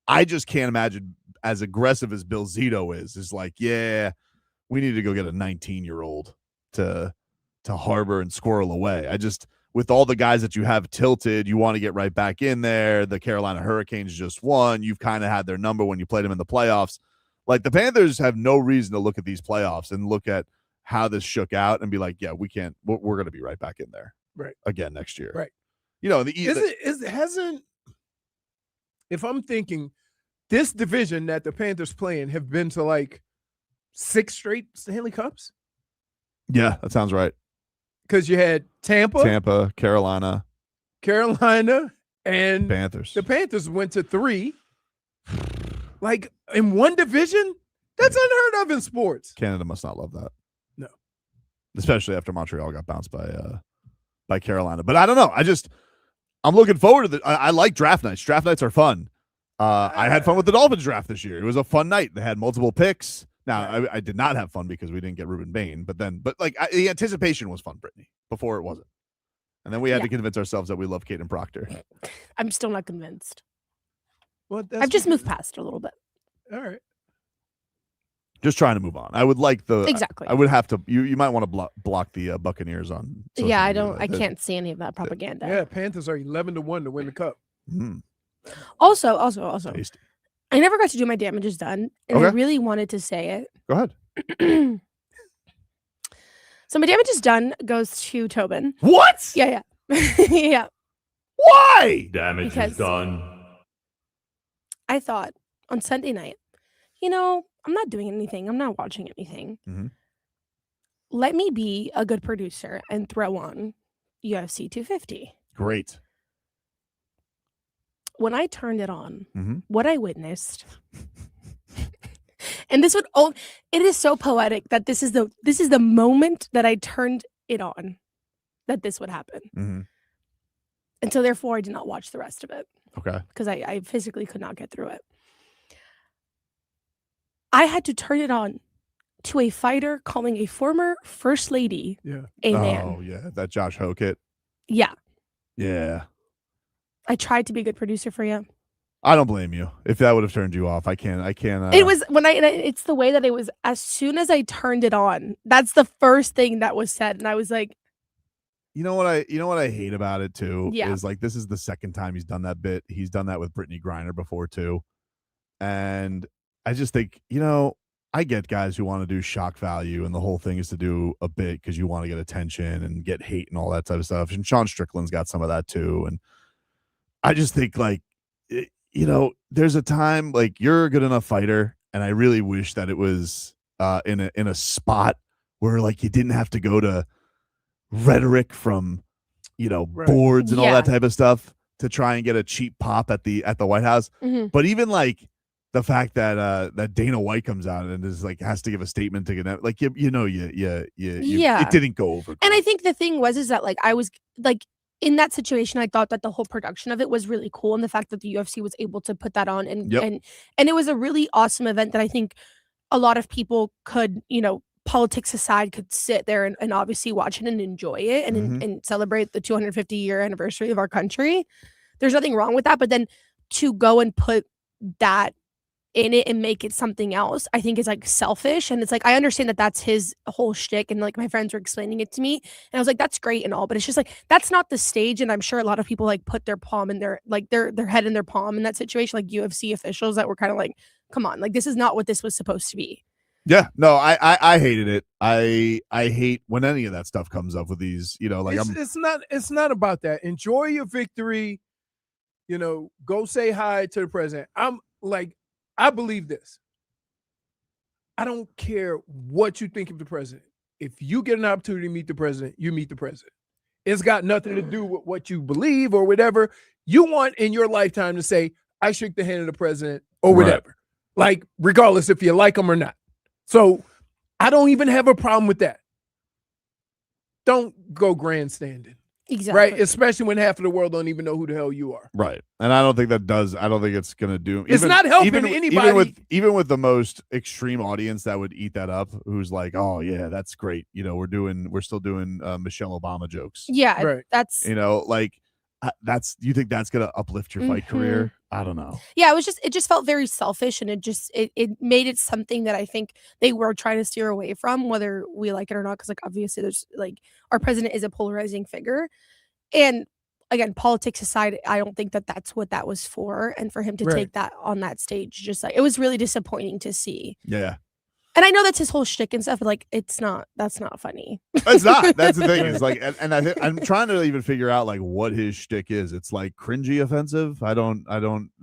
I just can't imagine, as aggressive as Bill Zito is like, yeah, we need to go get a 19-year-old to harbor and squirrel away. With all the guys that you have tilted, you want to get right back in there. The Carolina Hurricanes just won. You've kind of had their number when you played them in the playoffs. Like the Panthers have no reason to look at these playoffs and look at how this shook out and be like, yeah, we're going to be right back in there. Right. Again next year. Right. If I'm thinking this division that the Panthers play in have been to like 6 straight Stanley Cups. Yeah, that sounds right. Because you had Tampa, Carolina, and Panthers. The Panthers went to 3. Like in one division? That's unheard of in sports. Canada must not love that. No. Especially after Montreal got bounced by Carolina. But I don't know. I'm looking forward to I like draft nights. Draft nights are fun. I had fun with the Dolphins draft this year. It was a fun night. They had multiple picks. Now, I did not have fun because we didn't get Ruben Bain, but the anticipation was fun, Brittany, before it wasn't. And then we had to convince ourselves that we love Caden Proctor. I'm still not convinced. Well, I've just moved past a little bit. All right. Just trying to move on. I would like exactly. I would have to. You might want to block the Buccaneers on. Yeah, I don't. I can't see any of that propaganda. Yeah, Panthers are 11-1 to win the cup. Also, Tasty. I never got to do my damages done, and I really wanted to say it. Go ahead. So my damages done goes to Tobin. What? Yeah. Yeah. Why? Damages done. I thought on Sunday night, I'm not doing anything. I'm not watching anything. Mm-hmm. Let me be a good producer and throw on UFC 250. Great. When I turned it on, mm-hmm. what I witnessed, and it is so poetic that this is the moment that I turned it on, that this would happen. Mm-hmm. And so therefore I did not watch the rest of it. Okay. Because I physically could not get through it. I had to turn it on to a fighter calling a former first lady a man. Oh, yeah. That Josh Hokit. Yeah. Yeah. I tried to be a good producer for you. I don't blame you. If that would have turned you off, I can't. It was it's the way that it was. As soon as I turned it on, that's the first thing that was said. And I was like, you know what I hate about it too? Yeah. Is like, this is the second time he's done that bit. He's done that with Brittany Griner before too. And I just think, I get guys who want to do shock value, and the whole thing is to do a bit because you want to get attention and get hate and all that type of stuff. And Sean Strickland's got some of that too. And I just think there's a time like you're a good enough fighter, and I really wish that it was in a spot where like you didn't have to go to rhetoric from boards and all that type of stuff to try and get a cheap pop at the White House. Mm-hmm. But even like the fact that Dana White comes out and is like has to give a statement to get like it didn't go over. And I think the thing is that like I was like in that situation, I thought that the whole production of it was really cool, and the fact that the UFC was able to put that on and it was a really awesome event that I think a lot of people could, politics aside, could sit there and obviously watch it and enjoy it and celebrate the 250-year anniversary of our country. there's nothing wrong with that. But then to go and put that in it and make it something else, I think is like selfish. And it's like, I understand that that's his whole shtick. And like my friends were explaining it to me and I was like, that's great and all, but it's just like, that's not the stage. And I'm sure a lot of people like put their palm in their, like their head in their palm in that situation, like UFC officials that were kind of like, come on, like this is not what this was supposed to be. Yeah, no, I hated it. I hate when any of that stuff comes up with these, like it's not about that. Enjoy your victory. Go say hi to the president. I believe this. I don't care what you think of the president. If you get an opportunity to meet the president, you meet the president. It's got nothing to do with what you believe or whatever. You want in your lifetime to say, I shook the hand of the president or whatever. Right. Like, regardless if you like him or not. So I don't even have a problem with that. Don't go grandstanding. Exactly. Right. Especially when half of the world don't even know who the hell you are. Right. And I don't think it's going to do. It's not helping anybody. Even with the most extreme audience that would eat that up, who's like, oh, yeah, that's great. We're still doing Michelle Obama jokes. Yeah. Right. That's, you think that's going to uplift your fight career? I don't know. Yeah. It just felt very selfish and it made it something that I think they were trying to steer away from, whether we like it or not. Cause like, obviously there's like, our president is a polarizing figure. And again, politics aside, I don't think that that's what that was for. And for him to take that on that stage, just like, it was really disappointing to see. Yeah. And I know that's his whole shtick and stuff, but like, that's not funny. It's not. That's the thing. It's like, and I'm trying to even figure out like what his shtick is. It's like cringy offensive. I don't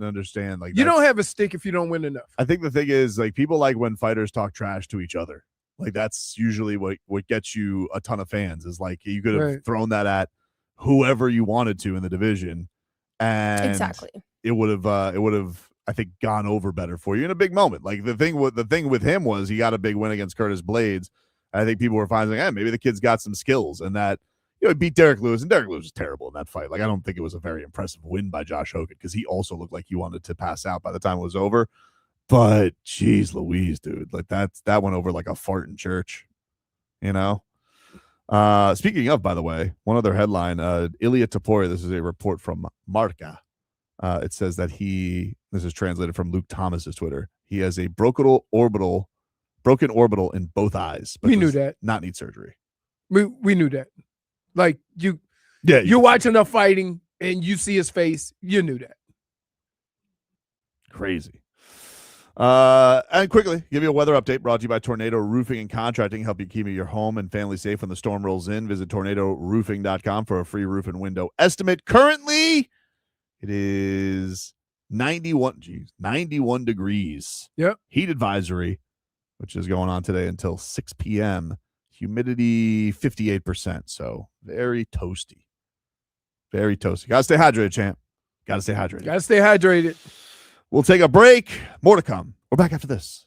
understand. Like, you don't have a stick if you don't win enough. I think the thing is like people like when fighters talk trash to each other. Like that's usually what gets you a ton of fans. Is like you could have thrown that at whoever you wanted to in the division, and exactly it would have. I think gone over better for you in a big moment. Like the thing with him was he got a big win against Curtis Blades. I think people were finding, hey, maybe the kid's got some skills, and that he beat Derek Lewis, and Derek Lewis was terrible in that fight. Like I don't think it was a very impressive win by Josh Hokit because he also looked like he wanted to pass out by the time it was over. But geez, Louise, dude, like that went over like a fart in church, Speaking of, by the way, one other headline: Ilya Topuria. This is a report from Marca. It says that this is translated from Luke Thomas's Twitter. He has a broken orbital in both eyes. But we knew that. Not need surgery. We knew that. Like you watch enough fighting and you see his face, you knew that. Crazy. And quickly, give you a weather update brought to you by Tornado Roofing and Contracting. Help you keep your home and family safe when the storm rolls in. Visit tornadoroofing.com for a free roof and window estimate. Currently, it is 91 degrees. Yep. Heat advisory, which is going on today until 6 p.m. Humidity 58%. So very toasty. Very toasty. Gotta stay hydrated, champ. Gotta stay hydrated. We'll take a break. More to come. We're back after this.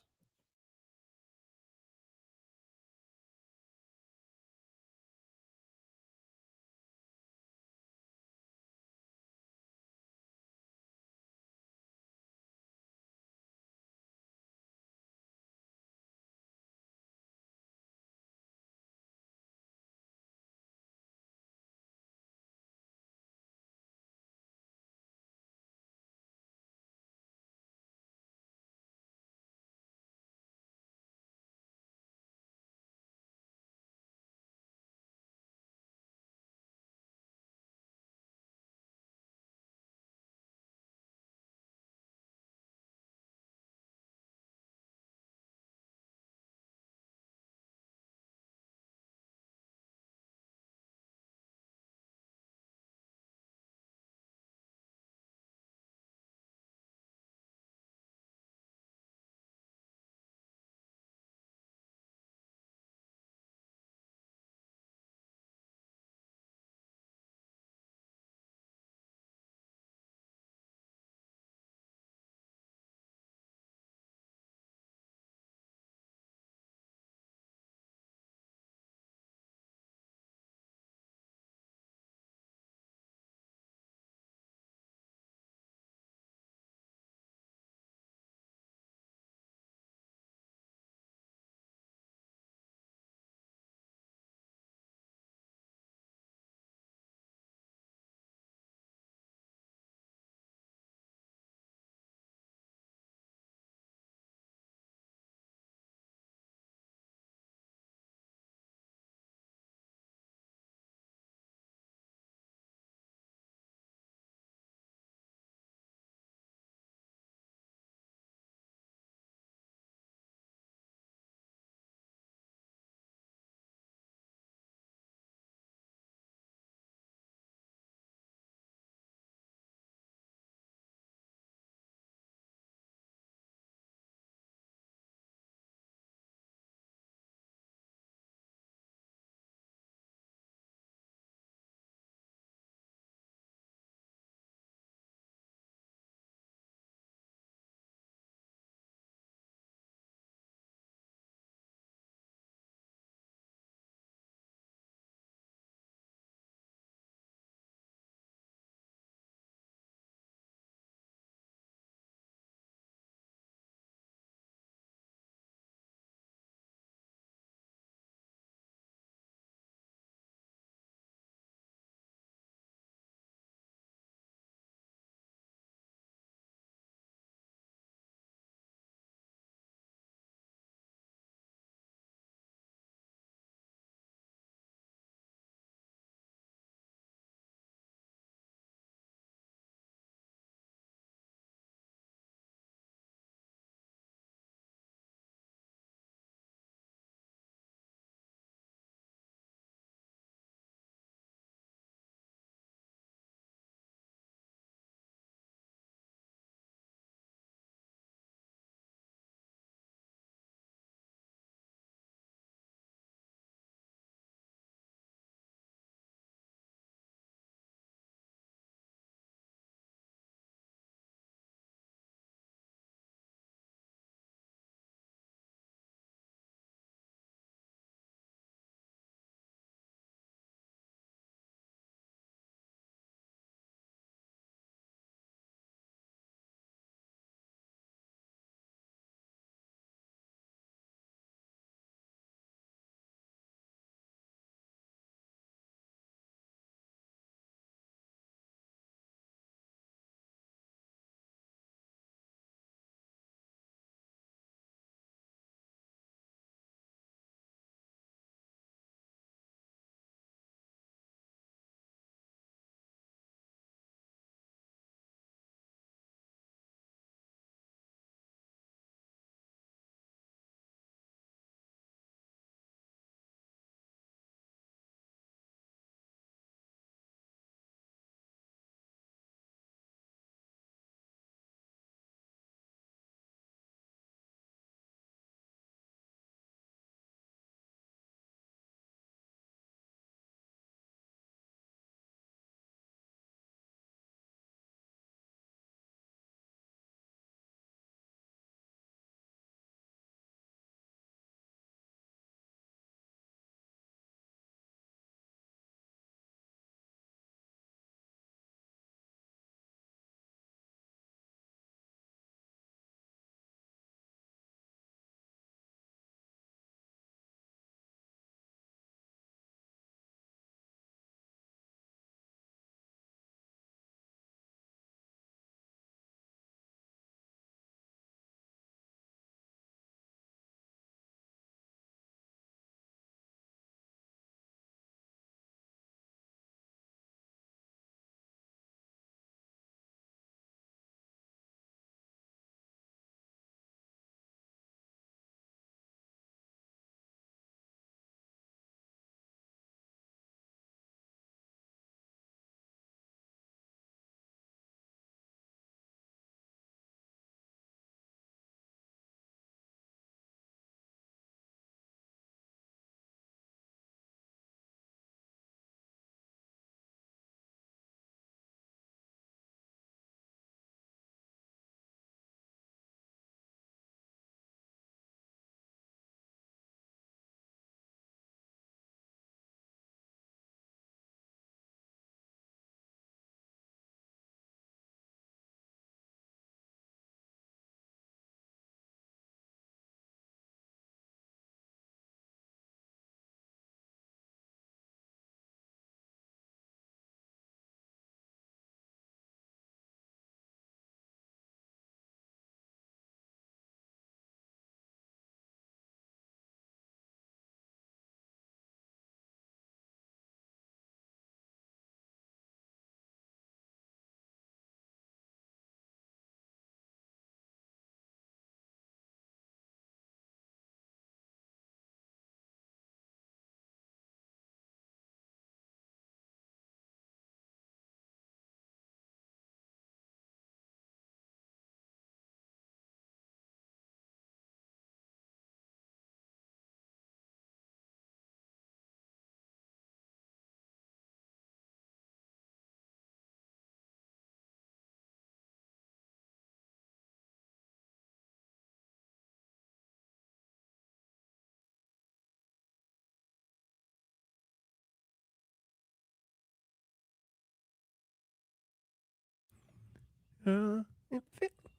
All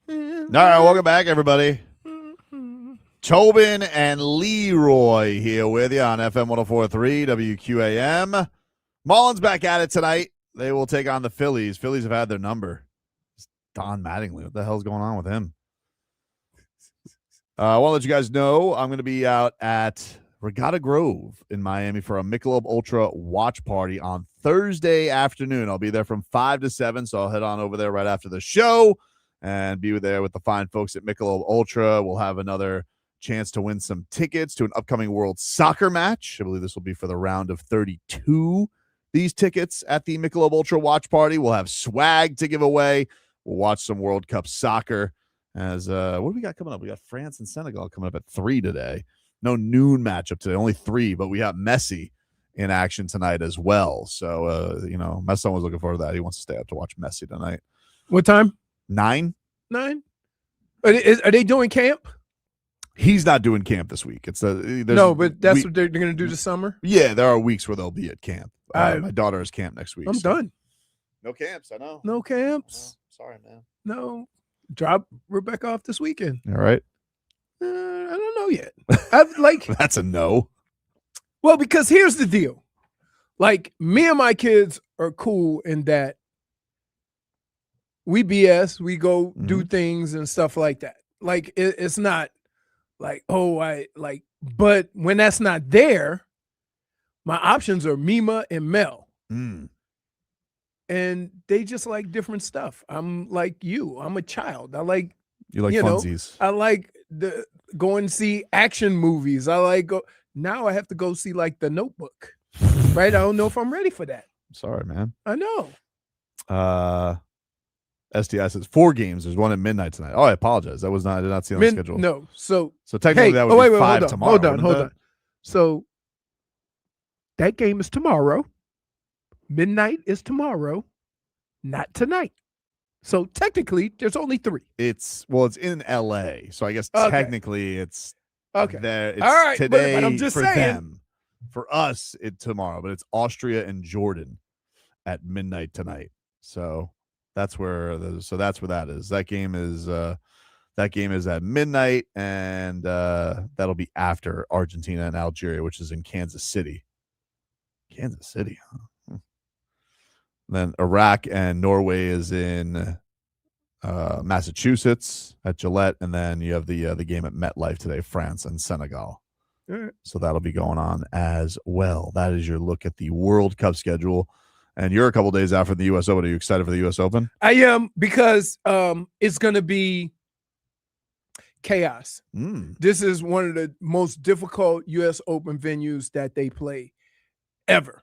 right, welcome back, everybody. Tobin and Leroy here with you on FM 104.3 WQAM. Marlins back at it tonight. They will take on the Phillies. Phillies have had their number. It's Don Mattingly. What the hell's going on with him? I want to let you guys know I'm going to be out at Regatta Grove in Miami for a Michelob Ultra watch party on Thursday afternoon. I'll be there from 5 to 7, so I'll head on over there right after the show and be there with the fine folks at Michelob Ultra. We'll have another chance to win some tickets to an upcoming World Soccer match. I believe this will be for the round of 32. These tickets at the Michelob Ultra watch party. We'll have swag to give away. We'll watch some World Cup soccer. As what do we got coming up? We got France and Senegal coming up at 3 today. No noon matchup today, only 3, but we have Messi in action tonight as well. So, my son was looking forward to that. He wants to stay up to watch Messi tonight. What time? 9? 9? Are they doing camp? He's not doing camp this week. But that's what they're going to do this summer? Yeah, there are weeks where they'll be at camp. My daughter has camp next week. I'm done. No camps, I know. No camps. Sorry, man. No. Drop Rebecca off this weekend. All right. I don't know yet. That's a no. Well, because here's the deal. Like, me and my kids are cool in that we BS, we go do things and stuff like that. Like, it's not like, but when that's not there, my options are Mima and Mel. And they just like different stuff. I'm like you. I'm a child. I like funsies. I like the go and see action movies. Now I have to go see like The Notebook. Right? I don't know if I'm ready for that. Sorry, man. I know. STI says 4 games. There's one at midnight tonight. Oh, I apologize. I did not see on the schedule. No. So technically that would be 5 tomorrow. Hold on. So that game is tomorrow. Midnight is tomorrow, not tonight. So technically, there's only 3. It's in LA, so I guess technically it's okay. There. It's all right, today but I'm just for saying. them. For us, it's tomorrow, but it's Austria and Jordan at midnight tonight. So that's where that is. That game is at midnight, and that'll be after Argentina and Algeria, which is in Kansas City. Kansas City, huh? Then Iraq and Norway is in Massachusetts at Gillette, and then you have the game at MetLife today, France and Senegal. Right. So that'll be going on as well. That is your look at the World Cup schedule, and you're a couple days out from the U.S. Open. Are you excited for the U.S. Open? I am, because it's going to be chaos. This is one of the most difficult U.S. Open venues that they play ever.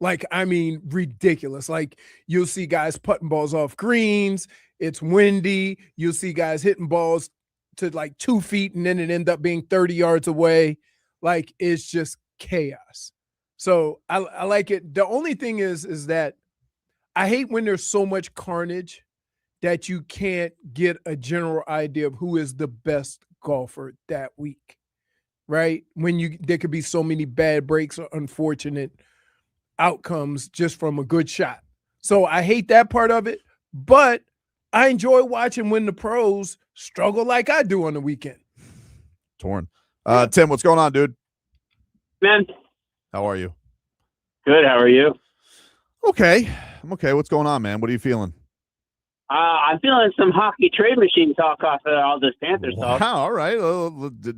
Like, I mean, ridiculous. Like, you'll see guys putting balls off greens. It's windy. You'll see guys hitting balls to like 2 feet, and then it end up being 30 yards away. Like, it's just chaos. So I like it. The only thing is that I hate when there's so much carnage that you can't get a general idea of who is the best golfer that week, right? There could be so many bad breaks or unfortunate outcomes just from a good shot. So I hate that part of it, but I enjoy watching when the pros struggle like I do on the weekend. Torn. Tim, what's going on, dude? Man. How are you? Good. How are you? Okay. I'm okay. What's going on, man? What are you feeling? I'm feeling some hockey trade machine talk off of all this Panthers talk. Wow, all right.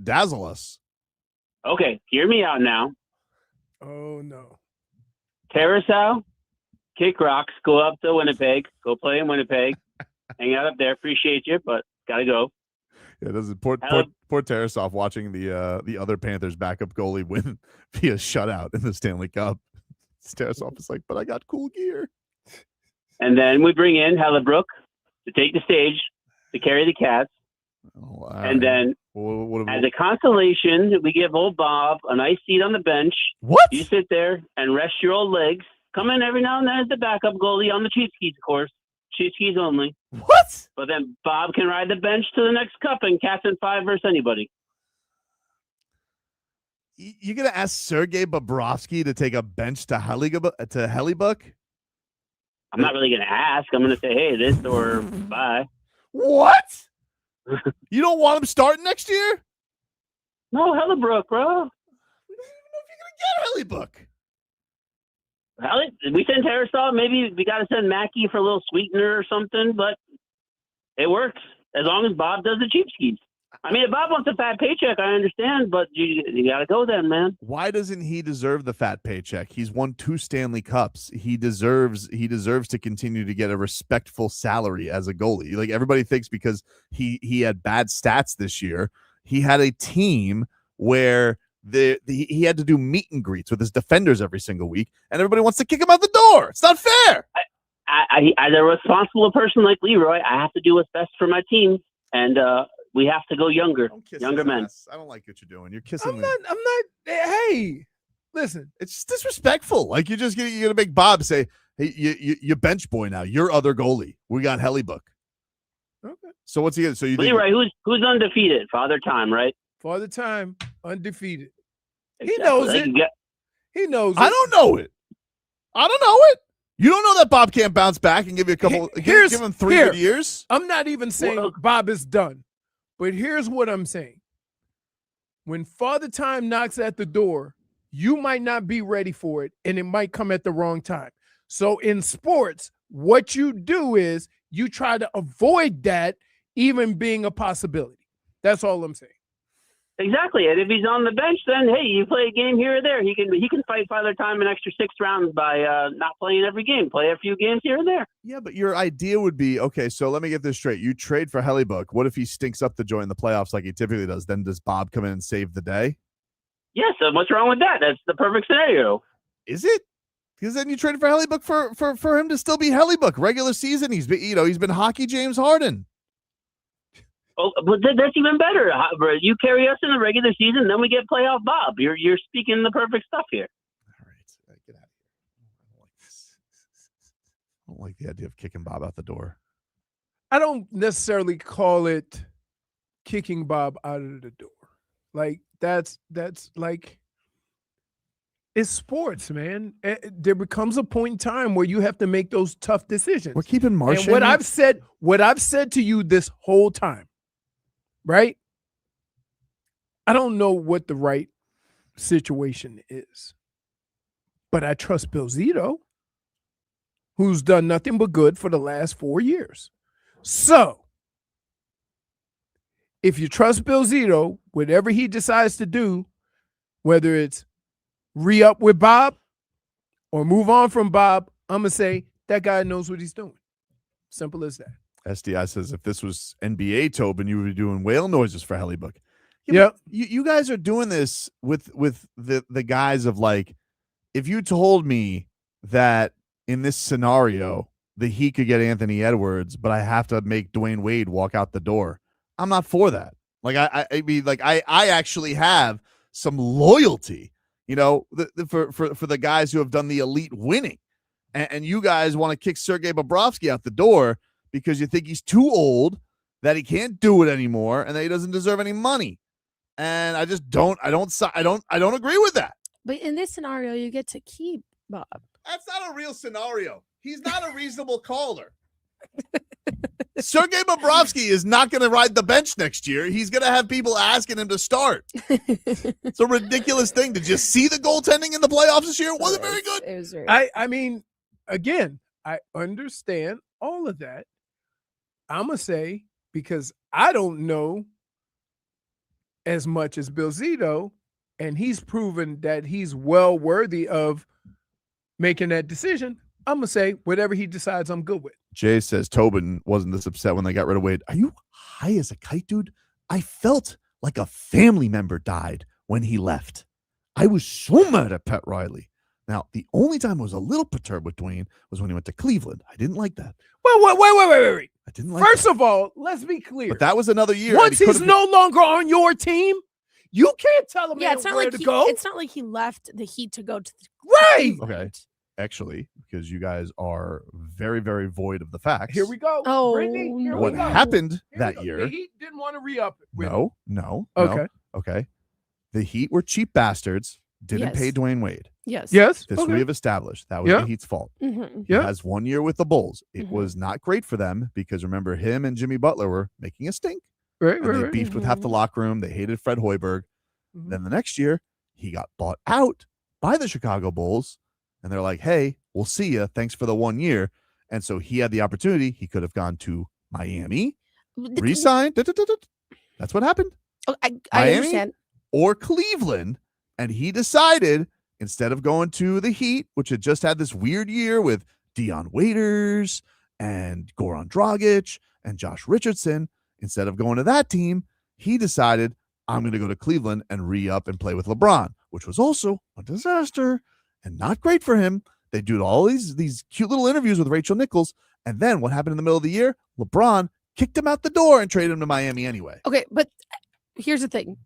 Dazzle us. Okay. Hear me out now. Oh, no. Carousel, kick rocks, go up to Winnipeg, go play in Winnipeg, hang out up there. Appreciate you, but gotta go. Yeah, this is poor Tarasov watching the other Panthers backup goalie win via shutout in the Stanley Cup. Tarasov is like, but I got cool gear. And then we bring in Hellebrook to take the stage to carry the Cats. Oh, and then as a consolation, we give old Bob a nice seat on the bench. What? You sit there and rest your old legs. Come in every now and then as the backup goalie on the cheat skis, of course. Cheat skis only. What? But then Bob can ride the bench to the next cup and Cats in 5 versus anybody. You're going to ask Sergei Bobrovsky to take a bench to Hellebuyck? I'm not really going to ask. I'm going to say, hey, this or bye. What? You don't want him starting next year? No, Hellebrook, bro. We don't even know if you're going to get Hellebuck. We send Terrasol. Maybe we got to send Mackey for a little sweetener or something, but it works as long as Bob does the cheapskates. I mean, if Bob wants a fat paycheck, I understand, but you got to go then, man. Why doesn't he deserve the fat paycheck? He's won 2 Stanley Cups. He deserves to continue to get a respectful salary as a goalie. Like, everybody thinks because he had bad stats this year, he had a team where he had to do meet and greets with his defenders every single week, and everybody wants to kick him out the door. It's not fair. As a responsible person like Leroy, I have to do what's best for my team, and we have to go younger men. I don't like what you're doing. You're kissing me. I'm not. Hey, listen. It's just disrespectful. Like, you're gonna make Bob say, "Hey, you bench boy now. You're other goalie. We got Hellebuck." Okay. So what's he? So you Leroy, who's undefeated? Father Time, right? Father Time, undefeated. Exactly. He knows it. He knows it. I don't know it. You don't know that Bob can't bounce back and give you a couple. Give him 3 good years. I'm not even saying Bob is done, but here's what I'm saying. When Father Time knocks at the door, you might not be ready for it, and it might come at the wrong time. So in sports, what you do is you try to avoid that even being a possibility. That's all I'm saying. Exactly. And if he's on the bench, then hey, you play a game here or there. He can fight Father Time an extra 6 rounds by not playing every game. Play a few games here and there. Yeah, but your idea would be, okay, so let me get this straight. You trade for Hellebuck. What if he stinks up the joint in the playoffs like he typically does? Then does Bob come in and save the day? Yes. So what's wrong with that? That's the perfect scenario. Is it? Because then you traded for Hellebuck for him to still be Hellebuck. Regular season, he's been hockey James Harden. Oh, but that's even better. You carry us in the regular season, then we get playoff Bob. You're speaking the perfect stuff here. All right, get out of here. I don't like the idea of kicking Bob out the door. I don't necessarily call it kicking Bob out of the door. Like that's like, it's sports, man. There becomes a point in time where you have to make those tough decisions. We're keeping Martian. And what I've said to you this whole time, right? I don't know what the right situation is, but I trust Bill Zito, who's done nothing but good for the last 4 years. So if you trust Bill Zito, whatever he decides to do, whether it's re-up with Bob or move on from Bob, I'm going to say that guy knows what he's doing. Simple as that. SDI says if this was NBA Tobin, you would be doing whale noises for Hellebuck. Yeah. You guys are doing this with the guys of, like, if you told me that in this scenario that he could get Anthony Edwards, but I have to make Dwyane Wade walk out the door, I'm not for that. Like, I mean, like, I actually have some loyalty, you know, for the guys who have done the elite winning, and you guys want to kick Sergei Bobrovsky out the door because you think he's too old, that he can't do it anymore, and that he doesn't deserve any money. And I just don't agree with that. But in this scenario, you get to keep Bob. That's not a real scenario. He's not a reasonable caller. Sergei Bobrovsky is not going to ride the bench next year. He's going to have people asking him to start. It's a ridiculous thing. Did you see the goaltending in the playoffs this year? It wasn't very good. It was very I mean, again, I understand all of that. I'm going to say, because I don't know as much as Bill Zito, and he's proven that he's well worthy of making that decision, I'm going to say whatever he decides, I'm good with. Jay says Tobin wasn't this upset when they got rid of Wade. Are you high as a kite, dude? I felt like a family member died when he left. I was so mad at Pat Riley. Now, the only time I was a little perturbed with Dwyane was when he went to Cleveland. I didn't like that. Wait. I didn't like First that. of all, let's be clear. But that was another year. Once he's no longer on your team, you can't tell him it's not where like to go. It's not like he left the Heat to go to the Right. Okay. Actually, because you guys are very, very void of the facts. Here we go. Oh, Brittney, here What we go. happened Here we that go. year? The Heat didn't want to re-up it with him. No. Okay. Okay. The Heat were cheap bastards, didn't Yes. pay Dwyane Wade. Yes. Yes. This Okay. we have established. That was Yeah. the Heat's fault. Mm-hmm. He Yeah. has 1 year with the Bulls. It Mhm. was not great for them because remember, him and Jimmy Butler were making a stink. Right. And Right. they Right. beefed with half the locker room. They hated Fred Hoiberg. Mhm. Then the next year, he got bought out by the Chicago Bulls. And they're like, hey, we'll see you. Thanks for the 1 year. And so he had the opportunity. He could have gone to Miami, re-signed. That's what happened. Oh, I Miami? understand. Or Cleveland. And he decided, instead of going to the Heat, which had just had this weird year with Dion Waiters and Goran Dragic and Josh Richardson, instead of going to that team, he decided, I'm going to go to Cleveland and re-up and play with LeBron, which was also a disaster and not great for him. They do all these cute little interviews with Rachel Nichols. And then what happened in the middle of the year? LeBron kicked him out the door and traded him to Miami anyway. Okay, but here's the thing.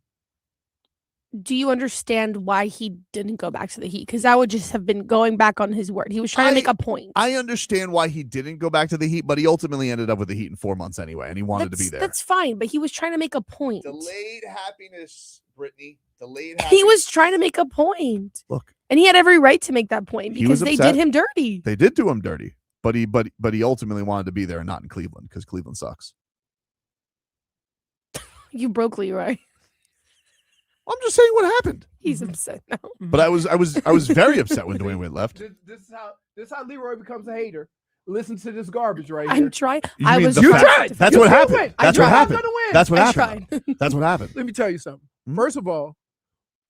Do you understand why he didn't go back to the Heat? Because that would just have been going back on his word. He was trying to make a point. I understand why he didn't go back to the Heat, but he ultimately ended up with the Heat in 4 months anyway, and he wanted to be there. That's fine, but he was trying to make a point. Delayed happiness, Brittany. Delayed happiness. He was trying to make a point. Look, and he had every right to make that point he was because they upset. did him dirty. They did do him dirty, but he ultimately wanted to be there and not in Cleveland because Cleveland sucks. You broke Leroy. I'm just saying what happened. He's upset now. But I was very upset when Dwyane Wade left. This is how Leroy becomes a hater. Listen to this garbage right here. I'm trying. You I mean was. the trying fact- to That's fix what it. happened. That's what happened. Win. That's what I happened. tried. That's what happened. Let me tell you something. Mhm. First of all,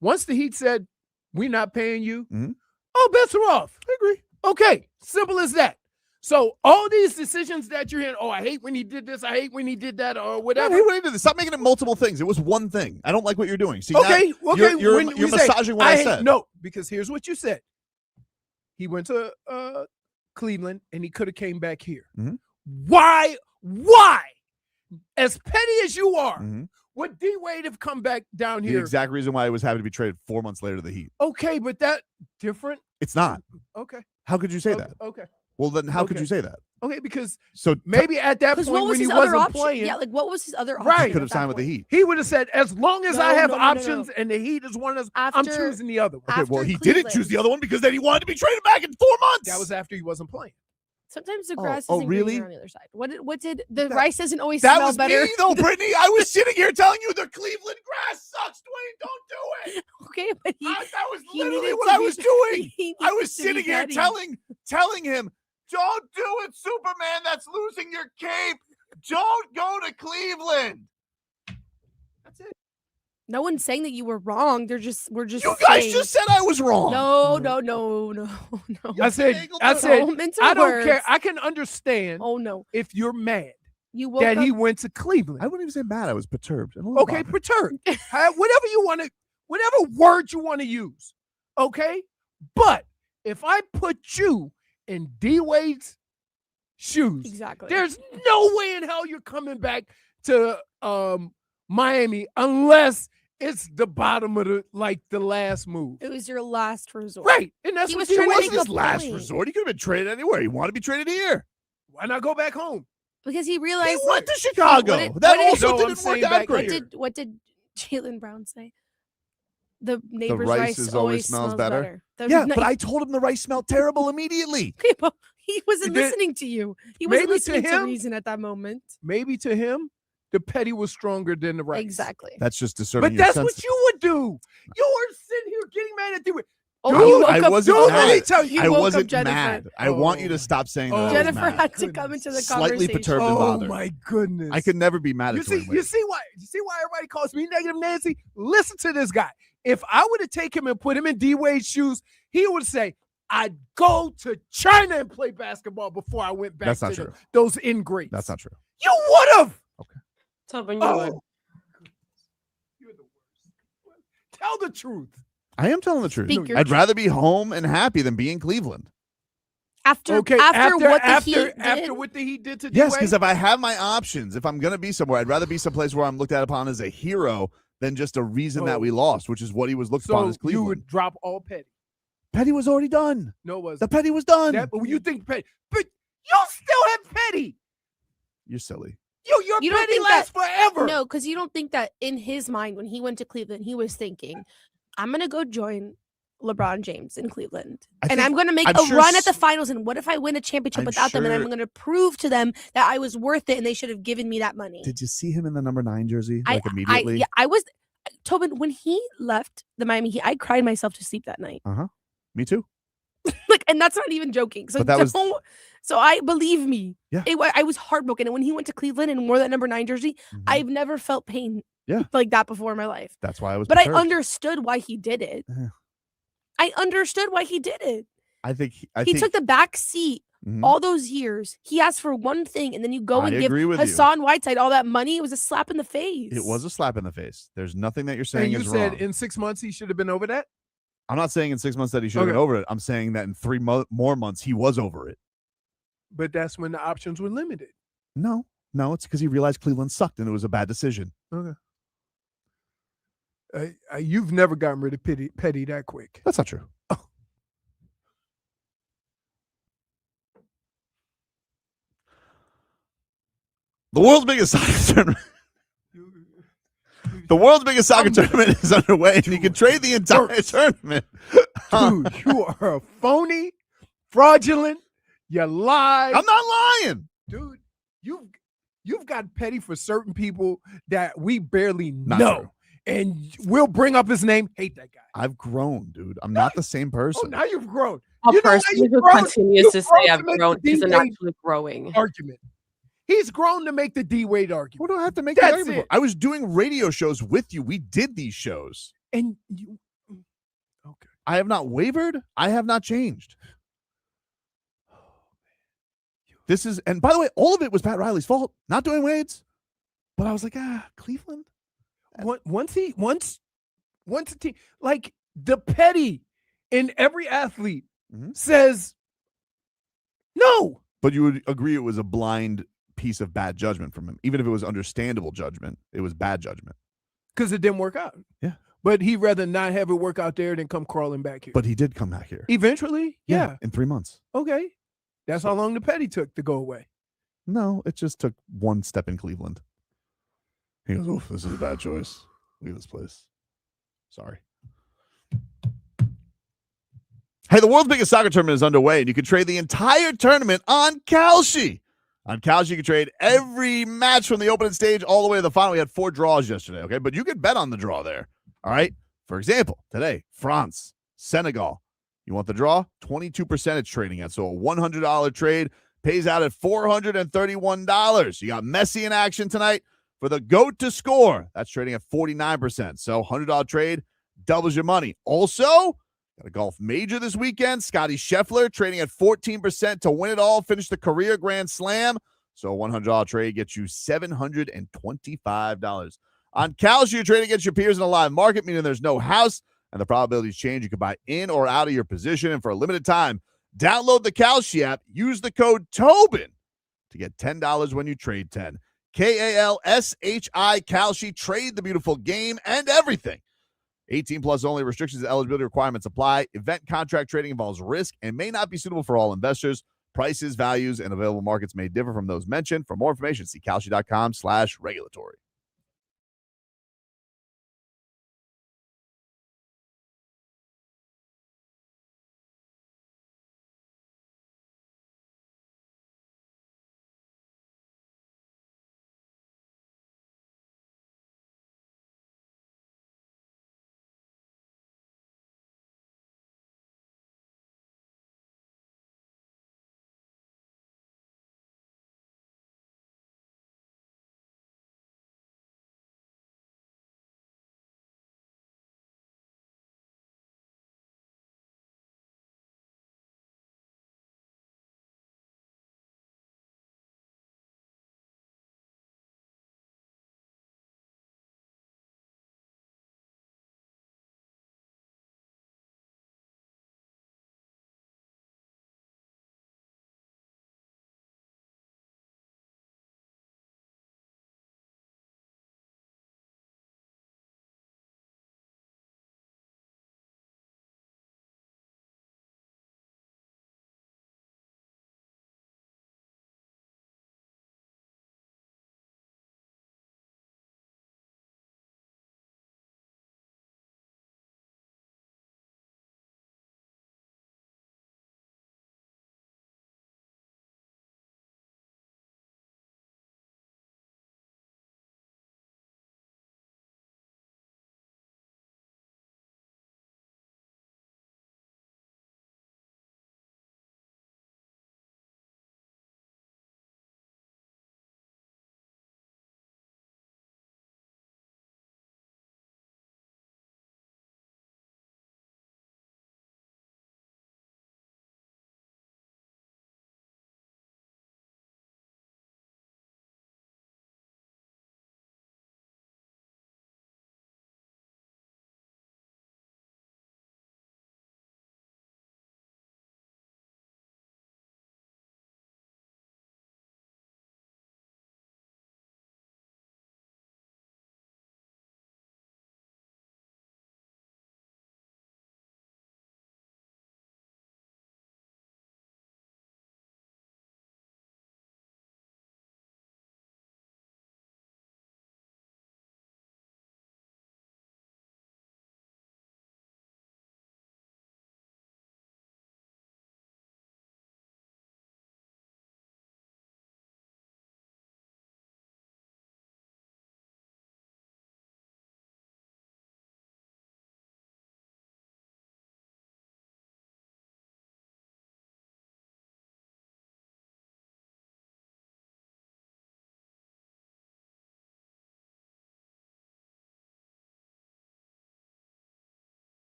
once the Heat said, we're not paying you, Mhm. all bets are off. I agree. Okay, simple as that. So all these decisions that you're hearing, I hate when he did this, I hate when he did that, or whatever. Hey, what did this? Stop making it multiple things. It was one thing. I don't like what you're doing. See, Okay, now okay. You're when we say, massaging what I hate- said. No, because here's what you said. He went to Cleveland and he could have came back here. Mhm. Why? As petty as you are, Mhm. would D Wade have come back down The here? exact reason why I was happy to be traded 4 months later to the Heat. Okay, but that different. It's not. Okay. How could you say okay, that? Okay. Well, then how could Okay. you say that? Okay, because So maybe at that Because point what was when he his other wasn't option? playing, Yeah, like what was his other option? Right. he could have at that signed with the point? Heat. he would have said, as long as I No, have no. options and the Heat is one of I'm After- choosing the other one. Okay, well, After he didn't Cleveland. choose the other one because then he wanted to be traded back in 4 months. That was after he wasn't playing. Sometimes the Oh, grass oh, isn't really? greener on the other side. What did the rice doesn't always That smell was better? me, though, Brittany. I was sitting here telling you the Cleveland grass sucks, Dwyane. Don't do it. Okay, but That was he literally needed what to I be- was doing. he I was needed to be sitting here petty. telling him, don't do it, Superman. That's losing your cape. Don't go to Cleveland. That's it. No one's saying that you were wrong. We're just You guys saying- just said I was wrong. No. I said, Don't mince I don't words. care. I can understand Oh no. if you're mad You woke that up he went to Cleveland. I wouldn't even say mad. I was perturbed. And a little Okay, bothered. perturbed. Whatever you want to, whatever word you want to use. Okay, but if I put you in D Wade's shoes, exactly. there's no way in hell you're coming back to Miami unless it's the bottom of the last move. It was your last resort. Right, and that's He what was he trying to It was. make wasn't a his last point. resort. He could have been traded anywhere. He wanted to be traded here. Why not go back home? Because he He realized went to Chicago. What did- That what did- also No, I'm didn't work saying out back great. here. what did Jaylen Brown say? The neighbor's rice rice is always always smells smells better. better. The Yeah, ni- but I told him the rice smelled terrible immediately. he wasn't Did- listening to you. He wasn't maybe to listening to him- reason at that moment. Maybe to him, the petty was stronger than the rice. Exactly. That's just discerning But your that's sense. what you would do. You were sitting here getting mad at the Oh, Dude, you woke I up. wasn't Dude, mad. let me tell you. You I woke up wasn't Jennifer. mad. I want you to stop saying that. I was Jennifer mad. had to come into the Slightly conversation. perturbed and Oh bothered. my goodness! I could never be mad You at see, Dwyane Wade. you see why everybody calls me Negative Nancy? Listen to this guy. If I were to take him and put him in D Wade's shoes, he would say, "I'd go to China and play basketball before I went back That's to not true. those ingrates." That's not true. You would have. Tobin, you would. You're the worst. Tell the truth. I am telling the truth. Speak your I'd truth. rather be home and happy than be in Cleveland. After Okay, after what the Heat did, after what the Heat did to Yes, D-Wade? because if I have my options, if I'm going to be somewhere, I'd rather be someplace where I'm looked at upon as a hero than just a reason that we lost, which is what he was looked upon so as you Cleveland. would drop all petty. Petty was already done. No, it wasn't. The petty was done. That, but you think petty, but you still have petty. You're silly. Your You don't petty think lasts forever. no, because you don't think that in his mind when he went to Cleveland, he was thinking, "I'm gonna go join LeBron James in Cleveland. I And think- I'm going to make I'm a sure run at s- the finals. And what if I win a championship I'm without them? And I'm sure- going to prove to them that I was worth it and they should have given me that money. Did you see him in the number 9 jersey? I- Like immediately? I was, Tobin, when he left the Miami Heat, I cried myself to sleep that night. Me too. Like, and that's not even joking. So But that was- so I believe me. Yeah. I was heartbroken. And when he went to Cleveland and wore that number 9 jersey, I've never felt pain Yeah. like that before in my life. That's why I was But I perturbed. understood why he did it. Yeah. I understood why he did it. I think He took the back seat Mhm. all those years. He asked for one thing, and then you go I and give agree with you. Hassan Whiteside all that money. It was a slap in the face. It was a slap in the face. There's nothing that you're saying And you is said wrong. in 6 months he should have been over that? I'm not saying in 6 months that he should have been Okay. over it. I'm saying that in 3 more months he was over it. But that's when the options were limited. No, it's because he realized Cleveland sucked and it was a bad decision. Okay. You've never gotten rid of Petty that quick. That's not true. The world's biggest soccer tournament. The world's biggest soccer tournament is underway, and you can trade the entire tournament. Dude, you are a phony, fraudulent. You lie. I'm not lying. Dude, you've got Petty for certain people that we barely Not know. true. And we'll bring up his name. Hate that guy. I've grown, dude. I'm not the same Oh, person. now you've grown. A You know why person you've who grown? continues You've to say grown I've to make grown the isn't D-Wade actually growing. argument. He's grown to make the D-Wade argument. What do I have to make that That's argument it. for? I was doing radio shows with you. We did these shows. And you, okay. I have not wavered. I have not changed. This is, and by the way, all of it was Pat Riley's fault, not Dwayne Wade's. But I was like, Cleveland. Once a team, like the Petty in every athlete says no. But you would agree it was a blind piece of bad judgment from him. Even if it was understandable judgment, it was bad judgment. Because it didn't work out. Yeah. But he'd rather not have it work out there than come crawling back here. But he did come back here. Eventually, yeah. In 3 months. Okay. That's how long the Petty took to go away. No, it just took one step in Cleveland. He goes, oof, this is a bad choice. Look at this place. Sorry. Hey, the world's biggest soccer tournament is underway, and you can trade the entire tournament on Kalshi. On Kalshi, you can trade every match from the opening stage all the way to the final. We had 4 draws yesterday, okay? But you could bet on the draw there, all right? For example, today, France, Senegal. You want the draw? 22% it's trading at. So a $100 trade pays out at $431. You got Messi in action tonight for the GOAT to score. That's trading at 49%. So $100 trade doubles your money. Also, got a golf major this weekend. Scotty Scheffler trading at 14% to win it all, finish the career Grand Slam. So a $100 trade gets you $725. On Kalshi, you're trading against your peers in a live market, meaning there's no house and the probabilities change. You can buy in or out of your position. And for a limited time, download the Kalshi app. Use the code Tobin to get $10 when you trade 10. Kalshi, Kalshi. Trade the beautiful game and everything. 18 plus only. Restrictions and eligibility requirements apply. Event contract trading involves risk and may not be suitable for all investors. Prices, values, and available markets may differ from those mentioned. For more information, see kalshi.com/regulatory.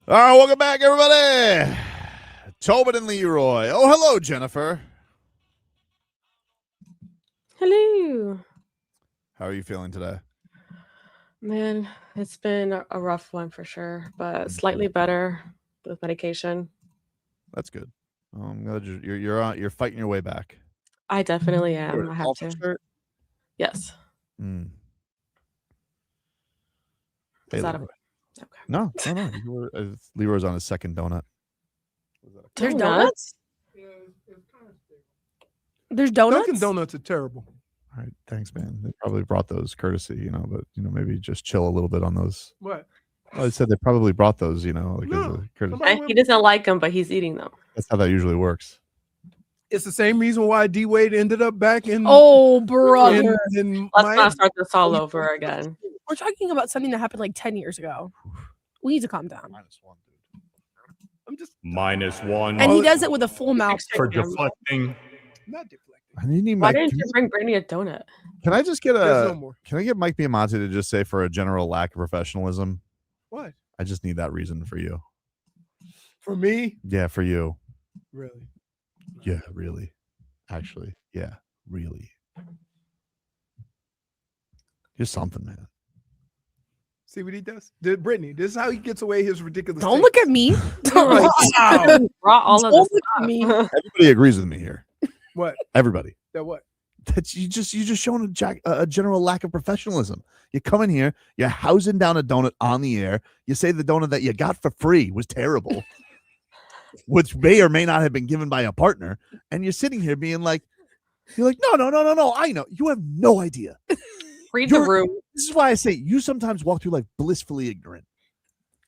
All right, welcome back, everybody. Tobin and Leroy. Oh, hello, Jennifer. Hello. How are you feeling today? Man, it's been a rough one for sure, but slightly better with medication. That's good. I'm glad you're fighting your way back. I definitely am. I have to. Shirt? Yes. Mm. Hey, Is that Leroy. okay? No. Leroy's on his second donut. There's donuts? There's donuts? Dunkin' Donuts are terrible. All right, thanks, man. They probably brought those courtesy, but maybe just chill a little bit on those. What? Well, I said they probably brought those, as a courtesy. And he doesn't like them, but he's eating them. That's how that usually works. It's the same reason why D Wade ended up back in. Oh, brother. Let's not start this all over again. We're talking about something that happened like 10 years ago. We need to calm down. I'm just -1. And he does it with a full mouth. For deflecting. not deflecting. I need Why Mike. didn't you bring Brittney a donut? Can I just get There's no more. Can I get Mike Biamonte to just say for a general lack of professionalism? What? I just need that reason for you. For me? Yeah, for you. Really? Yeah, really. Actually, yeah, really. Just something, man. See what he does? Brittany, this is how he gets away his ridiculous. Don't look at me. Wow. Brought all of Don't this look at up. me. Everybody agrees with me here. What? Everybody. That what? That you just showing a general lack of professionalism. You come in here, you're housing down a donut on the air. You say the donut that you got for free was terrible, which may or may not have been given by a partner, and you're sitting here being like, no. I know you have no idea. Read the room. This is why I say you sometimes walk through like blissfully ignorant.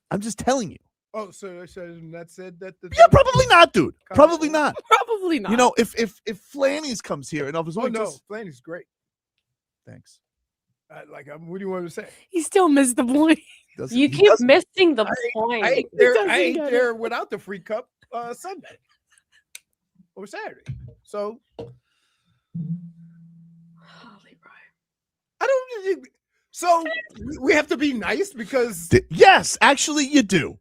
I'm just telling you. Oh, so that said that. Yeah, probably not, dude. Probably not. Probably not. If Flanny's comes here and offers, Oh no, Flanny's great. Thanks. What do you want me to say? He still missed the point. You keep missing the point. I ate there without the free cup Sunday or Saturday. So I don't. So we have to be nice because yes, actually, you do.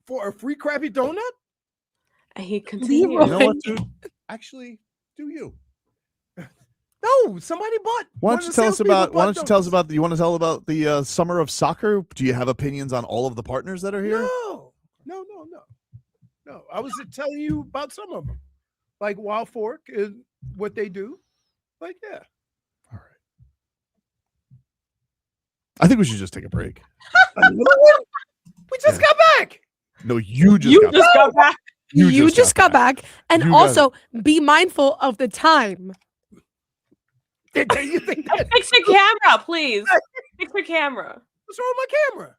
For a free crappy donut. And he continued. You know what, dude? Actually, do you? No, somebody bought. Why don't you tell us about? Why don't you tell us about? You want to tell about the summer of soccer? Do you have opinions on all of the partners that are here? No. I was telling you about some of them, like Wild Fork is what they do. Like, yeah. All right. I think we should just take a break. We just got back. No, you just got back. You just got back. And also be mindful of the time. You think that? Fix your camera, please. Fix your camera. What's wrong with my camera?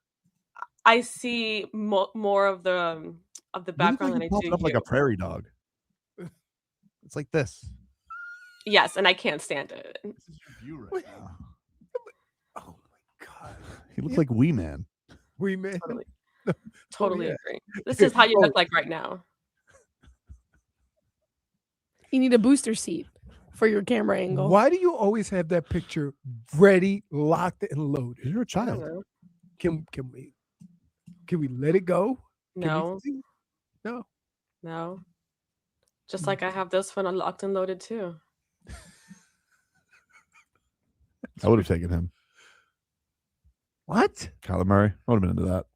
I see more of the background than I do. Up like a prairie dog. It's like this. Yes, and I can't stand it. This is your view right now. Oh my god, he looks like Wee Man. Wee Man. Totally agree. This is how you look like right now. You need a booster seat for your camera angle. Why do you always have that picture ready, locked, and loaded? You're a child. Can we let it go? No. No. Just like I have this one unlocked and loaded too. I would have taken him. What? Kyler Murray. I would have been into that.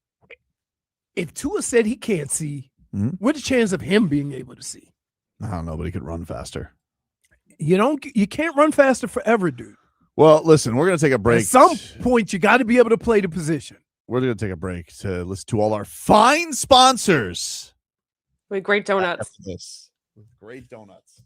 If Tua said he can't see, what's the chance of him being able to see? I don't know, but he could run faster. You can't run faster forever, dude. Well, listen, we're going to take a break. At some point, you got to be able to play the position. We're going to take a break to listen to all our fine sponsors. With great donuts. With great donuts.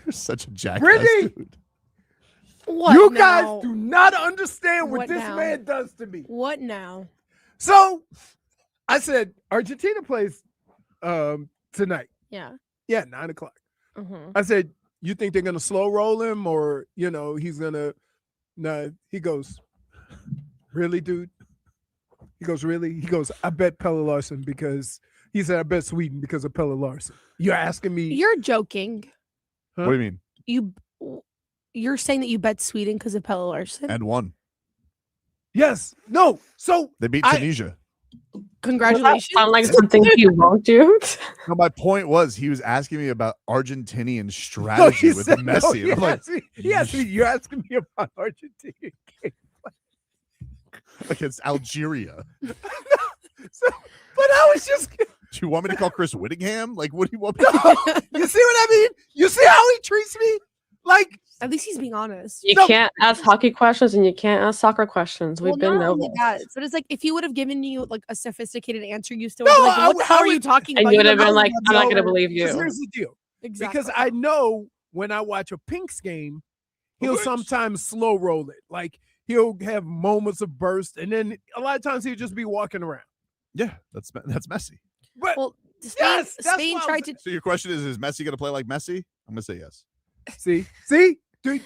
You're such a jackass, Brittney! dude. What You now? guys do not understand what this now? man does to me. What now? So I said, Argentina plays tonight. Yeah. Yeah, 9:00. Mm-hmm. I said, you think they're gonna slow roll him, or he's gonna? Nah. He goes, really, dude? He goes, really? He goes, I bet Pelle Larsson because he said I bet Sweden because of Pelle Larsson. You're asking me? You're joking. Huh? What do you mean? You're saying that you bet Sweden because of Pelle Larsson? And won. Yes. No. So they beat Tunisia. Congratulations. Sound like something you won't do. No, my point was he was asking me about Argentinian strategy with Messi. I'm like, yes, you're asking me about Argentina against Algeria. but I was just. Do you want me to call Chris Whittingham? Like, what do you want me to do? You see what I mean? You see how he treats me? Like, at least he's being honest. You can't ask hockey questions and you can't ask soccer questions. We've been not over only this. that, but it's like if he would have given you like a sophisticated answer, you still would be like, what the hell are you talking And about? you would have been like, I'm not going to believe because you. here's the deal. Exactly. Because I know when I watch a Pinks game, he'll sometimes slow roll it. Like he'll have moments of burst, and then a lot of times he'll just be walking around. Yeah, that's Messi. But Spain tried to. So your question is Messi going to play like Messi? I'm going to say yes. See, do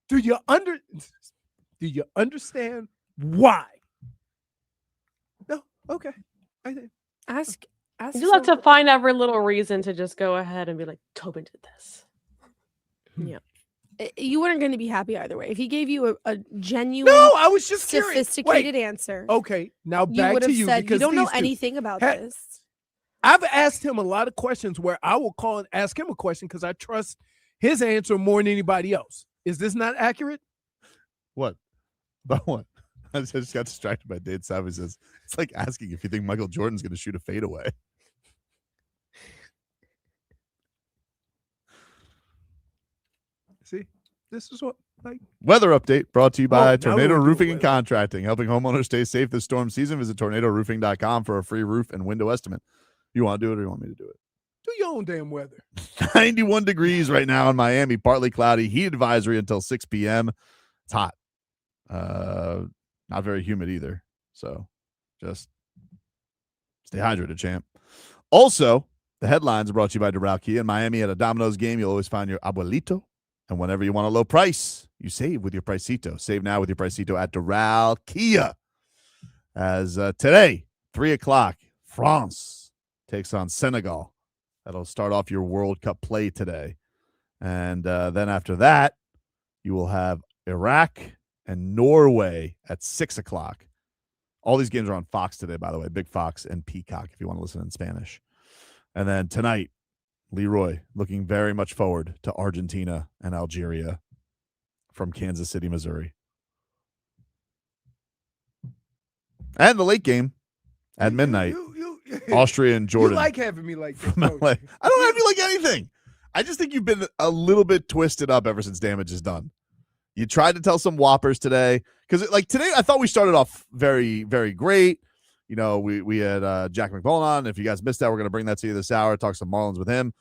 you understand why? No, okay. I think. Ask. You like to find every little reason to just go ahead and be like, Tobin did this. Yeah. You weren't going to be happy either way. If he gave you a genuine, I was just sophisticated answer. Okay, now you back would to have you said because you don't know these two- anything about Hey, this. I've asked him a lot of questions where I will call and ask him a question because I trust his answer more than anybody else. Is this not accurate? What? About what? I just got distracted by Dave Savage. Says it's like asking if you think Michael Jordan's going to shoot a fadeaway. See, this is what Weather update brought to you by now Tornado we're doing Roofing and Contracting, helping homeowners stay safe this storm season. Visit tornadoroofing.com for a free roof and window estimate. You want to do it or you want me to do it? do your own damn weather. 91 degrees right now in Miami, partly cloudy, heat advisory until 6 p.m. It's hot. Not very humid either. So just stay hydrated, champ. Also, the headlines are brought to you by Doral Kia. In Miami at a Domino's game, you'll always find your abuelito. And whenever you want a low price, you save with your Pricito. Save now with your Pricito at Doral Kia. As today, 3 o'clock, France takes on Senegal. That'll start off your World Cup play today. And then after that, you will have Iraq and Norway at 6 o'clock. All these games are on Fox today, by the way. Big Fox and Peacock, if you want to listen in Spanish. And then tonight, Leroy looking very much forward to Argentina and Algeria from Kansas City, Missouri. And the late game at midnight, Austria and Jordan. You like having me like this, I don't have you like anything. I just think you've been a little bit twisted up ever since damage is done. You tried to tell some whoppers today because like today I thought we started off very, very great. You know, we had Jack McMullen on. If you guys missed that, we're going to bring that to you this hour. Talk some Marlins with him.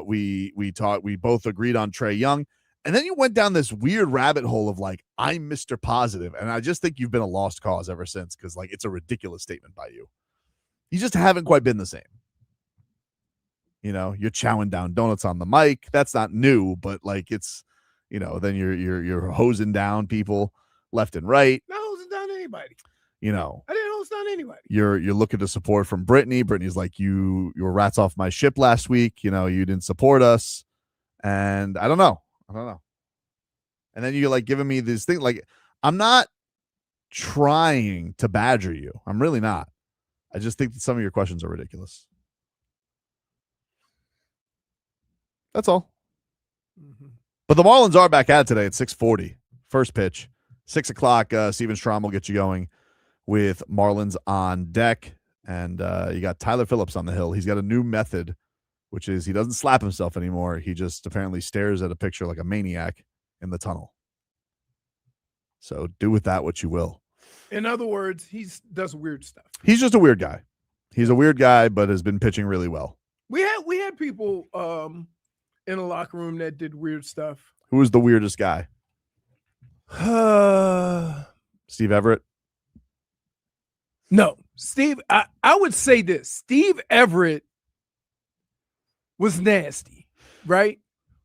We both agreed on Trae Young. And then you went down this weird rabbit hole of like, I'm Mr. Positive. And I just think you've been a lost cause ever since because like it's a ridiculous statement by you. You just haven't quite been the same. You know, you're chowing down donuts on the mic. That's not new, but like it's, you know, then you're hosing down people left and right. Not hosing down anybody. You know, I didn't hose down anybody. You're looking to support from Brittney. Brittney's like, you were rats off my ship last week. You know, you didn't support us. And I don't know. And then you're like giving me this thing. Like, I'm not trying to badger you. I'm really not. I just think that some of your questions are ridiculous. That's all. Mm-hmm. But the Marlins are back at it today at 6:40. First pitch. 6 o'clock, Steven Strom will get you going with Marlins on deck. And you got Tyler Phillips on the hill. He's got a new method, which is he doesn't slap himself anymore. He just apparently stares at a picture like a maniac in the tunnel. So do with that what you will. In other words, he does weird stuff. He's just a weird guy. He's a weird guy, but has been pitching really well. We had people in a locker room that did weird stuff. Who was the weirdest guy? Steve Everett? No. Steve, I would say this. Steve Everett was nasty, right?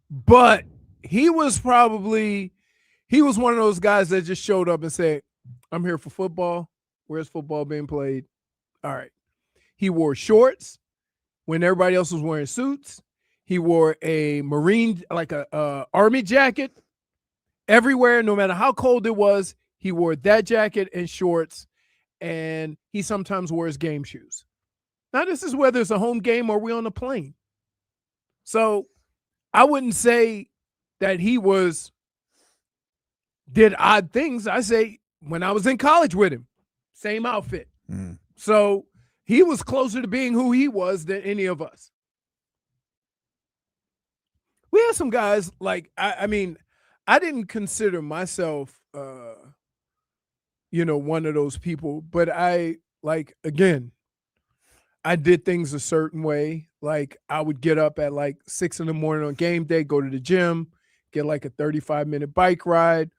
But he was one of those guys that just showed up and said, I'm here for football. Where's football being played? All right. He wore shorts when everybody else was wearing suits. He wore a Marine, like a Army jacket everywhere, no matter how cold it was. He wore that jacket and shorts, and he sometimes wore his game shoes. Now, this is whether it's a home game or we on a plane. So I wouldn't say that he did odd things. I say when I was in college with him, same outfit. So he was closer to being who he was than any of us. We had some guys like, I mean, I didn't consider myself, one of those people, but again, I did things a certain way. Like I would get up at like 6 a.m. on game day, go to the gym, get like a 35-minute bike ride,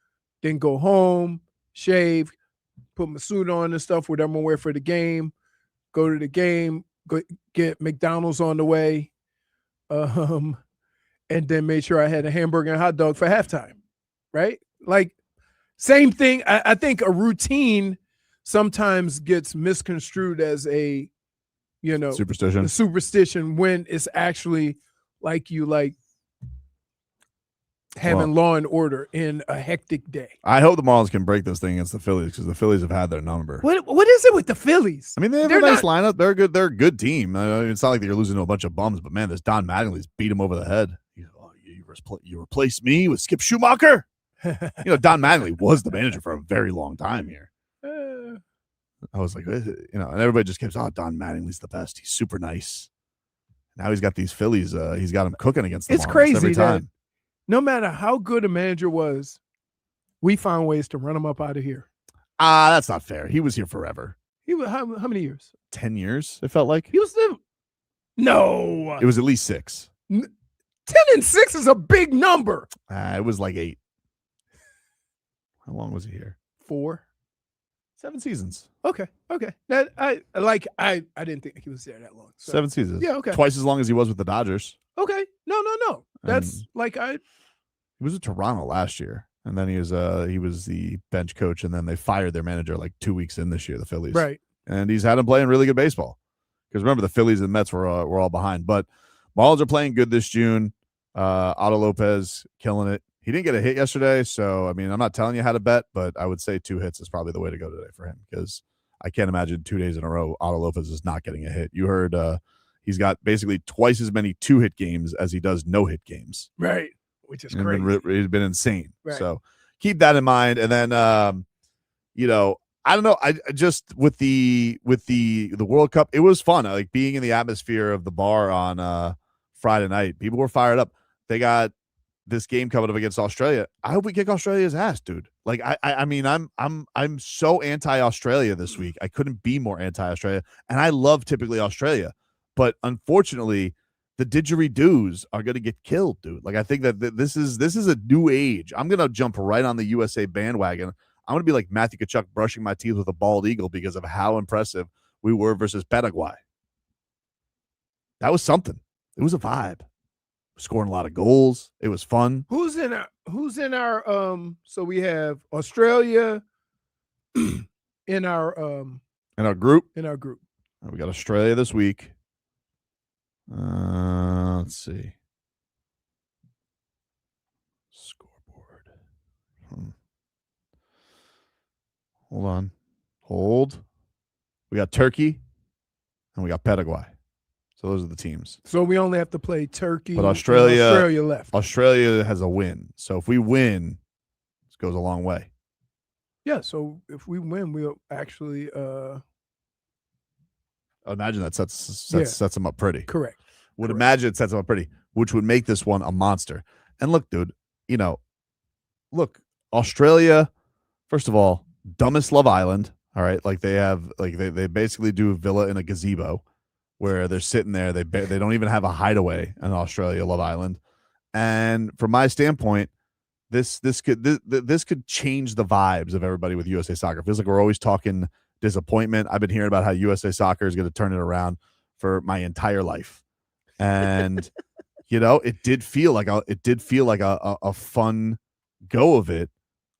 then go home, shave, put my suit on and stuff, whatever I'm gonna wear for the game, go to the game, go get McDonald's on the way, and then make sure I had a hamburger and hot dog for halftime, right? Like same thing. I think a routine sometimes gets misconstrued as a, superstition when it's actually like you having law and order in a hectic day. I hope the Marlins can break this thing against the Phillies because the Phillies have had their number. What is it with the Phillies? I mean, they have a nice lineup. They're good. They're a good team. It's not like they're losing to a bunch of bums, but man, this Don Mattingly's beat him over the head. You replaced me with Skip Schumacher. Don Mattingly was the manager for a very long time here. I was like, and everybody just keeps, Don Mattingly's the best. He's super nice. Now he's got these Phillies. He's got them cooking against the Marlins. It's crazy every time. No matter how good a manager was, we found ways to run him up out of here. That's not fair. He was here forever. He was how many years? 10 years, it felt like. He was no. It was at least 6. 10 and 6 is a big number. It was like 8. How long was he here? 4. 7 seasons. Okay. That I didn't think he was there that long. So. 7 seasons. Yeah, okay. Twice as long as he was with the Dodgers. Okay. No. That's he was with Toronto last year, and then he was the bench coach, and then they fired their manager like 2 weeks in this year, the Phillies. Right. And he's had him playing really good baseball. Because remember, the Phillies and Mets were all behind. But Marlins are playing good this June. Otto Lopez killing it. He didn't get a hit yesterday, so I mean, I'm not telling you how to bet, but I would say 2 hits is probably the way to go today for him because I can't imagine 2 days in a row Otto Lopez is not getting a hit. You heard he's got basically twice as many 2-hit games as he does no-hit games. Right, which is crazy. He's been insane. Right. So keep that in mind. And then, I don't know. I just with the World Cup, it was fun. Like being in the atmosphere of the bar on Friday night. People were fired up. They got this game coming up against Australia. I hope we kick Australia's ass, dude. Like I mean, I'm so anti-Australia this week. I couldn't be more anti-Australia, and I love typically Australia, but unfortunately, the didgeridoos are going to get killed, dude. Like I think that this is a new age. I'm going to jump right on the USA bandwagon. I'm going to be like Matthew Tkachuk brushing my teeth with a bald eagle because of how impressive we were versus Paraguay. That was something. It was a vibe. Scoring a lot of goals. It was fun. Who's in our so we have Australia in our group. We got Australia this week. Let's see. Scoreboard. Hold on. Hold. We got Turkey and we got Paraguay. So those are the teams. So we only have to play Turkey. But Australia left. Australia has a win. So if we win, this goes a long way. Yeah. So if we win, we'll actually. Imagine that sets them up pretty. Correct. Imagine it sets them up pretty, which would make this one a monster. And look, dude, Australia, first of all, dumbest Love Island. All right. Like they basically do a villa in a gazebo where they're sitting there. They don't even have a hideaway in Australia, Love Island. And from my standpoint, this could change the vibes of everybody with USA Soccer. It feels like we're always talking disappointment. I've been hearing about how USA Soccer is going to turn it around for my entire life. And it did feel like a fun go of it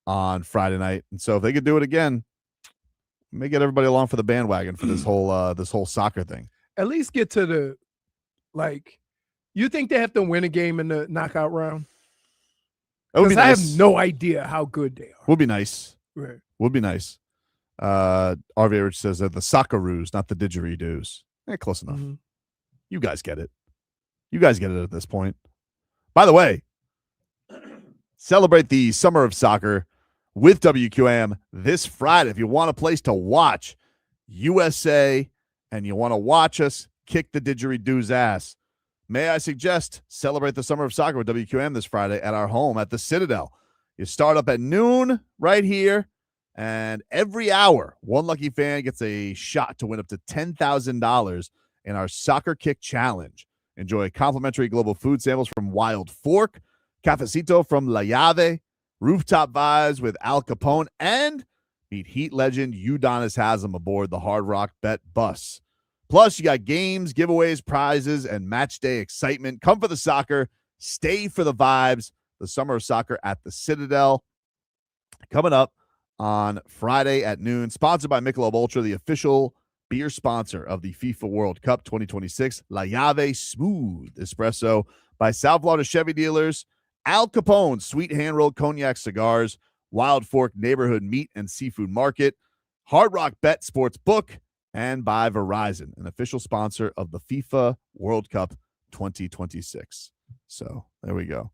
on Friday night. And so if they could do it again, may get everybody along for the bandwagon for this whole soccer thing. At least get to the you think they have to win a game in the knockout round? Because I have no idea how good they are. Would be nice. Right. Would be nice. RV Rich says that the Socceroos, not the didgeridoos. Close enough. Mm-hmm. You guys get it. You guys get it at this point. By the way, celebrate the summer of soccer with WQAM this Friday. If you want a place to watch USA and you want to watch us kick the didgeridoo's ass, may I suggest celebrate the summer of soccer with WQAM this Friday at our home at the Citadel. You start up at noon right here, and every hour, one lucky fan gets a shot to win up to $10,000 in our Soccer Kick Challenge. Enjoy complimentary global food samples from Wild Fork, cafecito from La Llave, rooftop vibes with Al Capone, and meet Heat legend Udonis Haslam aboard the Hard Rock Bet bus. Plus, you got games, giveaways, prizes, and match day excitement. Come for the soccer, stay for the vibes. The summer of soccer at the Citadel coming up on Friday at noon. Sponsored by Michelob Ultra, the official beer sponsor of the FIFA World Cup 2026. La Llave Smooth Espresso by South Florida Chevy dealers. Al Capone Sweet Hand-Rolled Cognac Cigars. Wild Fork Neighborhood Meat and Seafood Market. Hard Rock Bet Sports Book. And by Verizon, an official sponsor of the FIFA World Cup 2026. So there we go.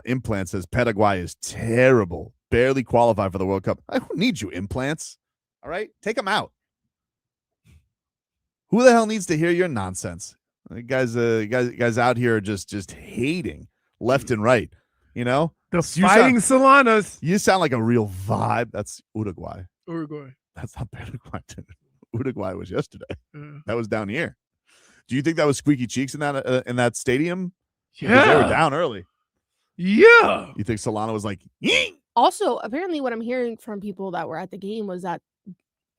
Implant says Paraguay is terrible. Barely qualified for the World Cup. I don't need you, Implants. All right? Take them out. Who the hell needs to hear your nonsense? Guys out here are just hating left and right. The Fighting Solanas. You sound like a real vibe. That's Uruguay. Uruguay. That's not Paraguay. Uruguay was yesterday. That was down here. Do you think that was squeaky cheeks in that stadium? Yeah, they were down early. Yeah. You think Solana was like? Yee! Also, apparently, what I'm hearing from people that were at the game was that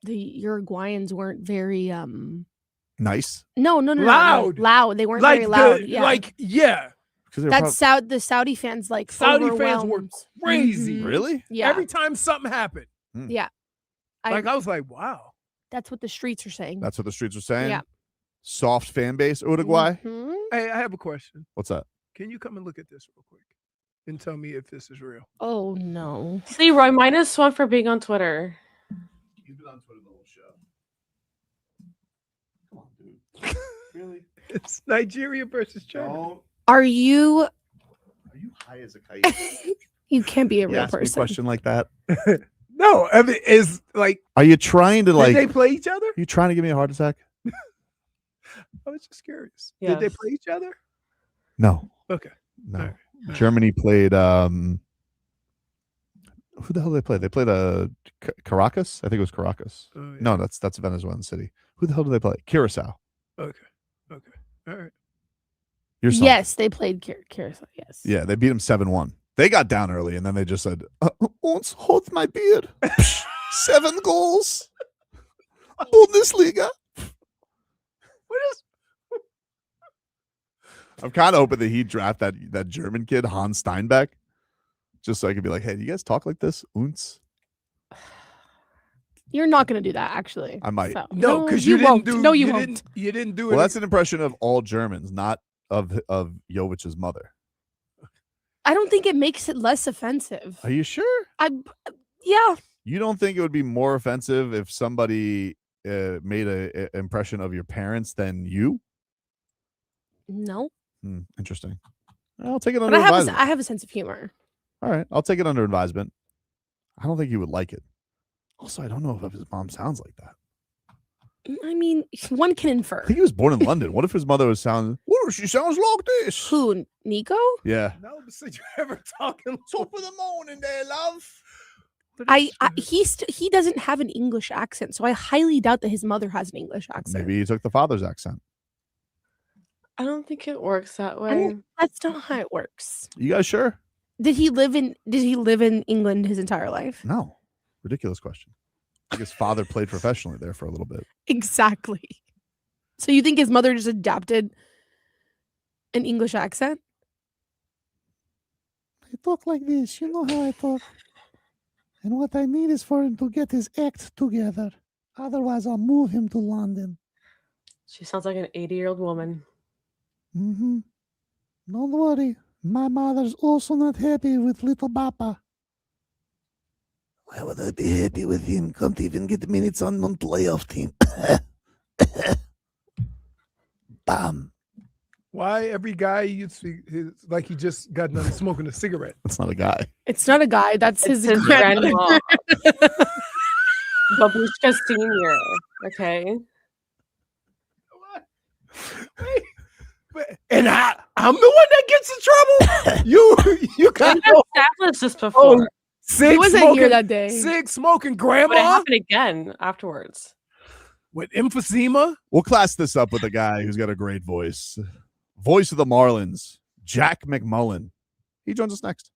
the Uruguayans weren't very nice. No, loud. Loud. They weren't very loud. The Saudi fans Saudi fans were crazy. Mm-hmm. Really? Yeah. Every time something happened. Yeah. I was like, wow. That's what the streets are saying. That's what the streets are saying? Yeah. Soft fan base, Uruguay? Mm-hmm. Hey, I have a question. What's that? Can you come and look at this real quick and tell me if this is real? Oh, no. Leroy, -1 for being on Twitter. You've been on Twitter the whole show. Come on, dude. Really? It's Nigeria versus China. Are you high as a kite? You can't be a real ask me a person. question like that? No, I mean, is like. Are you trying to Did they play each other? You trying to give me a heart attack? I was just curious. Yes. Did they play each other? No. Okay. No. All right. Germany played. Who the hell did they play? They played Caracas. I think it was Caracas. Oh, yeah. No, that's a Venezuelan city. Who the hell did they play? Curacao. Okay. All right. Yes, they played Carousel. Yes. Yeah, they beat them 7-1. They got down early, and then they just said, "Ons hold my beard." 7 goals. Bundesliga. What is? I'm kind of hoping that he draft that German kid, Hans Steinbeck, just so I could be like, "Hey, do you guys talk like this?" Uns. You're not going to do that, actually. I might. So. No, because you won't. didn't do. No, you won't. You didn't do it. Well, that's an impression of all Germans, not of Jovic's mother. I don't think it makes it less offensive. Are you sure? Yeah. You don't think it would be more offensive if somebody made an impression of your parents than you? No. Interesting. I'll take it But under advisement. I have a sense of humor. All right, I'll take it under advisement. I don't think he would like it. Also, I don't know if his mom sounds like that. I mean, one can infer. I think he was born in London. What if his mother was sound? What if she sounds like this? Who, Nico? Yeah. No, but since you're ever talking Top of the morning there, love. He doesn't have an English accent, so I highly doubt that his mother has an English accent. Maybe he took the father's accent. I don't think it works that way. That's not how it works. You guys sure? Did he live in England his entire life? No. Ridiculous question. I think his father played professionally there for a little bit. Exactly. So you think his mother just adapted an English accent? I talk like this. You know how I talk. And what I need is for him to get his act together. Otherwise, I'll move him to London. She sounds like an 80-year-old woman. Mm-hmm. Don't worry. My mother's also not happy with little Papa. Why would I be happy with him? Can't even get minutes on playoff team. Bam. Why every guy you speak is like he just got done smoking a cigarette? That's not a guy. It's not a guy. That's his grandma. Babushka Senior. Okay. And I'm the one that gets in trouble. You got to establish this before. Sick He wasn't smoking, here that day. Sick smoking grandma. But it happened again afterwards. With emphysema. We'll class this up with a guy who's got a great voice. Voice of the Marlins, Jack McMullen. He joins us next.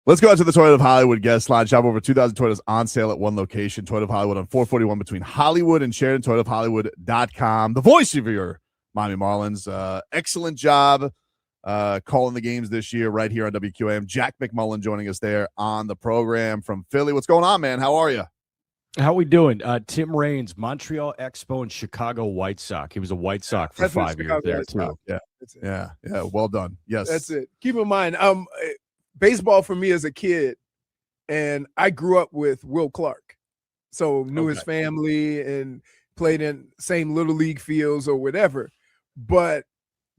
Let's go out to the Toyota of Hollywood guest line. Shop over 2,000 Toyotas on sale at one location. Toyota of Hollywood on 441 between Hollywood and Sheridan. ToyotaofHollywood.com. The voice of your Miami Marlins. Excellent job calling the games this year right here on WQAM. Jack McMullen joining us there on the program from Philly. What's going on, man? How are you? How we doing? Tim Raines, Montreal Expo and Chicago White Sox. He was a White Sox for 5 years there, too. Yeah. Well done. Yes. That's it. Keep in mind, baseball for me as a kid, and I grew up with Will Clark. So knew his family and played in same little league fields or whatever. But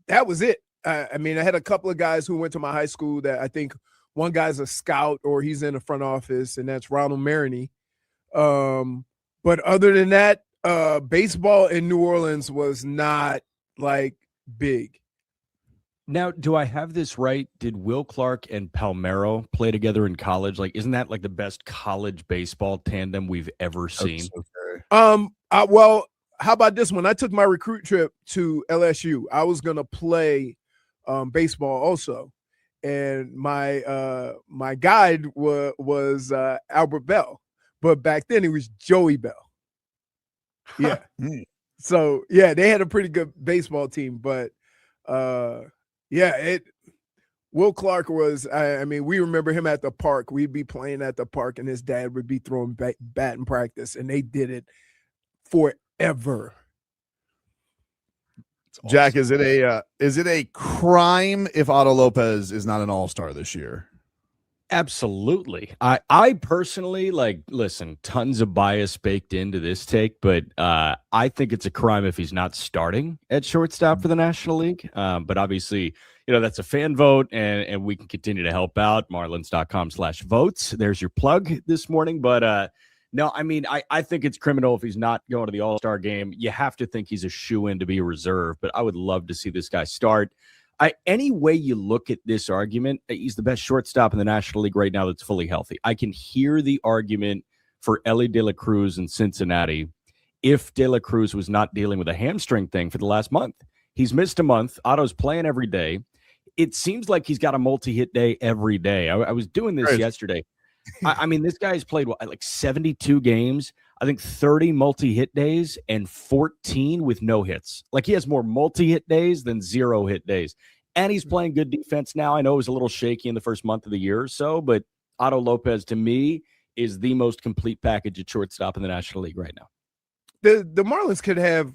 that was it. I mean, I had a couple of guys who went to my high school that I think one guy's a scout or he's in the front office, and that's Ronald Maroney. But other than that, baseball in New Orleans was not like big. Now, do I have this right? Did Will Clark and Palmeiro play together in college? Like, isn't that like the best college baseball tandem we've ever seen? Well, how about this one? I took my recruit trip to LSU. I was gonna play baseball also, and my guide was Albert Bell, but back then it was Joey Bell. Yeah. So yeah, they had a pretty good baseball team, but Will Clark was, I mean, we remember him at the park. We'd be playing at the park, and his dad would be throwing bat in practice, and they did it forever. Awesome. Jack, is it a crime if Otto Lopez is not an all-star this year? Absolutely. I personally, listen, tons of bias baked into this take, but I think it's a crime if he's not starting at shortstop for the National League. But obviously, that's a fan vote, and we can continue to help out. Marlins.com/votes. There's your plug this morning. But no, I mean, I think it's criminal if he's not going to the All-Star game. You have to think he's a shoo-in to be a reserve, but I would love to see this guy start. Any way you look at this argument, he's the best shortstop in the National League right now that's fully healthy. I can hear the argument for Elly De La Cruz in Cincinnati if De La Cruz was not dealing with a hamstring thing for the last month. He's missed a month. Otto's playing every day. It seems like he's got a multi-hit day every day. I was doing this yesterday. I mean, this guy's played like 72 games, I think 30 multi-hit days and 14 with no hits. Like, he has more multi-hit days than zero hit days. And he's playing good defense now. I know it was a little shaky in the first month of the year or so, but Otto Lopez, to me, is the most complete package at shortstop in the National League right now. The Marlins could have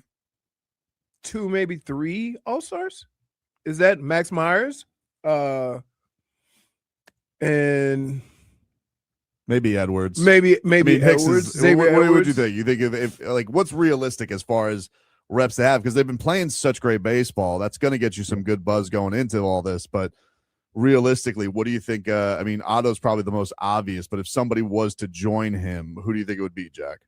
2, maybe 3 All-Stars. Is that Max Myers? And maybe Edwards. Maybe Edwards. What would you think? You think if what's realistic as far as reps to have? Because they've been playing such great baseball. That's going to get you some good buzz going into all this. But realistically, what do you think? I mean, Otto's probably the most obvious, but if somebody was to join him, who do you think it would be, Jack?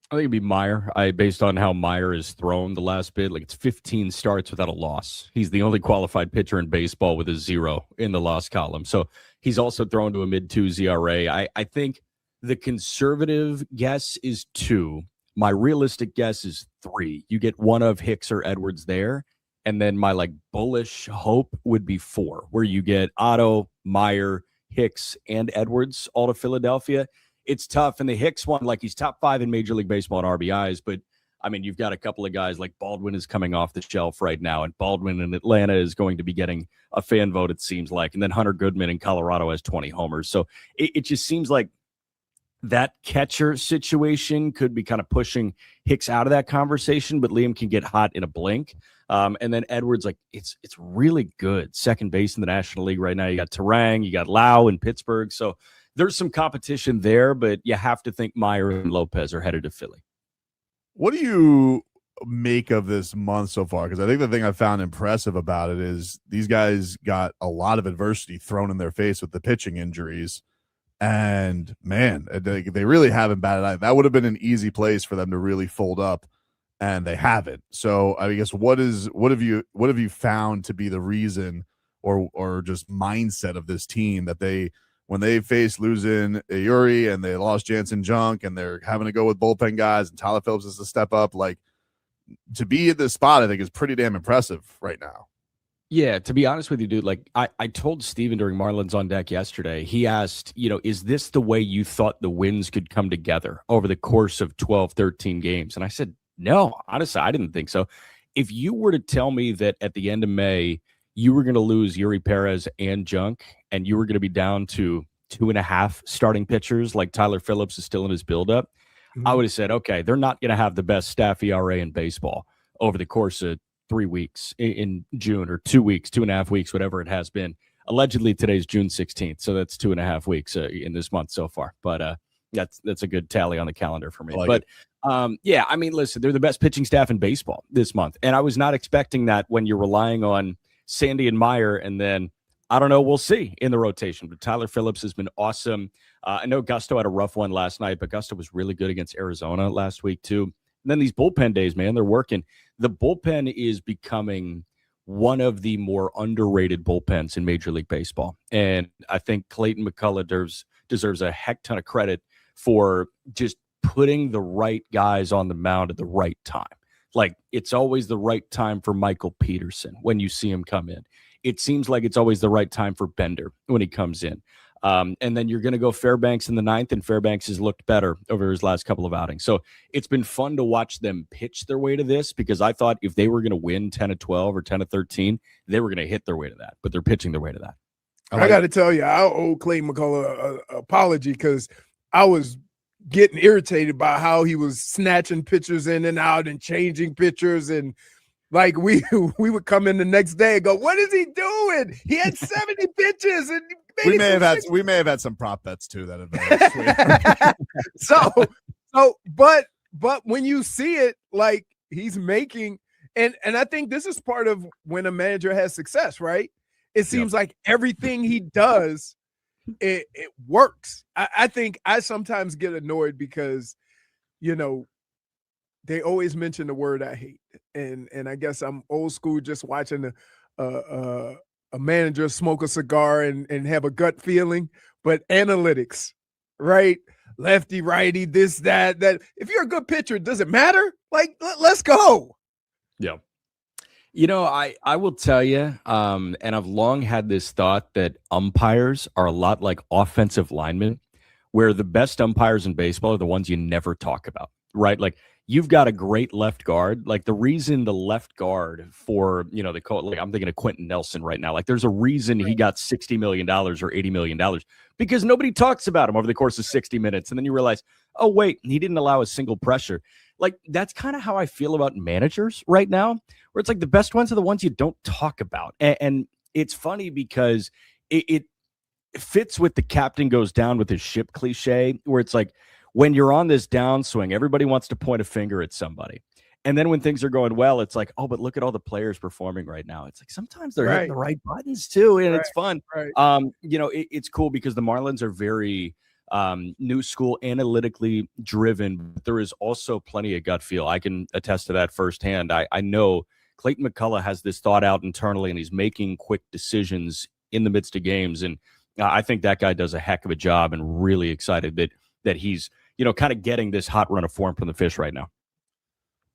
I think it'd be Meyer. Based on how Meyer has thrown the last bit, it's 15 starts without a loss. He's the only qualified pitcher in baseball with a 0 in the loss column. So he's also thrown to a mid-2s ERA. I think the conservative guess is 2. My realistic guess is 3. You get one of Hicks or Edwards there. And then my bullish hope would be 4, where you get Otto, Meyer, Hicks, and Edwards all to Philadelphia. It's tough. And the Hicks one, he's top 5 in Major League Baseball in RBIs. But, I mean, you've got a couple of guys like Baldwin is coming off the shelf right now. And Baldwin in Atlanta is going to be getting a fan vote, it seems like. And then Hunter Goodman in Colorado has 20 homers. So it just seems like that catcher situation could be kind of pushing Hicks out of that conversation. But Liam can get hot in a blink. And then Edwards, it's really good. Second base in the National League right now. You got Terang, you got Lau in Pittsburgh. So there's some competition there, but you have to think Meyer and Lopez are headed to Philly. What do you make of this month so far? Because I think the thing I found impressive about it is these guys got a lot of adversity thrown in their face with the pitching injuries. And, man, they really haven't batted out. That would have been an easy place for them to really fold up, and they haven't. So, I guess what have you found to be the reason or just mindset of this team that when they faced losing Ayuri and they lost Jansen Junk and they're having to go with bullpen guys and Tyler Phillips is to step up, to be at this spot, I think is pretty damn impressive right now. Yeah, to be honest with you, dude, like I told Steven during Marlins on Deck yesterday, he asked, is this the way you thought the wins could come together over the course of 12, 13 games? And I said, no, honestly, I didn't think so. If you were to tell me that at the end of May, you were going to lose Yuri Perez and Junk, and you were going to be down to 2.5 starting pitchers, like Tyler Phillips is still in his buildup, I would have said, okay, they're not going to have the best staff ERA in baseball over the course of 3 weeks in June, or 2 weeks, 2.5 weeks, whatever it has been. Allegedly, today's June 16th, so that's 2.5 weeks in this month so far. But that's a good tally on the calendar for me. Yeah, I mean, listen, they're the best pitching staff in baseball this month, and I was not expecting that when you're relying on Sandy and Meyer, and then I don't know, we'll see in the rotation. But Tyler Phillips has been awesome. I know Gusto had a rough one last night, but Gusto was really good against Arizona last week too. And then these bullpen days, man, they're working. The bullpen is becoming one of the more underrated bullpens in Major League Baseball. And I think Clayton McCullough deserves a heck ton of credit for just putting the right guys on the mound at the right time. Like, it's always the right time for Michael Peterson when you see him come in. It seems like it's always the right time for Bender when he comes in. And then you're going to go Fairbanks in the 9th, and Fairbanks has looked better over his last couple of outings. So it's been fun to watch them pitch their way to this, because I thought if they were going to win 10-12 or 10-13, they were going to hit their way to that, but they're pitching their way to that. I got to tell you, I owe Clayton McCullough an apology, because I was getting irritated by how he was snatching pitchers in and out and changing pitchers, and like we would come in the next day and go, "What is he doing? He had 70 pitches." And we may have had some prop bets too that have so but when you see it, like, he's making, and I think this is part of when a manager has success, right? It seems like everything he does, it works. I think I sometimes get annoyed because, they always mention the word I hate. And I guess I'm old school, just watching a manager smoke a cigar and have a gut feeling. But analytics, right? Lefty, righty, this, that. If you're a good pitcher, does it matter? Like, let's go. Yeah. I will tell you, and I've long had this thought that umpires are a lot like offensive linemen, where the best umpires in baseball are the ones you never talk about, right? Like, you've got a great left guard. Like, the reason the left guard for, like, I'm thinking of Quentin Nelson right now. Like, there's a reason he got $60 million or $80 million, because nobody talks about him over the course of 60 minutes. And then you realize, oh, wait, he didn't allow a single pressure. Like, that's kind of how I feel about managers right now, where it's like the best ones are the ones you don't talk about. And it's funny because it fits with the captain goes down with his ship cliche, where it's like, when you're on this downswing, everybody wants to point a finger at somebody. And then when things are going well, it's like, oh, but look at all the players performing right now. It's like, sometimes they're hitting the right buttons too, and it's fun. Right. It's cool because the Marlins are very new school, analytically driven. But there is also plenty of gut feel. I can attest to that firsthand. I know Clayton McCullough has this thought out internally, and he's making quick decisions in the midst of games. And I think that guy does a heck of a job, and really excited that he's, kind of getting this hot run of form from the Fish right now.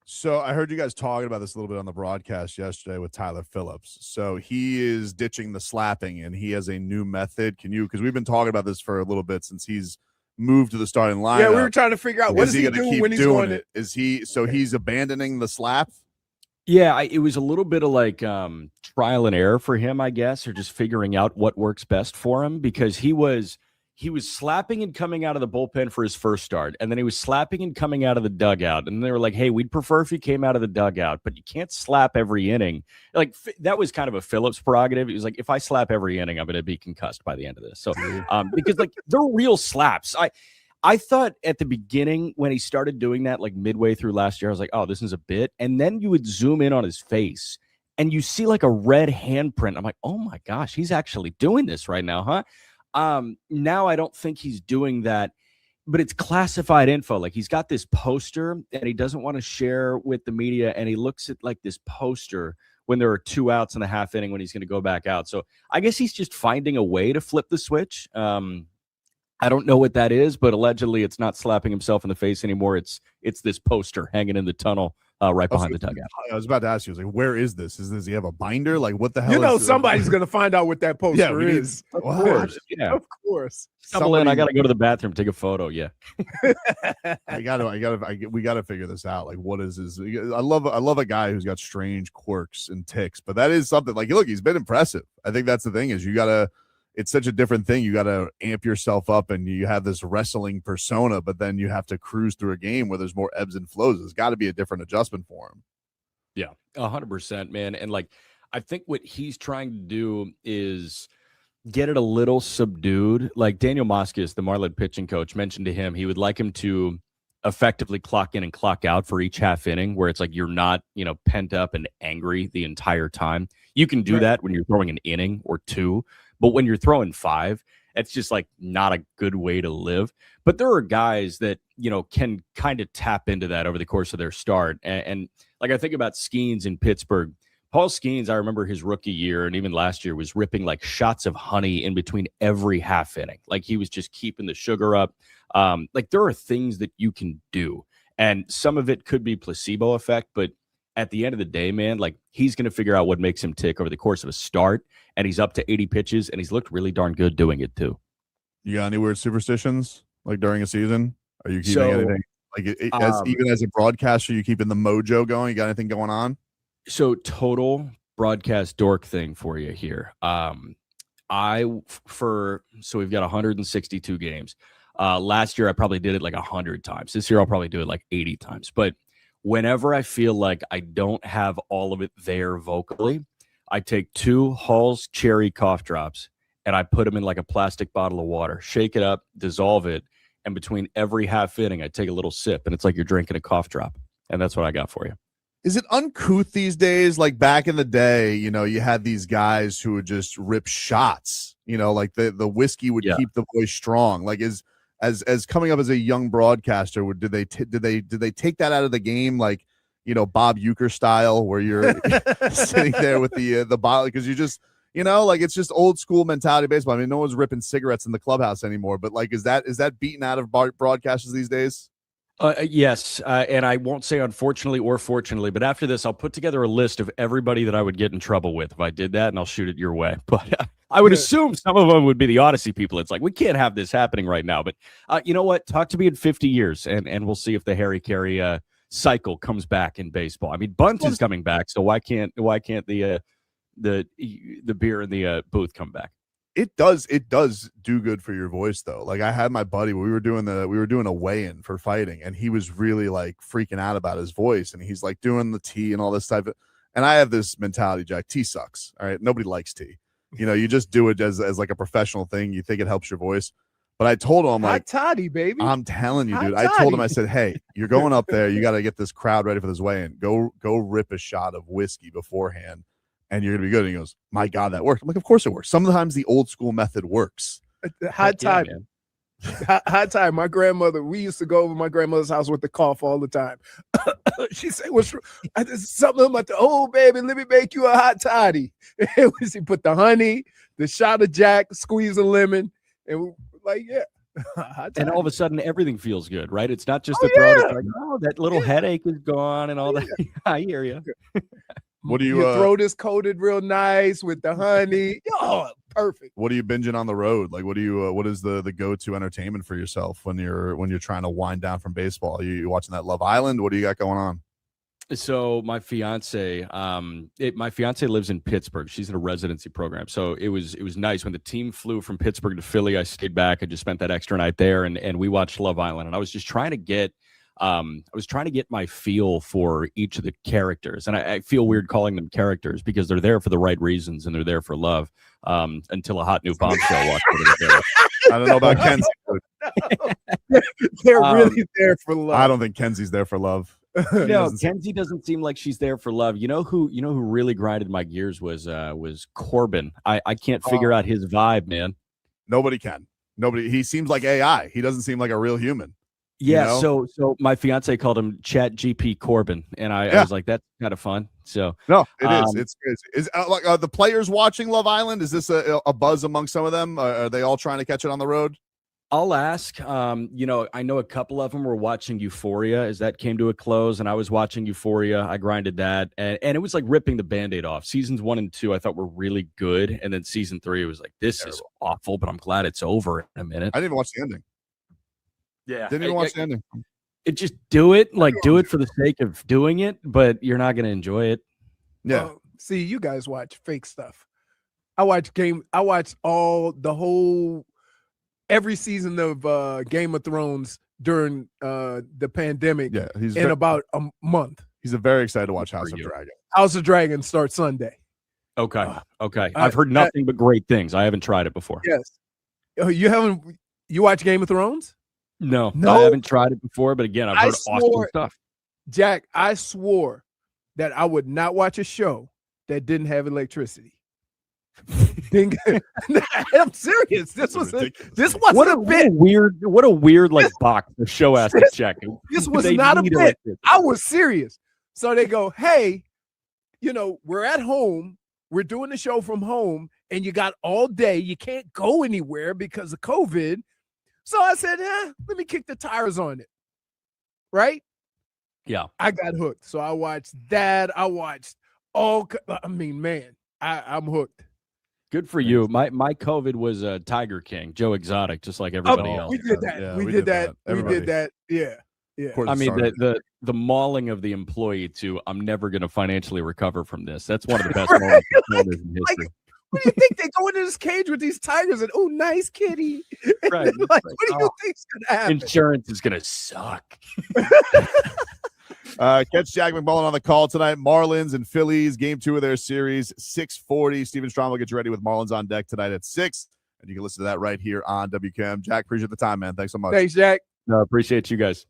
So I heard you guys talking about this a little bit on the broadcast yesterday with Tyler Phillips. So he is ditching the slapping, and he has a new method. Because we've been talking about this for a little bit since he's moved to the starting lineup. Yeah, we were trying to figure out what is he going to keep when he's doing it. He's abandoning the slap? Yeah, it was a little bit of like trial and error for him, I guess, or just figuring out what works best for him, because he was slapping and coming out of the bullpen for his first start, and then he was slapping and coming out of the dugout, and they were like, hey, we'd prefer if you came out of the dugout, but you can't slap every inning. Like, that was kind of a Phillips prerogative. He was like, if I slap every inning, I'm going to be concussed by the end of this. So because, like, they're real slaps. I thought at the beginning when he started doing that, like midway through last year, I was like, oh, this is a bit. And then you would zoom in on his face and you see like a red handprint. I'm like, oh my gosh, he's actually doing this right now, huh? Now I don't think he's doing that, but it's classified info. Like, he's got this poster and he doesn't want to share with the media, and he looks at like this poster when there are 2 outs in the half inning when he's going to go back out. So I guess he's just finding a way to flip the switch. I don't know what that is, but allegedly it's not slapping himself in the face anymore. It's this poster hanging in the tunnel right behind the dugout. I was about to ask you, I was like, where is this? Does he have a binder? Like, what the hell? You know, is somebody's gonna find out what that poster is. Of course, yeah, of course. Stumble in. I gotta go to the bathroom, take a photo. Yeah, we gotta figure this out. Like, what is this? I love a guy who's got strange quirks and ticks, but that is something. Like, look, he's been impressive. I think that's the thing is it's such a different thing. You gotta amp yourself up, and you have this wrestling persona, but then you have to cruise through a game where there's more ebbs and flows. There's got to be a different adjustment for him. Yeah, 100%, man. And like, I think what he's trying to do is get it a little subdued. Like Daniel Moskis, the Marlin pitching coach, mentioned to him he would like him to effectively clock in and clock out for each half inning, where it's like you're not, pent up and angry the entire time. You can do that when you're throwing an inning or two, but when you're throwing 5, it's just like not a good way to live. But there are guys that, can kind of tap into that over the course of their start. And like I think about Skeens in Pittsburgh. Paul Skeens, I remember his rookie year and even last year was ripping like shots of honey in between every half inning. Like he was just keeping the sugar up. Like there are things that you can do. And some of it could be placebo effect, but at the end of the day, man, like he's going to figure out what makes him tick over the course of a start. And he's up to 80 pitches and he's looked really darn good doing it too. You got any weird superstitions like during a season? Are you keeping anything like even as a broadcaster, you keeping the mojo going? You got anything going on? So total broadcast dork thing for you here. So we've got 162 games. Last year I probably did it like 100 times. This year I'll probably do it like 80 times. But whenever I feel like I don't have all of it there vocally, I take 2 Hall's cherry cough drops and I put them in like a plastic bottle of water, shake it up, dissolve it, and between every half inning, I take a little sip, and it's like you're drinking a cough drop. And that's what I got for you. Is it uncouth these days? Like back in the day, you had these guys who would just rip shots, like the whiskey would keep the voice strong. Like as coming up as a young broadcaster, did they take that out of the game? Like, Bob Uecker style, where you're sitting there with the bottle, because you just, like it's just old school mentality of baseball. I mean, no one's ripping cigarettes in the clubhouse anymore, but like, is that beaten out of broadcasters these days? Yes, and I won't say unfortunately or fortunately, but after this, I'll put together a list of everybody that I would get in trouble with if I did that, and I'll shoot it your way. But I would assume some of them would be the Odyssey people. It's like, we can't have this happening right now. But you know what? Talk to me in 50 years, and we'll see if the Harry Carey cycle comes back in baseball. I mean, bunt is coming back, so why can't the beer in the booth come back? It does do good for your voice though. Like I had my buddy, we were doing a weigh-in for fighting, and he was really like freaking out about his voice, and he's like doing the tea and all this type of, and I have this mentality, Jack, tea sucks. All right. Nobody likes tea. You just do it as like a professional thing. You think it helps your voice. But I told him, like, hot toddy, baby. I'm telling you, dude. I told him, I said, hey, you're going up there. You got to get this crowd ready for this weigh-in. Go rip a shot of whiskey beforehand, and you're gonna be good. And he goes, my God, that worked. I'm like, of course it works. Sometimes the old school method works. Hot toddy. Hot toddy. My grandmother, we used to go over my grandmother's house with the cough all the time. She said, what's something about the old baby, let me make you a hot toddy. She put the honey, the shot of Jack, squeeze a lemon, and we like, yeah. And all of a sudden everything feels good, right? It's not just the throat. It's like, oh, that little headache is gone and all that. I hear you. What do you your throat is coated real nice with the honey. Oh, perfect. What are you binging on the road? Like, what is the go-to entertainment for yourself when you're trying to wind down from baseball? You watching that Love Island? What do you got going on? So my fiance lives in Pittsburgh. She's in a residency program. So it was nice when the team flew from Pittsburgh to Philly. I stayed back. I just spent that extra night there, and we watched Love Island. And I was just trying to get my feel for each of the characters. And I feel weird calling them characters because they're there for the right reasons and they're there for love. Until a hot new bombshell walks into the door. I don't know about Kenzie. They're really there for love. I don't think Kenzie's there for love. No, Kenzie doesn't seem like she's there for love. You know who really grinded my gears was Corbin. I can't figure out his vibe, man. Nobody can. He seems like AI. He doesn't seem like a real human. Yeah, so my fiance called him Chat GP Corbin, and I was like, that's kind of fun. So no, it is. It's crazy. Is like the players watching Love Island? Is this a buzz among some of them? Are they all trying to catch it on the road? I'll ask. I know a couple of them were watching Euphoria as that came to a close, and I was watching Euphoria. I grinded that, and it was like ripping the Band-Aid off. Seasons 1 and 2 I thought were really good, and then season 3 was like, this is awful, but I'm glad it's over in a minute. I didn't even watch the ending. Yeah, didn't even watch the ending. It just do it for the sake of doing it, but you're not going to enjoy it. Yeah. See, you guys watch fake stuff. I watched every season of Game of Thrones during the pandemic. Yeah, in about a month. He's very excited to watch House of Dragon. House of Dragon starts Sunday. Okay. I've heard nothing but great things. I haven't tried it before. Yes. You watch Game of Thrones? No, I haven't tried it before, but again, I've heard awesome stuff. Jack, I swore that I would not watch a show that didn't have electricity. I'm serious. This wasn't a bit. What a weird box the show has to check. This was not a bit. I was serious. So they go, hey, we're at home. We're doing the show from home, and you got all day. You can't go anywhere because of COVID. So I said, let me kick the tires on it. Right? Yeah. I got hooked. So I watched that. I watched I'm hooked. Good for you. My COVID was Tiger King, Joe Exotic, just like everybody else. We did that. Yeah, we did that. Yeah. I mean, the mauling of the employee to I'm never going to financially recover from this. That's one of the best moments in history. What do you think? They go into this cage with these tigers and nice kitty. Right. What do you think's gonna happen? Insurance is gonna suck. Catch Jack McMullen on the call tonight. Marlins and Phillies, game 2 of their series, 6:40. Steven Strom will get you ready with Marlins on deck tonight at 6. And you can listen to that right here on WKM. Jack, appreciate the time, man. Thanks so much. Thanks, Jack. No, appreciate you guys.